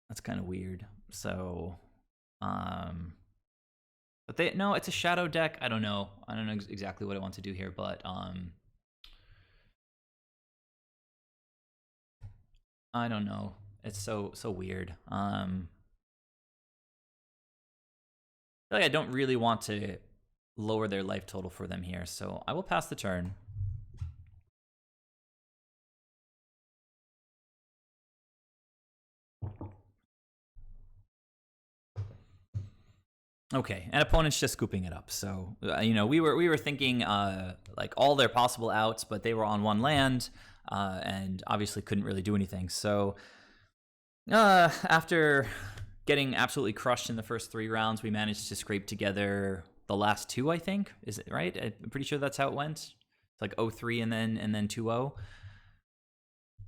that's kind of weird. So, but no, it's a shadow deck. I don't know exactly what I want to do here, but I don't know. It's so weird. I feel like I don't really want to lower their life total for them here, so I will pass the turn. Okay, and opponent's just scooping it up. So we were thinking like all their possible outs, but they were on 1 land and obviously couldn't really do anything. So after getting absolutely crushed in the first 3 rounds, we managed to scrape together the last 2. I think, is it right? I'm pretty sure that's how it went. It's like 0-3 and then 2-0.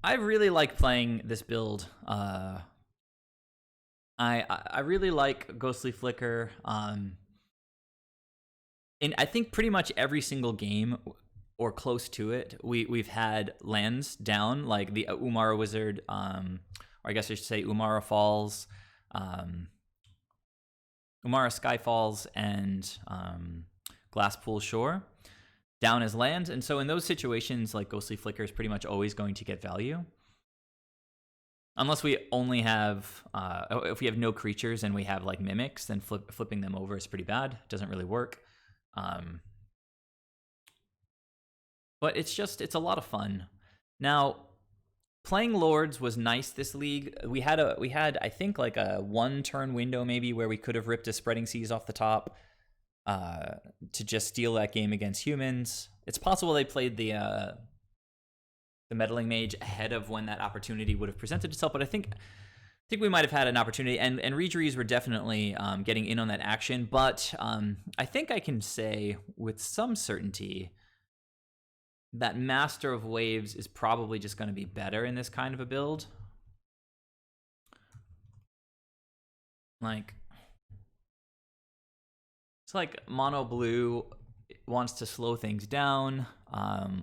I really like playing this build. I really like Ghostly Flicker. And I think pretty much every single game or close to it, we've had lands down, like the Umara Wizard, or I guess I should say Umara Falls, Umara Skyfalls, and Glasspool Shore down as lands. And so in those situations, like, Ghostly Flicker is pretty much always going to get value. Unless we only have, if we have no creatures and we have like mimics, then flipping them over is pretty bad. It doesn't really work. But it's a lot of fun. Now, playing Lords was nice this league. We had I think like a 1-turn window maybe where we could have ripped a Spreading Seas off the top to just steal that game against humans. It's possible they played the Meddling Mage ahead of when that opportunity would have presented itself, but I think we might have had an opportunity, and Reejeries were definitely getting in on that action, but I think I can say with some certainty that Master of Waves is probably just going to be better in this kind of a build. like it's like mono blue wants to slow things down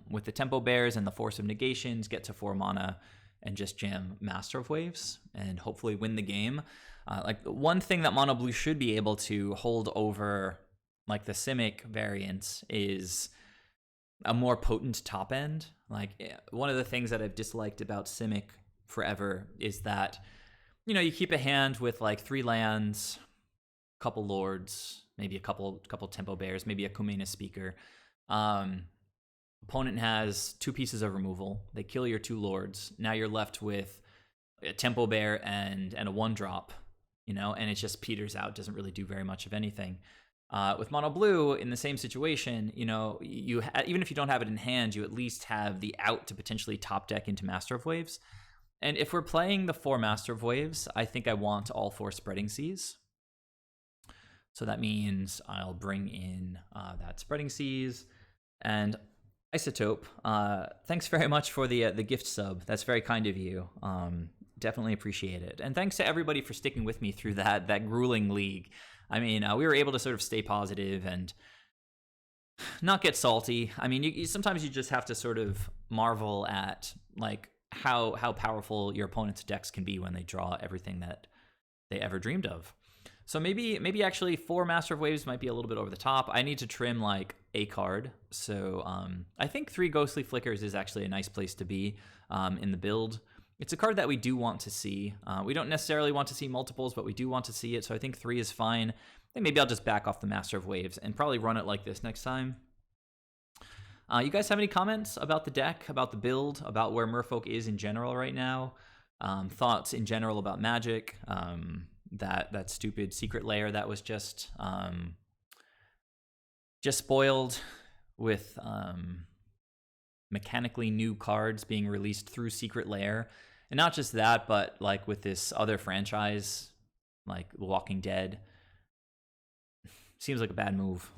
with the tempo bears and the force of negations, get to 4 mana and just jam Master of Waves and hopefully win the game. Like one thing that mono blue should be able to hold over like the Simic variants is a more potent top end. Like one of the things that I've disliked about Simic forever is that, you know, you keep a hand with like 3 lands, couple lords, maybe a couple tempo bears, maybe a Kumena speaker. Opponent has 2 pieces of removal. They kill your 2 lords. Now you're left with a tempo bear and a 1-drop, you know, and it just peters out, doesn't really do very much of anything. With mono blue, in the same situation, you know, even if you don't have it in hand, you at least have the out to potentially top deck into Master of Waves. And if we're playing the 4 Master of Waves, I think I want all 4 Spreading Seas. So that means I'll bring in that Spreading Seas and Isotope. Thanks very much for the gift sub. That's very kind of you. Definitely appreciate it. And thanks to everybody for sticking with me through that grueling league. I mean, we were able to sort of stay positive and not get salty. I mean, sometimes you just have to sort of marvel at like how powerful your opponent's decks can be when they draw everything that they ever dreamed of. So maybe actually 4 Master of Waves might be a little bit over the top. I need to trim like a card. So I think 3 Ghostly Flickers is actually a nice place to be in the build. It's a card that we do want to see. We don't necessarily want to see multiples, but we do want to see it. So I think 3 is fine. I think maybe I'll just back off the Master of Waves and probably run it like this next time. You guys have any comments about the deck, about the build, about where Merfolk is in general right now? Thoughts in general about Magic? That stupid secret layer that was just spoiled with mechanically new cards being released through secret layer. And not just that, but like with this other franchise, like The Walking Dead, seems like a bad move.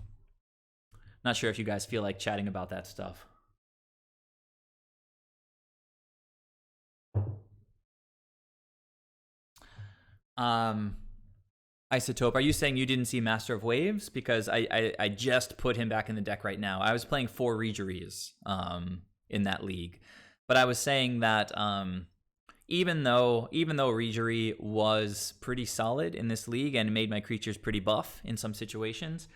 Not sure if you guys feel like chatting about that stuff. Isotope, are you saying you didn't see Master of Waves? Because I just put him back in the deck right now. I was playing 4 Regeries in that league. But I was saying that even though Regery was pretty solid in this league and made my creatures pretty buff in some situations,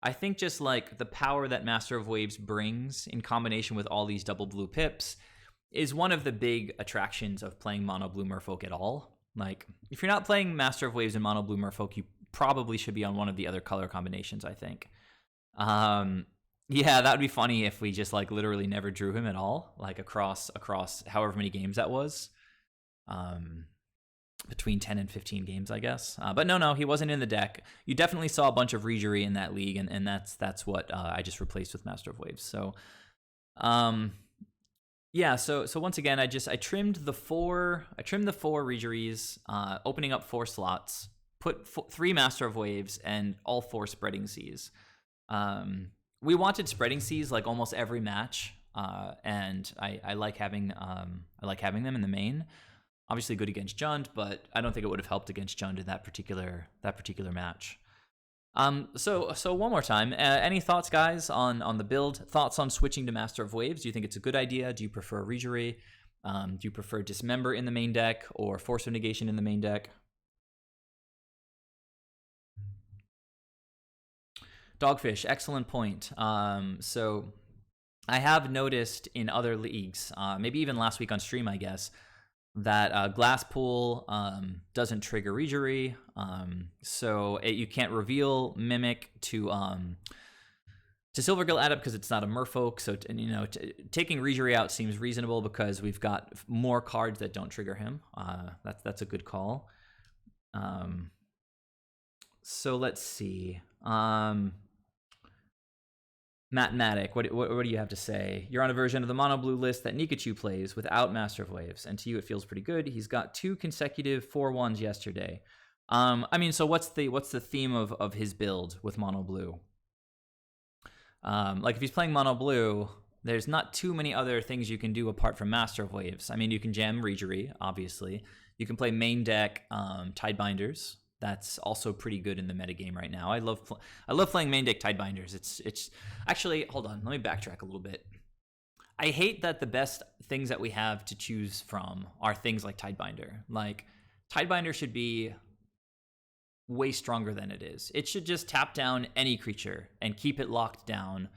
I think just like the power that Master of Waves brings in combination with all these double blue pips is one of the big attractions of playing mono blue Merfolk at all. Like, if you're not playing Master of Waves and mono blue Merfolk, you probably should be on one of the other color combinations, I think. Yeah, that would be funny if we just like literally never drew him at all, like across however many games that was. Between 10 and 15 games, I guess. But no, he wasn't in the deck. You definitely saw a bunch of Regery in that league, and that's what I just replaced with Master of Waves. So, yeah. So once again, I trimmed the 4 Regeries, opening up 4 slots, put 3 Master of Waves, and all 4 Spreading Seas. We wanted Spreading Seas like almost every match, and I like having them in the main. Obviously good against Jund, but I don't think it would have helped against Jund in that particular match. So one more time, any thoughts, guys, on the build? Thoughts on switching to Master of Waves? Do you think it's a good idea? Do you prefer Regery? Do you prefer Dismember in the main deck or Force of Negation in the main deck? Dogfish, excellent point. So I have noticed in other leagues, maybe even last week on stream, I guess, that Glasspool doesn't trigger Regery, so you can't reveal Mimic to Silvergill Adept because it's not a Merfolk. So taking Regery out seems reasonable because we've got more cards that don't trigger him. That's a good call. So let's see. Mathematic, what do you have to say? You're on a version of the mono blue list that Nikachu plays without Master of Waves, and to you it feels pretty good. He's got 2 consecutive 4-1s yesterday. I mean, so what's the theme of his build with mono blue? Like if he's playing mono blue, there's not too many other things you can do apart from Master of Waves. I mean, you can jam Regery, obviously. You can play main deck Tidebinders. that's also pretty good in the metagame right now. I love playing main deck Tidebinders. It's actually, hold on, let me backtrack a little bit. I hate that the best things that we have to choose from are things like Tidebinder. Like, Tidebinder should be way stronger than it is. It should just tap down any creature and keep it locked down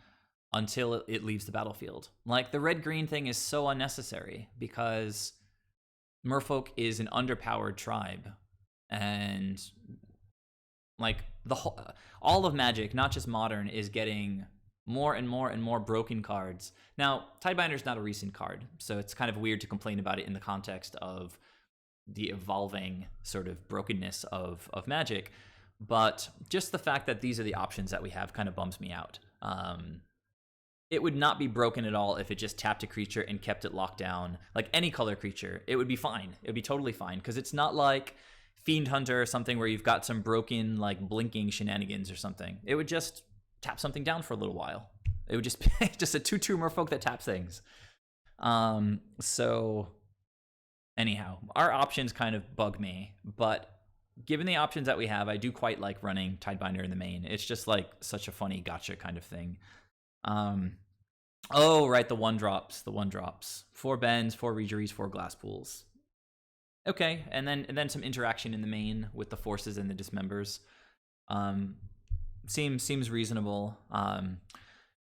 until it leaves the battlefield. Like, the red-green thing is so unnecessary because Merfolk is an underpowered tribe, and like all of Magic, not just Modern, is getting more and more and more broken cards. Now, Tidebinder's not a recent card, so it's kind of weird to complain about it in the context of the evolving sort of brokenness of Magic, but just the fact that these are the options that we have kind of bums me out. It would not be broken at all if it just tapped a creature and kept it locked down. Like any color creature, it would be fine. It would be totally fine, because it's not like Fiend Hunter or something where you've got some broken, like, blinking shenanigans or something. It would just tap something down for a little while. It would just be just a 2/2 Merfolk that taps things. So anyhow, our options kind of bug me, but given the options that we have, I do quite like running Tidebinder in the main. It's just like such a funny gotcha kind of thing. Oh, right, the 1-drops. 4 bends, 4 rejuries, 4 glass pools. Okay, and then some interaction in the main with the forces and the dismembers. Seems reasonable.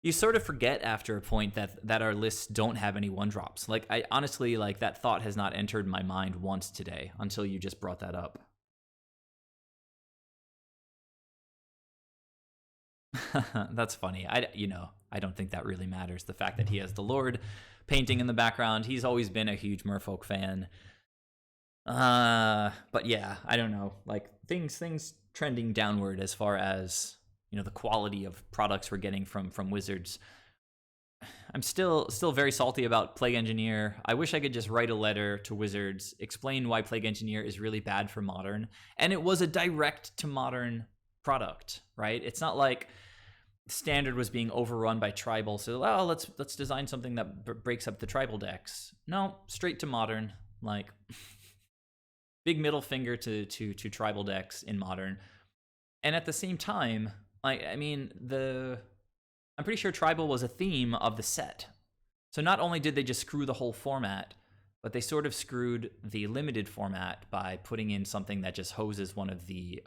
You sort of forget after a point that our lists don't have any 1-drops. Like, I honestly, like, that thought has not entered my mind once today until you just brought that up. That's funny. I don't think that really matters. The fact that he has the Lord painting in the background, he's always been a huge Merfolk fan. But yeah, I don't know. Like, things trending downward as far as, you know, the quality of products we're getting from Wizards. I'm still very salty about Plague Engineer. I wish I could just write a letter to Wizards, explain why Plague Engineer is really bad for Modern, and it was a direct to Modern product, right? It's not like Standard was being overrun by Tribal, so let's design something that breaks up the Tribal decks. No, straight to Modern. Like, big middle finger to Tribal decks in Modern. And at the same time, like, I mean, I'm pretty sure Tribal was a theme of the set. So not only did they just screw the whole format, but they sort of screwed the limited format by putting in something that just hoses one of the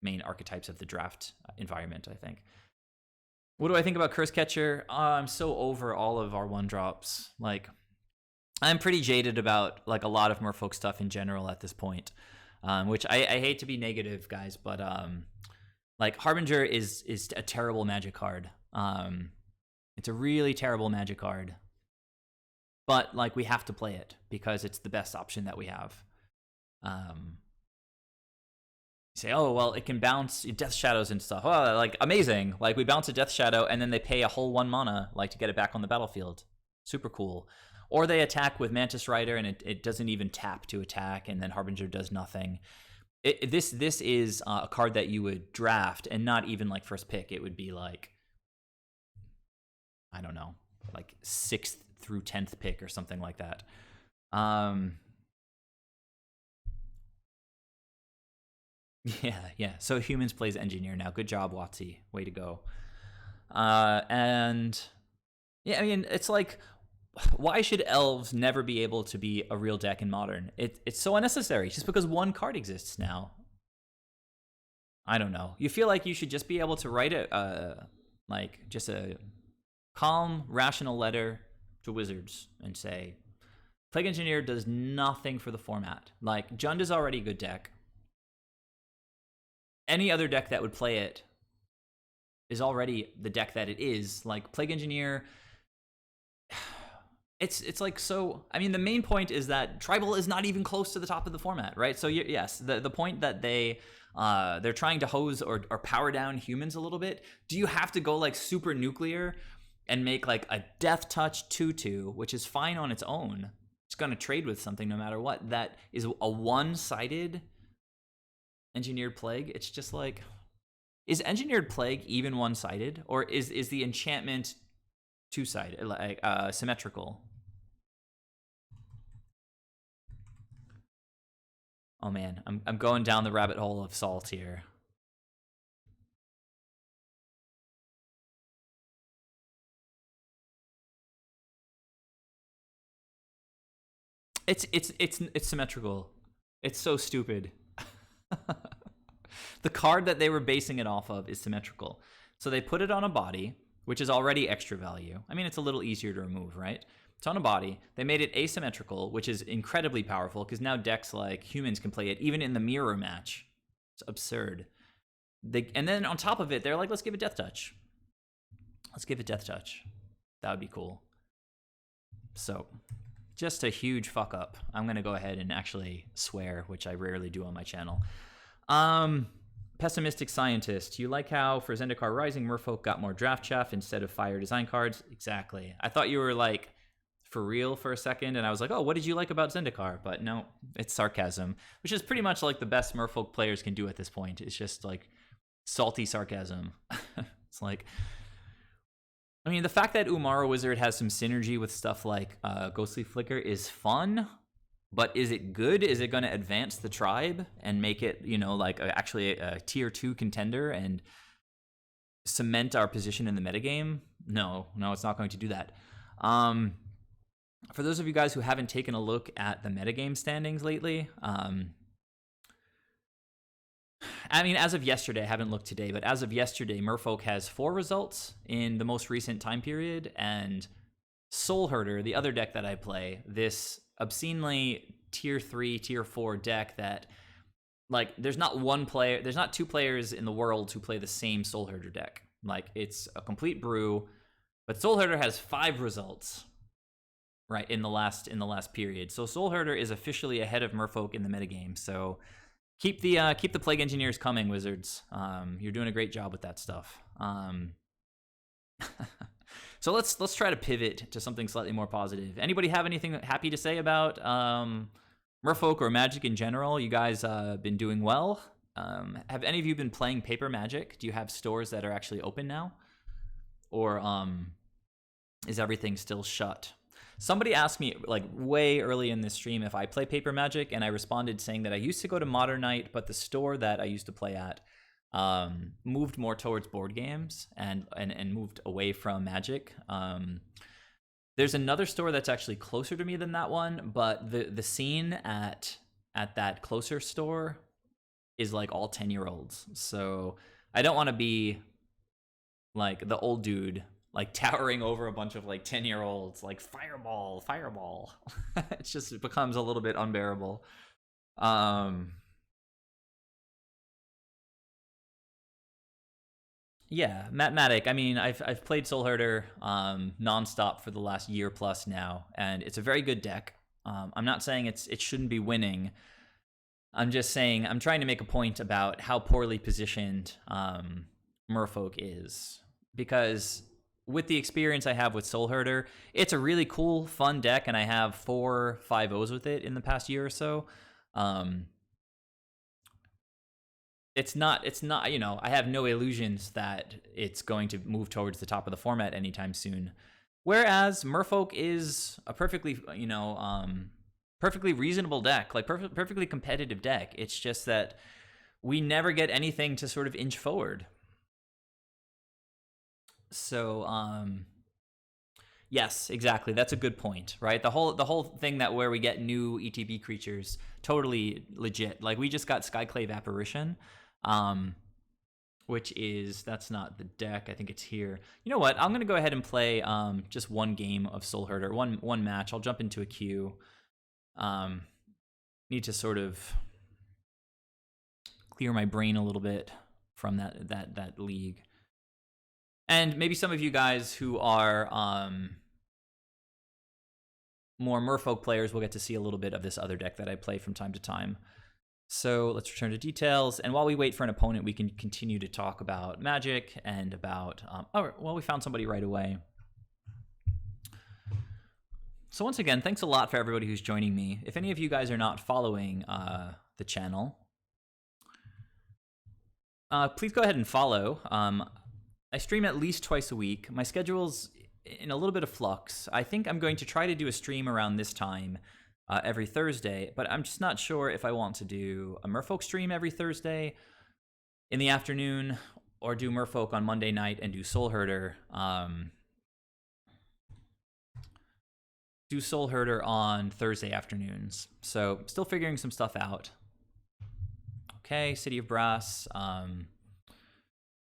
main archetypes of the draft environment, I think. What do I think about Curse Catcher? I'm so over all of our 1-drops. Like, I'm pretty jaded about, like, a lot of Merfolk stuff in general at this point, which I hate to be negative, guys, but like, Harbinger is a terrible Magic card. It's a really terrible Magic card, but, like, we have to play it because it's the best option that we have. You say, oh, well, it can bounce Death Shadows and stuff. Oh, like, amazing. Like, we bounce a Death Shadow, and then they pay a whole 1 mana, like, to get it back on the battlefield. Super cool. Or they attack with Mantis Rider, and it doesn't even tap to attack, and then Harbinger does nothing. This is a card that you would draft, and not even, like, first pick. It would be, like, I don't know, like 6th through 10th pick or something like that. Yeah. So Humans plays Engineer now. Good job, Watsy. Way to go. And yeah, I mean, it's like, why should Elves never be able to be a real deck in Modern? It's so unnecessary just because 1 card exists now. I don't know. You feel like you should just be able to write like, just a calm, rational letter to Wizards and say, Plague Engineer does nothing for the format. Like, Jund is already a good deck. Any other deck that would play it is already the deck that it is. Like, Plague Engineer, it's like, so, I mean, the main point is that Tribal is not even close to the top of the format, right? So yes, the point that they're trying to hose or power down Humans a little bit. Do you have to go, like, super nuclear and make, like, a Death Touch 2/2, which is fine on its own? It's going to trade with something no matter what. That is a one-sided Engineered Plague. It's just like, is Engineered Plague even one-sided, or is the enchantment two-sided, like symmetrical? Oh man, I'm going down the rabbit hole of salt here. It's symmetrical. It's so stupid. The card that they were basing it off of is symmetrical. So they put it on a body, which is already extra value. I mean, it's a little easier to remove, right? It's on a body. They made it asymmetrical, which is incredibly powerful because now decks like humans can play it even in the mirror match. It's absurd. And then on top of it, they're like, let's give it Death Touch. Let's give it Death Touch. That would be cool. So, just a huge fuck up. I'm going to go ahead and actually swear, which I rarely do on my channel. Pessimistic Scientist. You like how for Zendikar Rising, Merfolk got more draft chaff instead of fire design cards? Exactly. I thought you were like for real for a second, and I was like, oh, what did you like about Zendikar? But no, it's sarcasm, which is pretty much like the best Merfolk players can do at this point. It's just like salty sarcasm. It's like, I mean, the fact that Umara Wizard has some synergy with stuff like Ghostly Flicker is fun, but is it good? Is it going to advance the tribe and make it, you know, like actually a tier 2 contender and cement our position in the metagame? No, it's not going to do that. For those of you guys who haven't taken a look at the metagame standings lately, I mean, as of yesterday, I haven't looked today, but as of yesterday, Merfolk has 4 results in the most recent time period, and Soul Herder, the other deck that I play, this obscenely tier 3, tier 4 deck that, like, there's not 2 players in the world who play the same Soul Herder deck. Like, it's a complete brew, but Soul Herder has 5 results, right, in the last period. So Soul Herder is officially ahead of Merfolk in the metagame, so keep the Plague Engineers coming, Wizards. You're doing a great job with that stuff. So let's try to pivot to something slightly more positive. Anybody have anything happy to say about Merfolk or Magic in general? You guys been doing well. Have any of you been playing paper Magic? Do you have stores that are actually open now, or is everything still shut? Somebody asked me like way early in this stream if I play paper Magic, and I responded saying that I used to go to Modern Night, but the store that I used to play at moved more towards board games and moved away from Magic. There's another store that's actually closer to me than that one, but the scene at that closer store is like all 10-year-olds. So I don't want to be like the old dude like towering over a bunch of like 10-year-olds, like fireball. It becomes a little bit unbearable. Yeah, Mathematic. I mean, I've played Soul Herder nonstop for the last year plus now, and it's a very good deck. I'm not saying it shouldn't be winning. I'm just saying I'm trying to make a point about how poorly positioned Merfolk is, because with the experience I have with Soul Herder, it's a really cool, fun deck, and I have 4 5-0s with it in the past year or so. It's not, you know, I have no illusions that it's going to move towards the top of the format anytime soon. Whereas Merfolk is a perfectly, you know, perfectly reasonable deck, like perfectly competitive deck. It's just that we never get anything to sort of inch forward. So, yes, exactly. That's a good point, right? The whole thing that where we get new ETB creatures, totally legit. Like we just got Skyclave Apparition, which is, that's not the deck. I think it's here. You know what? I'm gonna go ahead and play just one game of Soul Herder, one match. I'll jump into a queue. Need to sort of clear my brain a little bit from that league. And maybe some of you guys who are more Merfolk players will get to see a little bit of this other deck that I play from time to time. So let's return to details. And while we wait for an opponent, we can continue to talk about Magic and about... oh, well, we found somebody right away. So once again, thanks a lot for everybody who's joining me. If any of you guys are not following the channel, please go ahead and follow. I stream at least twice a week. My schedule's in a little bit of flux. I think I'm going to try to do a stream around this time every Thursday, but I'm just not sure if I want to do a Merfolk stream every Thursday in the afternoon or do Merfolk on Monday night and do Soul Herder. Do Soul Herder on Thursday afternoons. So still figuring some stuff out. Okay, City of Brass.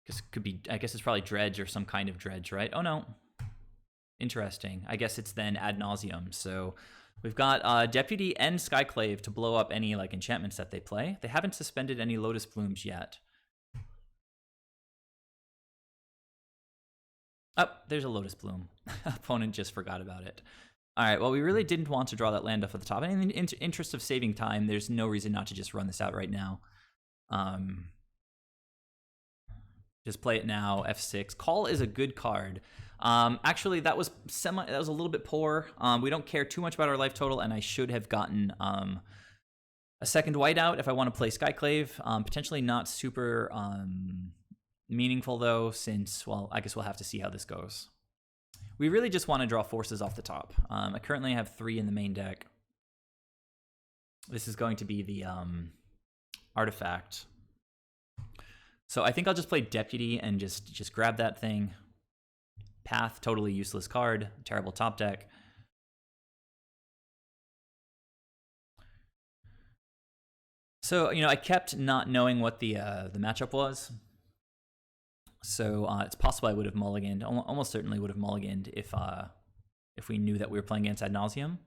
This could be, I guess it's probably Dredge or some kind of Dredge, right? Oh no. Interesting. I guess it's then Ad Nauseam. So we've got Deputy and Skyclave to blow up any like enchantments that they play. They haven't suspended any Lotus Blooms yet. Oh, there's a Lotus Bloom. Opponent just forgot about it. All right, well, we really didn't want to draw that land off at the top. And in the interest of saving time, there's no reason not to just run this out right now. Just play it now, F6. Call is a good card. Actually, that was a little bit poor. We don't care too much about our life total, and I should have gotten a second whiteout if I want to play Skyclave. Potentially not super meaningful, though, since, well, I guess we'll have to see how this goes. We really just want to draw forces off the top. I currently have 3 in the main deck. This is going to be the artifact. So I think I'll just play Deputy and just grab that thing. Path, totally useless card. Terrible top deck. So, you know, I kept not knowing what the matchup was. So it's possible I would have mulliganed. Almost certainly would have mulliganed if we knew that we were playing against Ad Nauseam.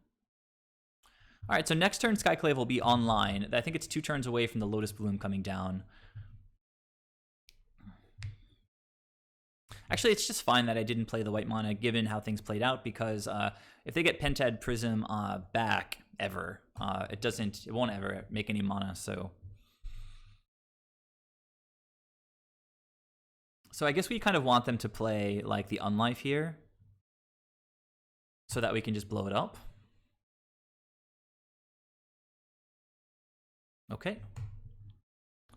All right, so next turn Skyclave will be online. I think it's 2 turns away from the Lotus Bloom coming down. Actually, it's just fine that I didn't play the white mana given how things played out, because if they get Pentad Prism back ever, it won't ever make any mana. So I guess we kind of want them to play like the Unlife here so that we can just blow it up. Okay.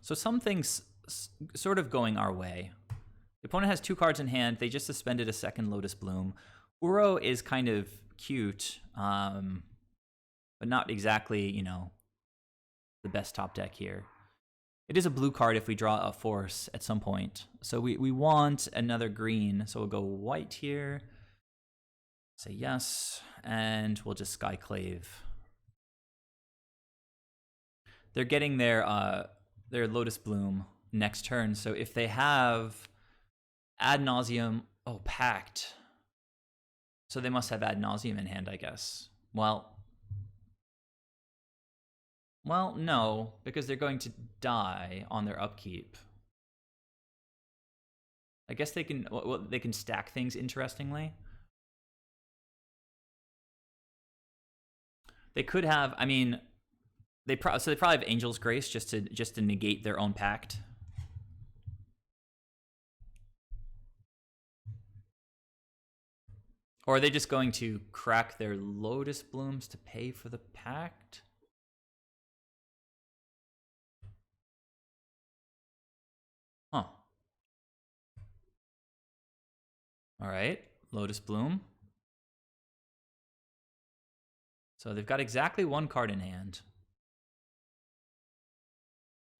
So some things sort of going our way. The opponent has 2 cards in hand. They just suspended a second Lotus Bloom. Uro is kind of cute, but not exactly, you know, the best top deck here. It is a blue card if we draw a force at some point. So we want another green. So we'll go white here. Say yes. And we'll just Skyclave. They're getting their Lotus Bloom next turn. So if they have Ad Nauseam, oh, Pact. So they must have Ad Nauseam in hand, I guess. Well, no, because they're going to die on their upkeep. I guess they can stack things interestingly. They could have, I mean, they probably have Angel's Grace just to negate their own pact. Or are they just going to crack their Lotus Blooms to pay for the pact? Huh. All right, Lotus Bloom. So they've got exactly 1 card in hand.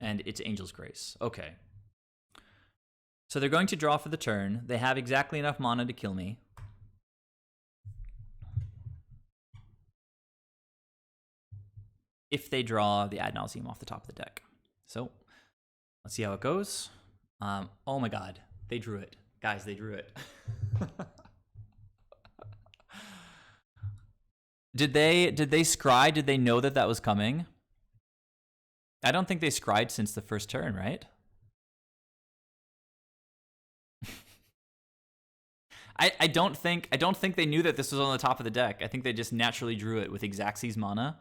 And it's Angel's Grace. Okay. So they're going to draw for the turn. They have exactly enough mana to kill me. If they draw the Ad Nauseam off the top of the deck. So let's see how it goes. Oh my god, they drew it. Guys, they drew it. Did they scry? Did they know that was coming? I don't think they scried since the first turn, right? I don't think they knew that this was on the top of the deck. I think they just naturally drew it with Xaxis mana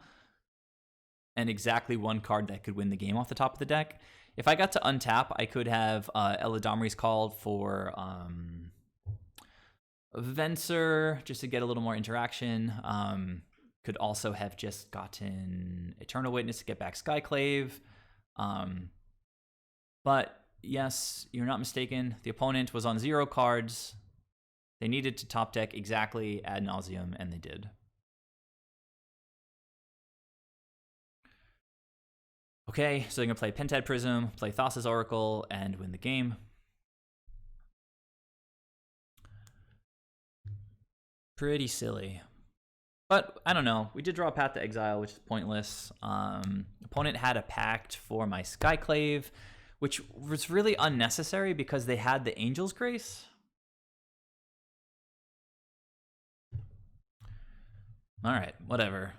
and exactly 1 card that could win the game off the top of the deck. If I got to untap, I could have Eladamri's called for Venser just to get a little more interaction. Could also have just gotten Eternal Witness to get back Skyclave. But yes, you're not mistaken. The opponent was on 0 cards. They needed to top deck exactly Ad Nauseam, and they did. Okay, so they're going to play Pentad Prism, play Thassa's Oracle, and win the game. Pretty silly. But I don't know. We did draw a Path to Exile, which is pointless. Opponent had a Pact for my Skyclave, which was really unnecessary because they had the Angel's Grace. All right, whatever.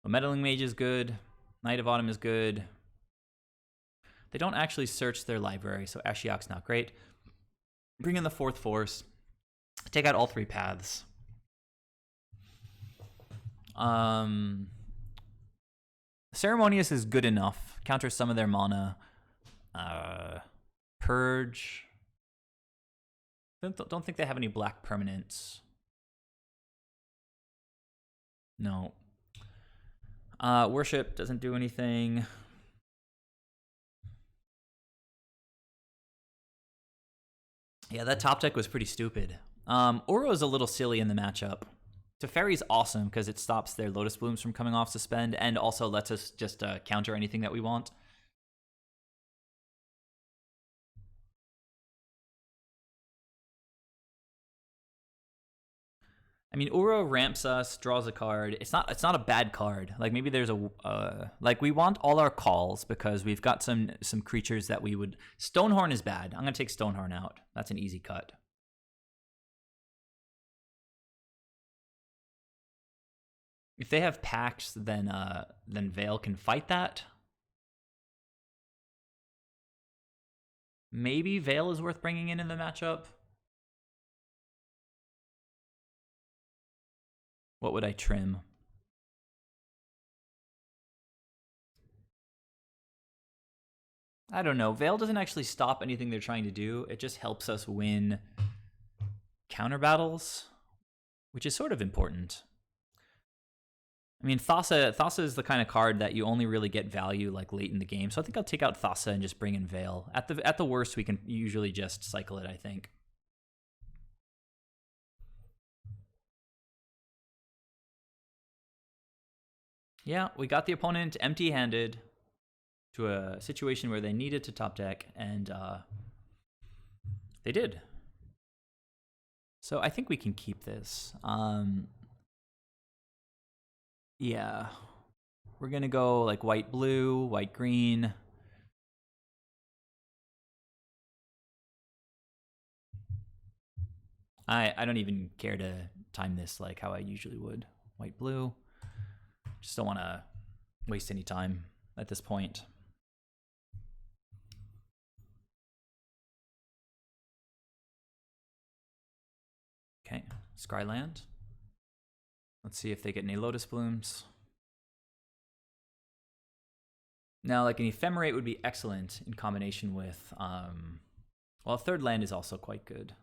Meddling Mage is good. Knight of Autumn is good. They don't actually search their library, so Ashiok's not great. Bring in the 4th Force. Take out all 3 paths. Ceremonious is good enough. Counters some of their mana. Purge. Don't think they have any black permanents. No. Worship doesn't do anything. Yeah, that top deck was pretty stupid. Uro is a little silly in the matchup. Teferi's awesome because it stops their Lotus Blooms from coming off suspend and also lets us just counter anything that we want. I mean, Uro ramps us, draws a card. It's not a bad card. Like maybe there's a like we want all our calls because we've got some creatures that we would. Stonehorn is bad. I'm gonna take Stonehorn out. That's an easy cut. If they have packs, then Veil can fight that. Maybe Veil is worth bringing in the matchup. What would I trim? I don't know. Veil doesn't actually stop anything they're trying to do. It just helps us win counter battles, which is sort of important. I mean, Thassa is the kind of card that you only really get value like late in the game. So I think I'll take out Thassa and just bring in Veil. At the worst, we can usually just cycle it, I think. Yeah, we got the opponent empty-handed to a situation where they needed to top deck, and they did. So I think we can keep this. Yeah. We're going to go like white-blue, white-green. I don't even care to time this like how I usually would. White-blue. Just don't want to waste any time at this point. Okay, Scryland. Let's see if they get any Lotus Blooms. Now, like an Ephemerate would be excellent in combination with, well, a third land is also quite good.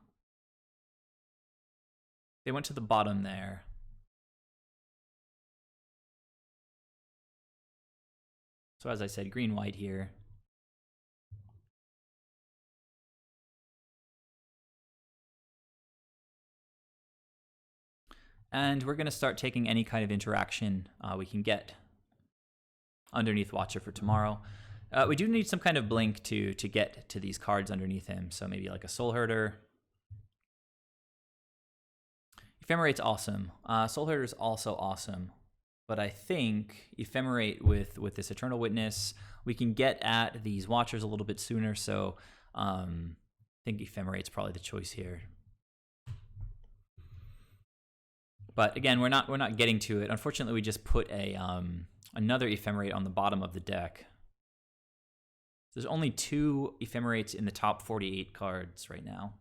They went to the bottom there. So as I said, green-white here. And we're going to start taking any kind of interaction we can get underneath Watcher for tomorrow. We do need some kind of blink to get to these cards underneath him. So maybe like a Soul Herder. Ephemerate's awesome. Soul Herder's also awesome. But I think Ephemerate with this Eternal Witness, we can get at these Watchers a little bit sooner. So I think Ephemerate's probably the choice here. But again, we're not getting to it. Unfortunately, we just put a another Ephemerate on the bottom of the deck. There's only 2 Ephemerates in the top 48 cards right now.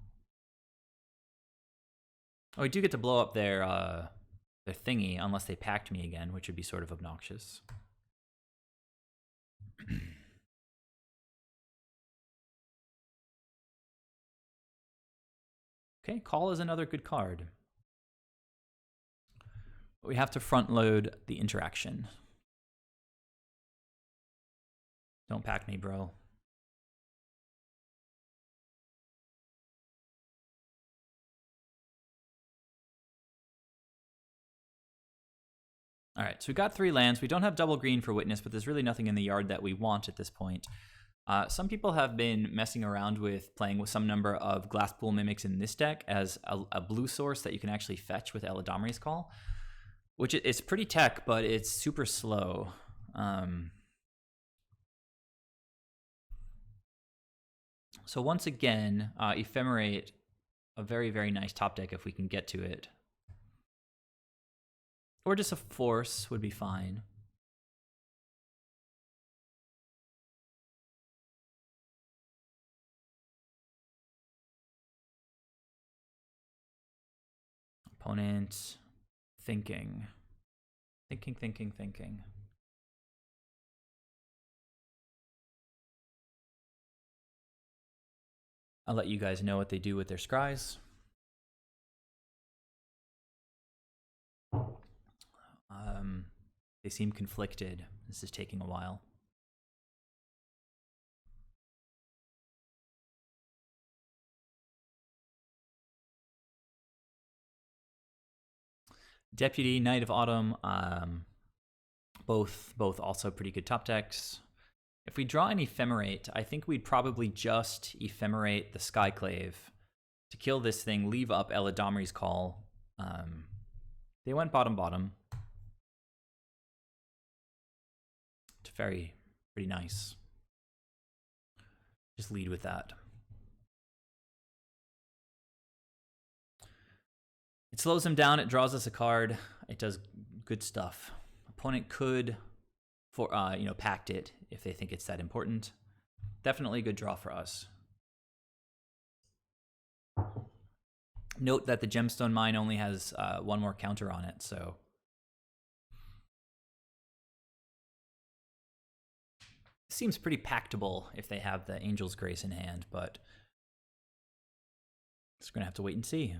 Oh, we do get to blow up their thingy unless they packed me again, which would be sort of obnoxious. Okay, Call is another good card. But we have to front load the interaction. Don't pack me, bro. All right, so we got 3 lands. We don't have double green for Witness, but there's really nothing in the yard that we want at this point. Some people have been messing around with playing with some number of Glasspool Mimics in this deck as a blue source that you can actually fetch with Eladamri's Call, which it's pretty tech, but it's super slow. So once again, Ephemerate, a very, very nice top deck if we can get to it. Or just a Force would be fine. Opponent thinking. Thinking. I'll let you guys know what they do with their scries. They seem conflicted. This is taking a while. Deputy, Knight of Autumn, both also pretty good top decks. If we draw an Ephemerate, I think we'd probably just Ephemerate the Skyclave to kill this thing, leave up Eladamri's Call. They went bottom. Teferi, pretty nice. Just lead with that. It slows him down, it draws us a card, it does good stuff. Opponent could pact it if they think it's that important. Definitely a good draw for us. Note that the Gemstone Mine only has 1 more counter on it, so seems pretty pactable if they have the Angel's Grace in hand, but just gonna have to wait and see.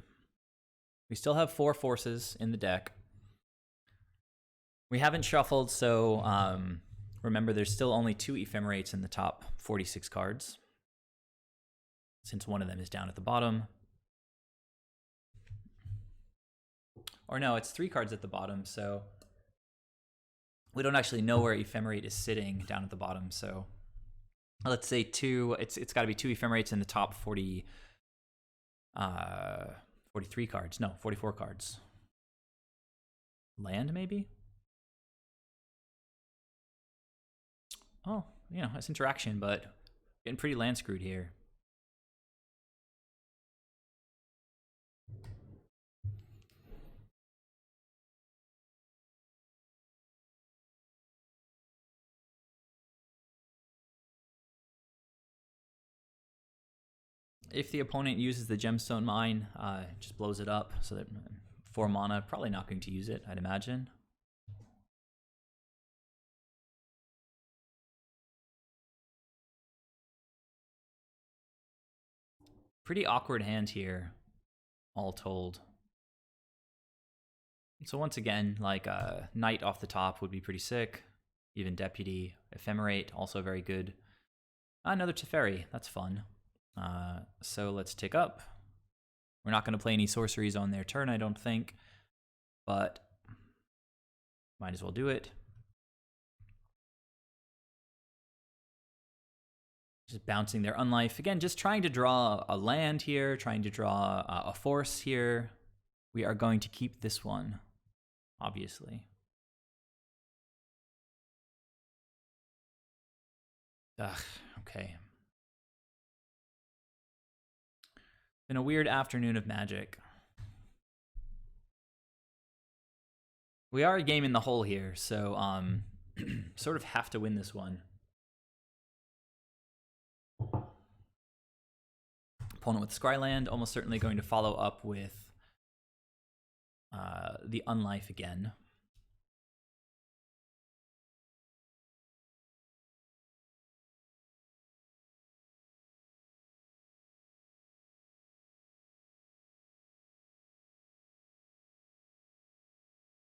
We still have 4 forces in the deck. We haven't shuffled, so remember there's still only 2 Ephemerates in the top 46 cards, since one of them is down at the bottom. Or no, it's 3 cards at the bottom, so we don't actually know where Ephemerate is sitting down at the bottom, so let's say 2, it's got to be 2 Ephemerates in the top 43 cards. No, 44 cards. Land, maybe? Oh, it's interaction, but getting pretty land screwed here. If the opponent uses the Gemstone Mine, just blows it up, so that 4 mana, probably not going to use it, I'd imagine. Pretty awkward hand here, all told. So once again, like Knight off the top would be pretty sick. Even Deputy, Ephemerate, also very good. Another Teferi, that's fun. So let's tick up. We're not going to play any sorceries on their turn, I don't think, but might as well do it. Just bouncing their Unlife. Again, just trying to draw a land here, trying to draw a force here. We are going to keep this one, obviously. Ugh, okay. Been a weird afternoon of Magic. We are a game in the hole here, so sort of have to win this one. Opponent with Scryland, almost certainly going to follow up with the Unlife again.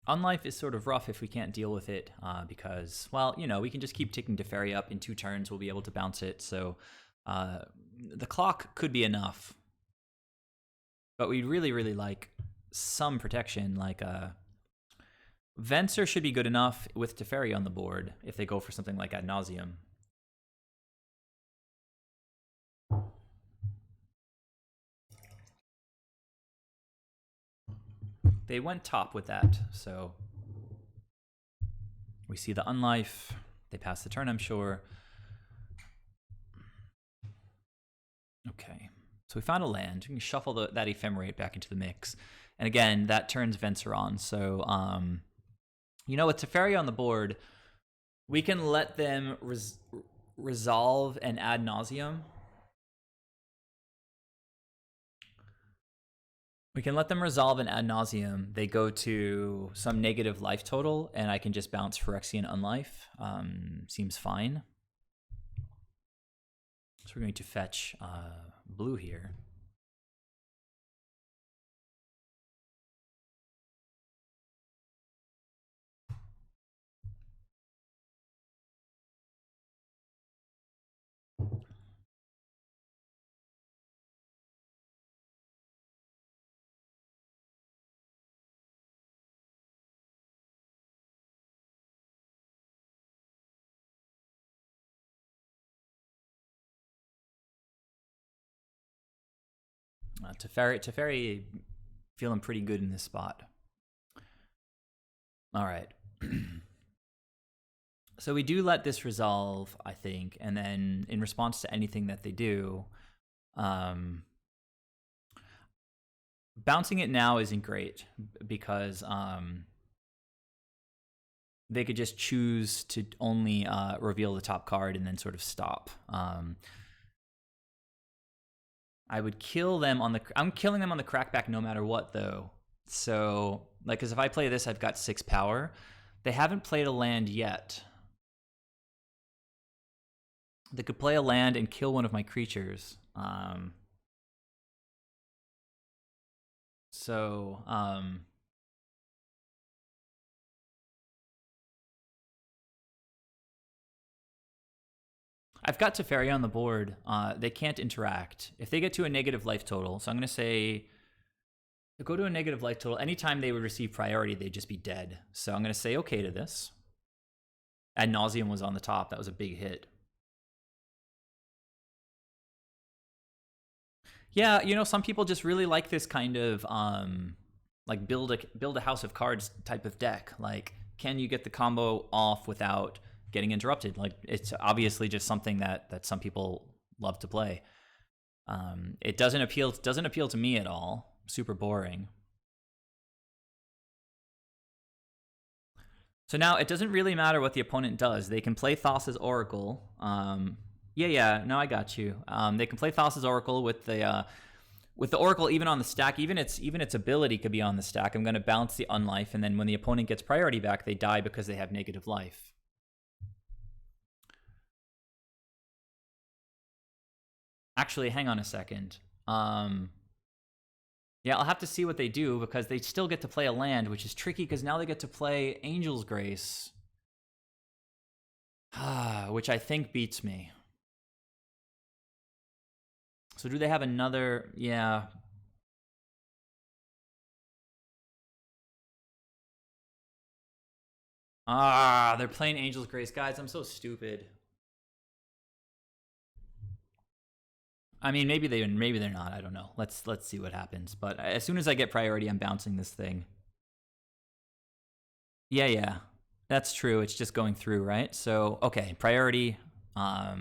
Unlife is sort of rough if we can't deal with it because, well, we can just keep ticking Teferi up. In 2 turns, we'll be able to bounce it. So the clock could be enough. But we'd really, really like some protection, like Venser should be good enough with Teferi on the board if they go for something like Ad Nauseam. They went top with that, so we see the Unlife. They pass the turn, I'm sure. Okay, so we found a land. We can shuffle that Ephemerate back into the mix. And again, that turns Venser on. So, you know, with Teferi on the board, we can let them resolve an Ad Nauseam. We can let them resolve an Ad Nauseam. They go to some negative life total, and I can just bounce Phyrexian Unlife. Seems fine. So we're going to fetch blue here. Teferi feeling pretty good in this spot. All right. So we do let this resolve, I think, and then in response to anything that they do, bouncing it now isn't great because they could just choose to only reveal the top card and then sort of stop. I would kill them on the... I'm killing them on the crackback no matter what, though. So, like, because if I play this, I've got 6 power. They haven't played a land yet. They could play a land and kill one of my creatures. I've got Teferi on the board. They can't interact. If they get to a negative life total, so I'm going to say, go to a negative life total. Anytime they would receive priority, they'd just be dead. So I'm going to say okay to this. Ad Nauseam was on the top. That was a big hit. Yeah, you know, some people just really like this kind of like build a house of cards type of deck. Like, can you get the combo off without getting interrupted? Like, it's obviously just something that some people love to play. It doesn't appeal to me at all. Super boring. So now it doesn't really matter what the opponent does. They can play Thassa's Oracle. Yeah, no, I got you. They can play Thassa's Oracle with the Oracle even on the stack. Even its ability could be on the stack. I'm going to bounce the Unlife, and then when the opponent gets priority back, they die because they have negative life. Actually, hang on a second. Yeah, I'll have to see what they do because they still get to play a land, which is tricky because now they get to play Angel's Grace, which I think beats me. So do they have another? Yeah. They're playing Angel's Grace. Guys, I'm so stupid. I mean, maybe they're not. I don't know. Let's see what happens. But as soon as I get priority, I'm bouncing this thing. Yeah. That's true. It's just going through, right? So, okay, priority. I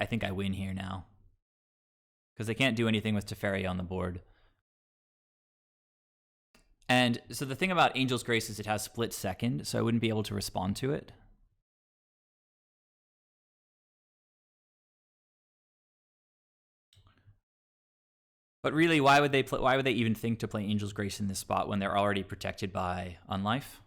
think I win here now. Because they can't do anything with Teferi on the board. And so the thing about Angel's Grace is it has split second, so I wouldn't be able to respond to it. But really, why would they even think to play Angel's Grace in this spot when they're already protected by Unlife?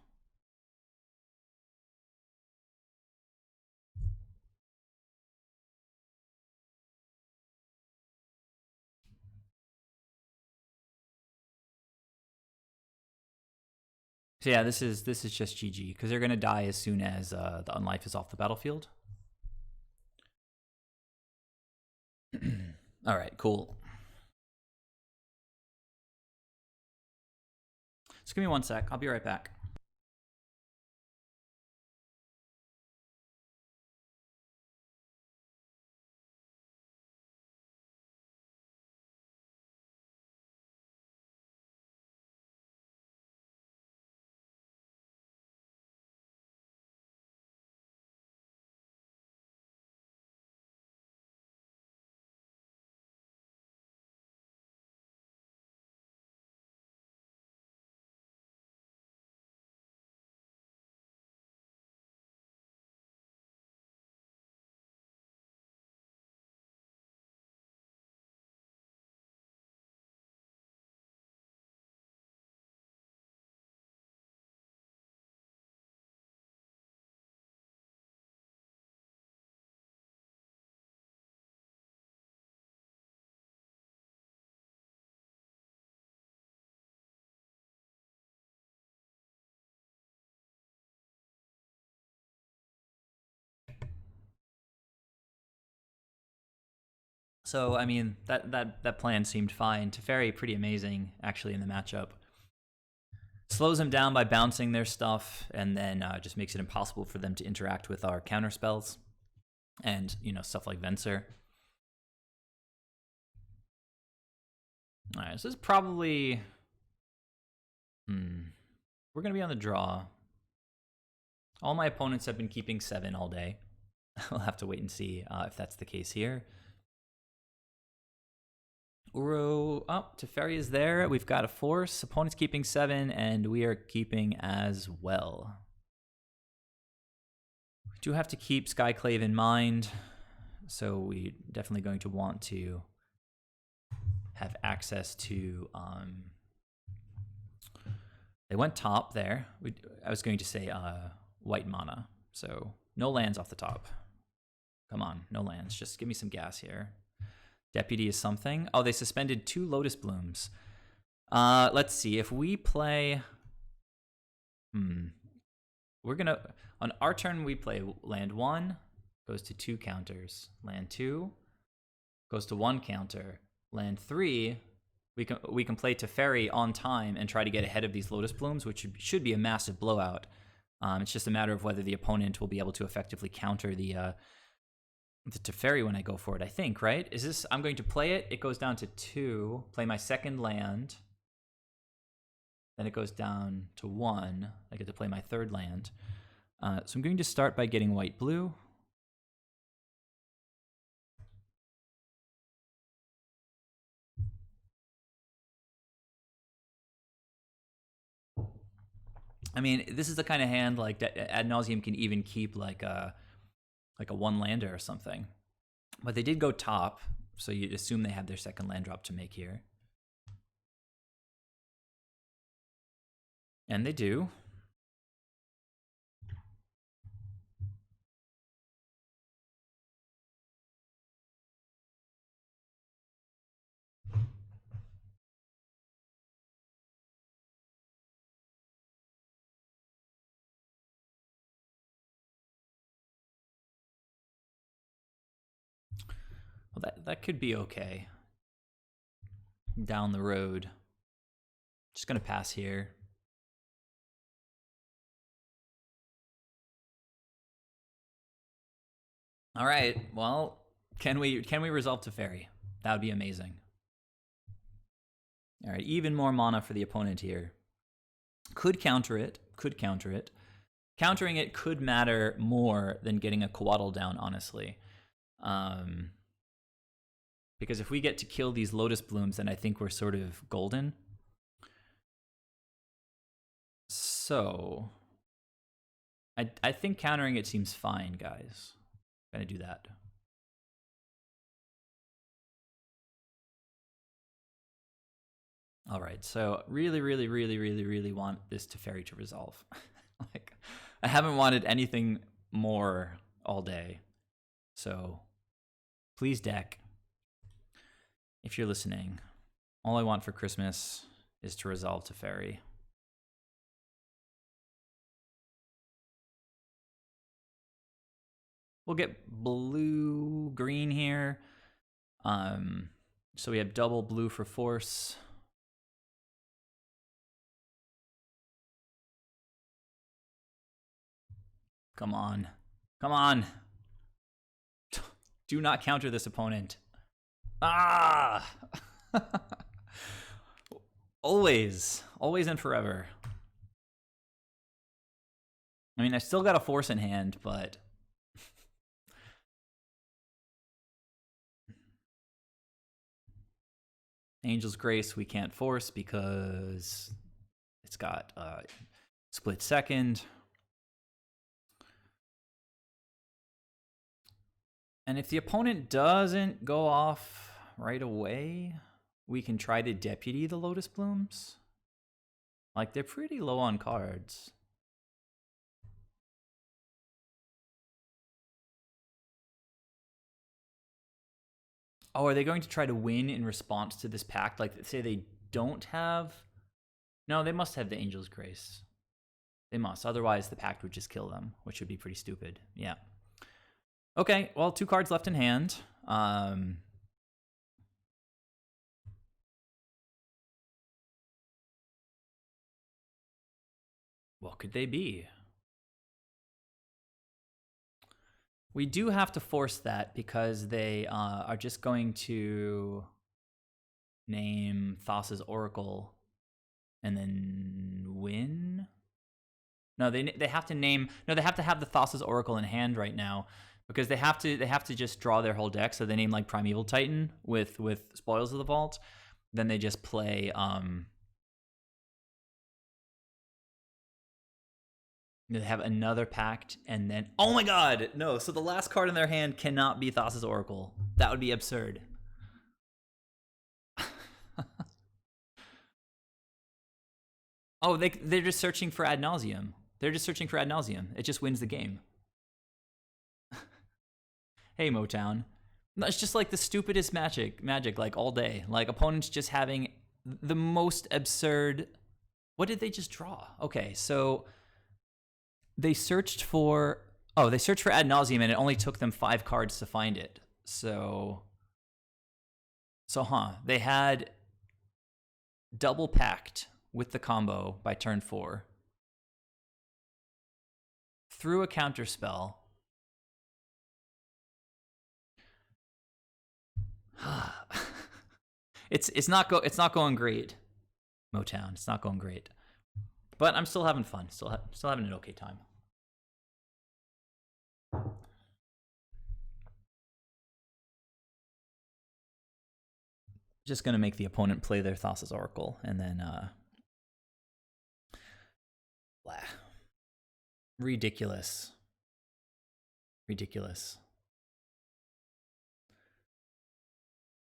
So yeah, this is just GG because they're gonna die as soon as the Unlife is off the battlefield. All right, cool. So give me 1 sec. I'll be right back. So I mean that plan seemed fine. Teferi pretty amazing actually in the matchup. Slows them down by bouncing their stuff, and then just makes it impossible for them to interact with our counter spells, and stuff like Venser. All right, so this is probably we're gonna be on the draw. All my opponents have been keeping 7 all day. We'll have to wait and see if that's the case here. Uro, Teferi is there. We've got a force. Opponent's keeping 7, and we are keeping as well. We do have to keep Skyclave in mind, so we're definitely going to want to have access to... they went top there. I was going to say white mana, so no lands off the top. Come on, no lands. Just give me some gas here. Deputy is something. Oh, they suspended 2 Lotus Blooms. Let's see. If we play... We're going to... On our turn, we play land 1, goes to 2 counters. Land 2 goes to 1 counter. Land 3, we can play Teferi on time and try to get ahead of these Lotus Blooms, which should be a massive blowout. It's just a matter of whether the opponent will be able to effectively counter the Teferi when I go for it, I think, right? Is this... I'm going to play it. It goes down to 2. Play my second land. Then it goes down to 1. I get to play my third land. So I'm going to start by getting white-blue. I mean, this is the kind of hand like that ad nauseum can even keep like a 1-lander or something. But they did go top, so you'd assume they have their second land drop to make here. And they do. Well, that could be okay. Down the road. Just gonna pass here. All right. Well, can we resolve Teferi? That would be amazing. All right, even more mana for the opponent here. Could counter it. Countering it could matter more than getting a Coatl down, honestly. Because if we get to kill these Lotus Blooms, then I think we're sort of golden. So I think countering it seems fine, guys. I'm gonna do that. All right, so really want this Teferi to resolve. Like, I haven't wanted anything more all day. So please, deck, if you're listening, all I want for Christmas is to resolve Teferi. We'll get blue-green here. So we have double blue for force. Come on. Come on. Do not counter this opponent. Ah! Always. Always and forever. I mean, I still got a force in hand, but... Angel's Grace we can't force because it's got split second. And if the opponent doesn't go off right away, we can try to deputy the Lotus Blooms. Like, they're pretty low on cards. Oh, are they going to try to win in response to this pact? Like, say they don't have... No, they must have the Angel's Grace. They must. Otherwise, the pact would just kill them, which would be pretty stupid. Yeah. Okay, well, 2 cards left in hand. What could they be? We do have to force that because they are just going to name Thassa's Oracle and then win. No, they have to name. No, they have to have the Thassa's Oracle in hand right now because they have to just draw their whole deck. So they name like Primeval Titan with Spoils of the Vault. Then they just play. They have another pact, and then... Oh my god! No, so the last card in their hand cannot be Thassa's Oracle. That would be absurd. Oh, they're just searching for Ad Nauseam. They're just searching for Ad Nauseam. It just wins the game. Hey, Motown. No, it's just like the stupidest magic, like, all day. Like, opponents just having the most absurd... What did they just draw? Okay, so... They searched for... Oh, they searched for Ad Nauseam, and it only took them 5 cards to find it. So, they had double pact with the combo by turn 4. Threw a counter spell. It's not going great, Motown. It's not going great. But I'm still having fun. Still having an okay time. Just going to make the opponent play their Thassa's Oracle, and then... blah. Ridiculous. Ridiculous.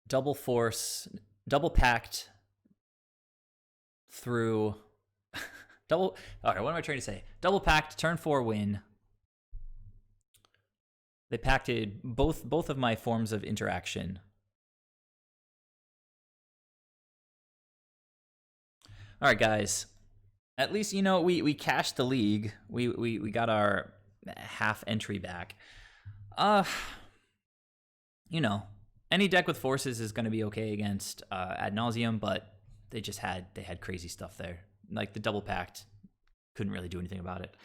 Double force, double pact through... Double... Alright, what am I trying to say? Double pact, turn 4 win. They pacted both of my forms of interaction. Alright, guys. At least, you know, we cashed the league. We got our half entry back. You know, any deck with forces is going to be okay against Ad Nauseam, but they had crazy stuff there. Like the double pact, couldn't really do anything about it.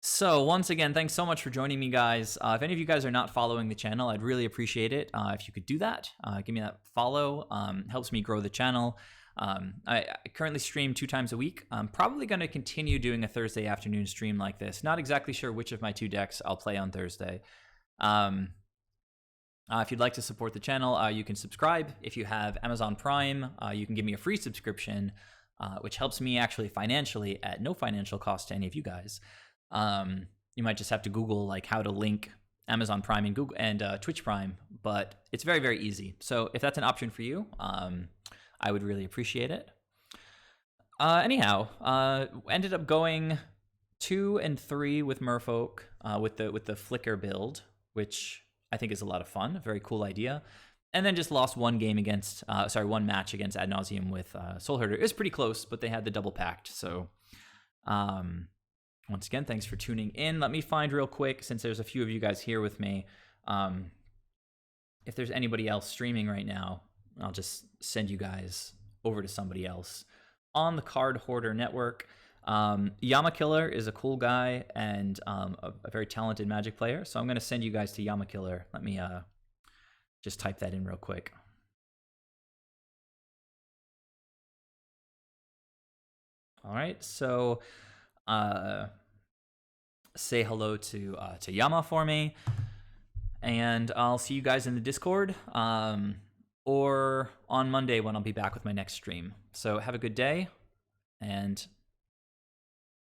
So once again, thanks so much for joining me, guys. If any of you guys are not following the channel, I'd really appreciate it if you could do that. Give me that follow. Helps me grow the channel. I currently stream 2 times a week. I'm probably going to continue doing a Thursday afternoon stream like this. Not exactly sure which of my 2 decks I'll play on Thursday. If you'd like to support the channel, you can subscribe. If you have Amazon Prime, you can give me a free subscription, which helps me actually financially at no financial cost to any of you guys. You might just have to Google like how to link Amazon Prime and Google and Twitch Prime, but it's very, very easy. So if that's an option for you, I would really appreciate it. Anyhow, ended up going 2 and 3 with Merfolk with the Flicker build, which I think is a lot of fun. A very cool idea. And then just lost one match against Ad Nauseam with Soul Herder. It was pretty close, but they had the double pact. So once again, thanks for tuning in. Let me find real quick, since there's a few of you guys here with me, if there's anybody else streaming right now, I'll just send you guys over to somebody else on the Card Hoarder Network. Yama Killer is a cool guy and a very talented Magic player. So I'm going to send you guys to Yama Killer. Let me just type that in real quick. All right, so say hello to Yama for me, and I'll see you guys in the Discord or on Monday when I'll be back with my next stream. So have a good day, and